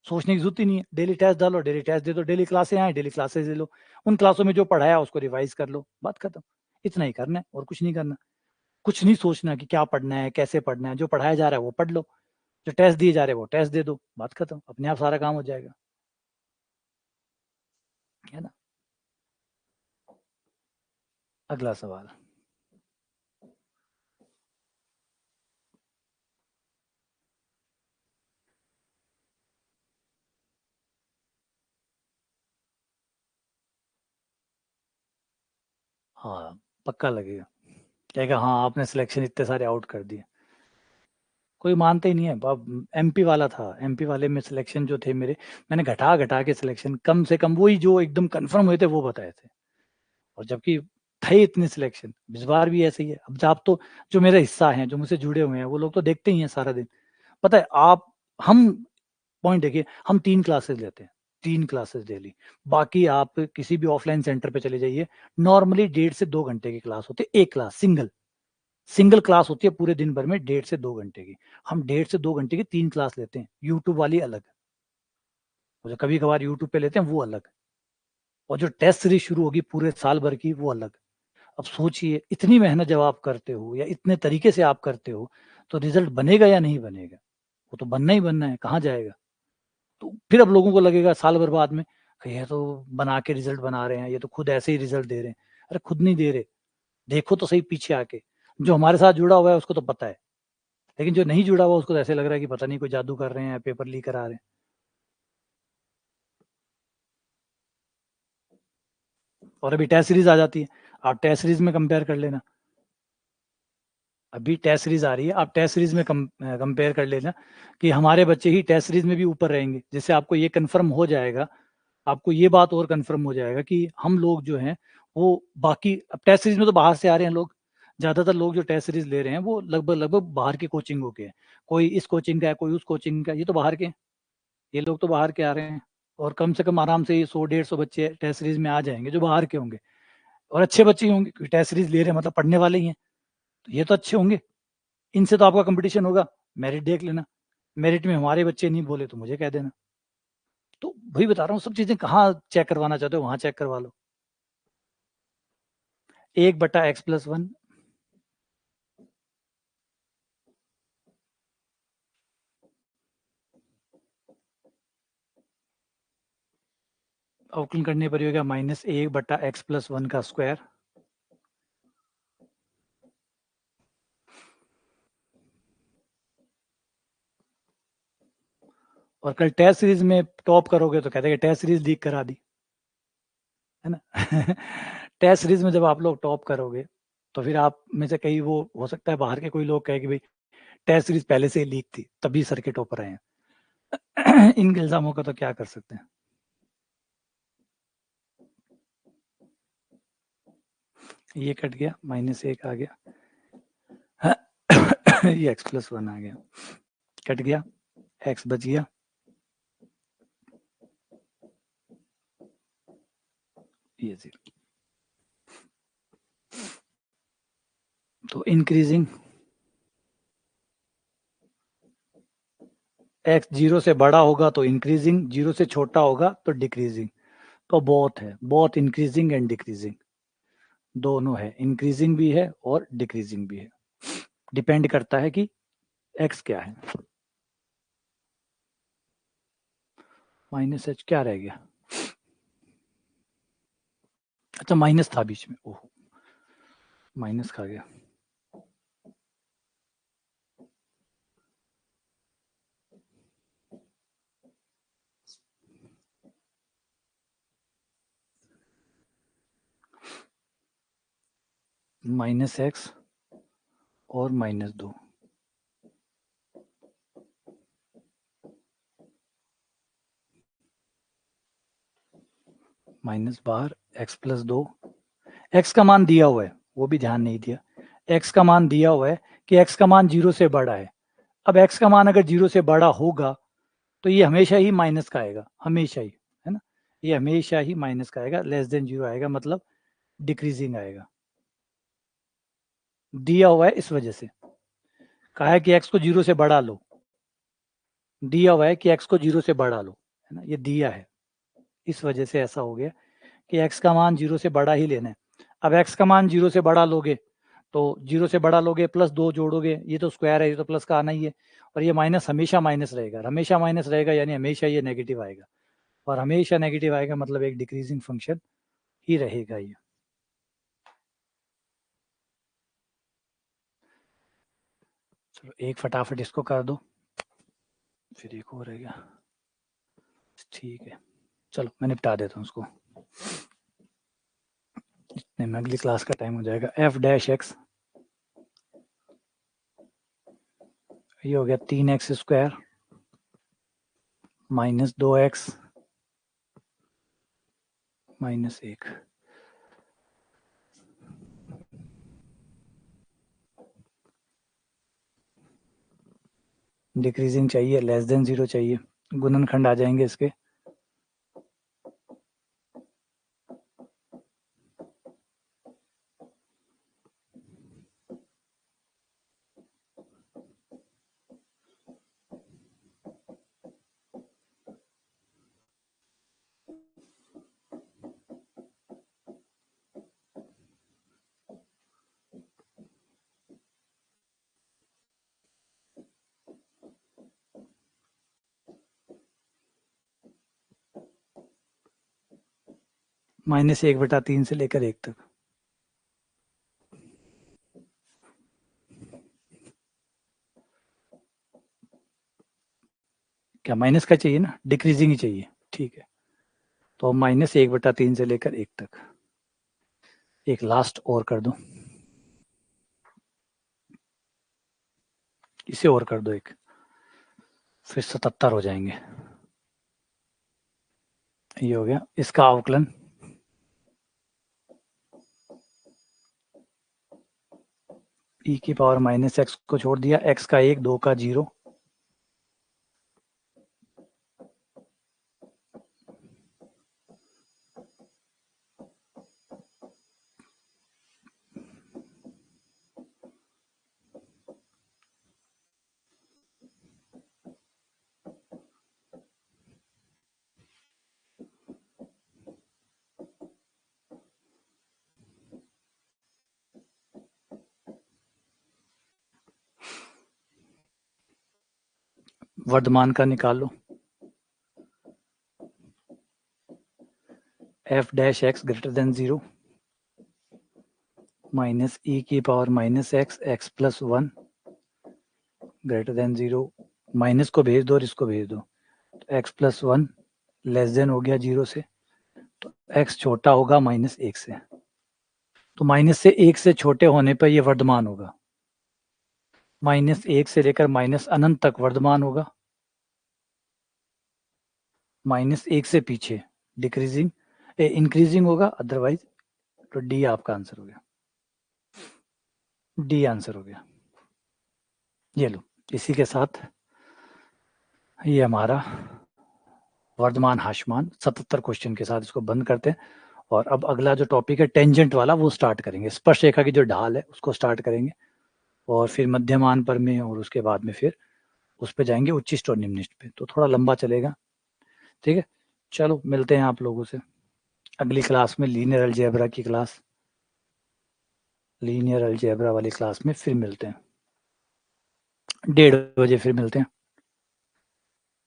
सोचने की जरूरत ही नहीं है। डेली टेस्ट डालो, डेली टेस्ट दे दो, डेली क्लासे आए, डेली क्लासेस दे लो, उन क्लासों में जो पढ़ाया उसको रिवाइज कर लो, बात खत्म। इतना ही करना है और कुछ नहीं करना। कुछ नहीं सोचना कि क्या पढ़ना है, कैसे पढ़ना है, जो पढ़ाया जा रहा है वो पढ़ लो, जो टेस्ट दिए जा रहे हैं वो टेस्ट दे दो, बात खत्म, अपने आप सारा काम हो जाएगा, है ना। अगला सवाल। हाँ, पक्का लगेगा, कहेगा हाँ आपने सिलेक्शन इतने सारे आउट कर दिए। कोई मानते ही नहीं है। अब एमपी वाला था, एमपी वाले में सिलेक्शन जो थे मेरे, मैंने घटा घटा के सिलेक्शन कम से कम वही जो एकदम कंफर्म हुए थे वो बताए थे। और जबकि थे इतने सिलेक्शन, इस बार भी ऐसे ही है। अब आप तो जो मेरा हिस्सा है, जो मुझसे जुड़े हुए हैं, वो लोग तो देखते ही हैं सारा दिन। पता है आप, हम पॉइंट देखिए, हम 3 क्लासेस लेते हैं, 3 क्लासेस डेली। बाकी आप किसी भी ऑफलाइन सेंटर पे चले जाइए, नॉर्मली 1.5 से 2 घंटे की क्लास होती है, एक क्लास सिंगल क्लास होती है पूरे दिन भर में 1.5 से 2 घंटे की। हम 1.5 से 2 घंटे की 3 क्लास लेते हैं, यूट्यूब वाली अलग, और जो कभी कभार यूट्यूब पे लेते हैं वो अलग, और जो टेस्ट सीरीज शुरू होगी पूरे साल भर की वो अलग। अब सोचिए, इतनी मेहनत जब आप करते हो या इतने तरीके से आप करते हो, तो रिजल्ट बनेगा या नहीं बनेगा? वो तो बनना ही बनना है, कहाँ जाएगा? तो फिर अब लोगों को लगेगा साल भर बाद में, ये तो बना के रिजल्ट बना रहे हैं, ये तो खुद ऐसे ही रिजल्ट दे रहे हैं। अरे खुद नहीं दे रहे, देखो तो सही पीछे आके। जो हमारे साथ जुड़ा हुआ है उसको तो पता है, लेकिन जो नहीं जुड़ा हुआ उसको तो ऐसे लग रहा है कि पता नहीं कोई जादू कर रहे हैं, पेपर लीक करा रहे हैं। और अभी टेस्ट सीरीज आ जाती है, आप टेस्ट सीरीज में कंपेयर कर लेना। अभी टेस्ट सीरीज आ रही है, आप टेस्ट सीरीज में कंपेयर कर लेना कि हमारे बच्चे ही टेस्ट सीरीज में भी ऊपर रहेंगे, जिससे आपको ये कंफर्म हो जाएगा, आपको ये बात और कंफर्म हो जाएगा कि हम लोग जो हैं वो बाकी, अब टेस्ट सीरीज में तो बाहर से आ रहे हैं लोग, ज्यादातर लोग जो टेस्ट सीरीज ले रहे हैं वो लगभग लगभग बाहर के कोचिंगों के हैं। कोई इस कोचिंग का है, कोई उस कोचिंग का, ये तो बाहर के हैं, ये लोग तो बाहर के आ रहे हैं। और कम से कम आराम से ये 100-150 बच्चे टेस्ट सीरीज में आ जाएंगे जो बाहर के होंगे, और अच्छे बच्चे ही होंगे, क्योंकि टेस्ट सीरीज ले रहे हैं मतलब पढ़ने वाले ही हैं, तो ये तो अच्छे होंगे। इनसे तो आपका कंपटीशन होगा, मेरिट देख लेना, मेरिट में हमारे बच्चे नहीं बोले तो मुझे कह देना। तो वही बता रहा हूँ, सब चीजें कहाँ चेक करवाना चाहते हो वहां चेक करवा लो। 1/x+1। अवकलन करने पर होगा -1/x+1 का स्क्वायर। और कल टेस्ट सीरीज में टॉप करोगे तो कहते हैं टेस्ट सीरीज लीक करा दी, है ना? टेस्ट सीरीज में जब आप लोग टॉप करोगे तो फिर आप में से कई, वो हो सकता है बाहर के कोई लोग कहे कि भाई टेस्ट सीरीज पहले से ही लीक थी तभी सर के टॉपर आए हैं। इन इल्जामों का तो क्या कर सकते हैं। ये कट गया, -1 आ गया, ये x+1 आ गया, कट गया, x बच गया, ये 0। तो इंक्रीजिंग x 0 से बड़ा होगा तो इंक्रीजिंग, 0 से छोटा होगा तो डिक्रीजिंग। तो बहुत है, बहुत इंक्रीजिंग एंड डिक्रीजिंग दोनों है, इंक्रीजिंग भी है और डिक्रीजिंग भी है, डिपेंड करता है कि x क्या है। -h क्या रह गया? अच्छा माइनस था बीच में, ओह माइनस खा गया। -x और -2, माइनस बाहर, x+2, x का मान दिया हुआ है, वो भी ध्यान नहीं दिया, x का मान दिया हुआ है कि x का मान 0 से बड़ा है। अब x का मान अगर 0 से बड़ा होगा तो ये हमेशा ही माइनस का आएगा, हमेशा ही, है ना? ये हमेशा ही माइनस का आएगा, <0 आएगा, मतलब डिक्रीजिंग आएगा। दिया हुआ है इस वजह से, कहा है कि x को 0 से बढ़ा लो, दिया हुआ है कि x को 0 से बढ़ा लो, है ना? ये दिया है, इस वजह से ऐसा हो गया कि x का मान 0 से बड़ा ही लेना है। अब x का मान 0 से बड़ा लोगे तो 0 से बड़ा लोगे, +2 जोड़ोगे, ये तो स्क्वायर है, ये तो प्लस का आना ही है, और ये माइनस हमेशा माइनस रहेगा, हमेशा माइनस रहेगा, यानी हमेशा ये नेगेटिव आएगा, और हमेशा नेगेटिव आएगा मतलब एक डिक्रीजिंग फंक्शन ही रहेगा ये। चलो एक फटाफट इसको कर दो, फिर एक और रहेगा, ठीक है। चलो मैं निपटा देता हूँ उसको, इतने में अगली क्लास का टाइम हो जाएगा। f'(x), ये हो गया 3x² -2x -1, डिक्रीजिंग चाहिए, लेस देन 0 चाहिए, गुणनखंड आ जाएंगे इसके। -1/3 से लेकर 1 तक। क्या माइनस का चाहिए ना, डिक्रीजिंग ही चाहिए, ठीक है। तो -1/3 से लेकर 1 तक। एक लास्ट और कर दो, इसे और कर दो एक, फिर 77 हो जाएंगे। ये हो गया इसका अवकलन। e की पावर -x को छोड़ दिया, x का 1, 2 का 0, वर्धमान का निकाल लो। f' greater than 0 minus e की power -x, x plus 1 greater than 0, minus को भेज दो और इसको भेज दो, तो x plus 1 लेस देन हो गया 0 से, तो x छोटा होगा -1 से, तो -1 से छोटे होने पर यह वर्धमान होगा, -1 से लेकर -अनंत तक वर्धमान होगा, -1 से पीछे डिक्रीजिंग इंक्रीजिंग होगा, अदरवाइज तो डी आपका आंसर हो गया, डी आंसर हो गया। ये लो, इसी के साथ ये हमारा वर्धमान हाशमान 77 क्वेश्चन के साथ इसको बंद करते हैं। और अब अगला जो टॉपिक है टेंजेंट वाला वो स्टार्ट करेंगे, स्पर्श रेखा की जो ढाल है उसको स्टार्ट करेंगे, और फिर मध्यमान पर में, और उसके बाद में फिर उस पे जाएंगे उच्चिष्ट और निम्निष्ट पे, तो थोड़ा लंबा चलेगा, ठीक है। चलो मिलते हैं आप लोगों से अगली क्लास में, लीनियर अलजेब्रा की क्लास, लीनियर अलजेब्रा वाली क्लास में फिर मिलते हैं, 1:30 बजे फिर मिलते हैं,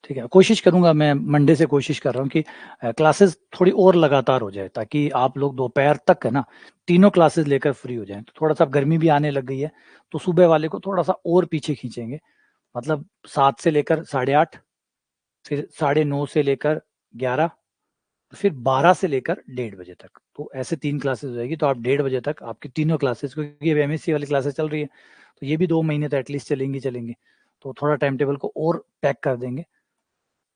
ठीक है। कोशिश करूंगा मैं, मंडे से कोशिश कर रहा हूँ कि क्लासेस थोड़ी और लगातार हो जाए, ताकि आप लोग दोपहर तक है ना तीनों क्लासेस लेकर फ्री हो जाएं। तो थोड़ा सा गर्मी भी आने लग गई है, तो सुबह वाले को थोड़ा सा और पीछे खींचेंगे, मतलब 7 से लेकर 8:30, फिर 9:30 से लेकर 11, फिर 12 से लेकर 1:30 बजे तक, तो ऐसे 3 क्लासेस हो जाएगी। तो आप 1:30 बजे तक आपकी तीनों क्लासेस, क्योंकि अब एमएससी वाली क्लासेस चल रही है, तो ये भी 2 महीने तो एटलीस्ट चलेंगी, तो थोड़ा टाइम टेबल को और पैक कर देंगे,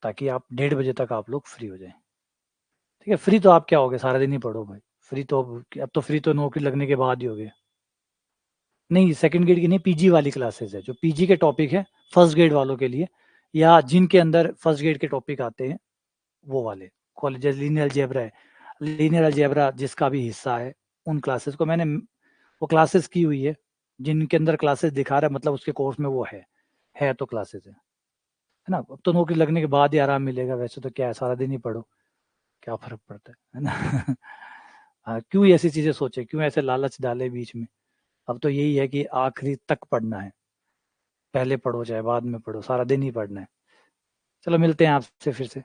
ताकि आप 1:30 बजे तक आप लोग फ्री हो जाएं, ठीक है। फ्री तो आप क्या हो गए, सारा दिन ही पढ़ो भाई, फ्री तो अब तो फ्री तो नौकरी लगने के बाद ही हो गए। नहीं, सेकंड ग्रेड की नहीं, पीजी वाली क्लासेस है, जो पीजी के टॉपिक है फर्स्ट ग्रेड वालों के लिए, या जिनके अंदर फर्स्ट ग्रेड के टॉपिक आते हैं वो वाले कॉलेजेस। लीनियर अलजेब्रा है, लीनियर अलजेब्रा जिसका भी हिस्सा है, उन क्लासेस को मैंने वो क्लासेस की हुई है, जिनके अंदर क्लासेस दिखा रहा है, मतलब उसके कोर्स में वो है तो क्लासेस है ना। अब तो नौकरी लगने के बाद ही आराम मिलेगा, वैसे तो क्या है, सारा दिन ही पढ़ो, क्या फर्क पड़ता है ना। हाँ, क्यों ऐसी चीजें सोचे, क्यों ऐसे लालच डाले बीच में। अब तो यही है कि आखिरी तक पढ़ना है, पहले पढ़ो चाहे बाद में पढ़ो, सारा दिन ही पढ़ना है। चलो मिलते हैं आपसे फिर से।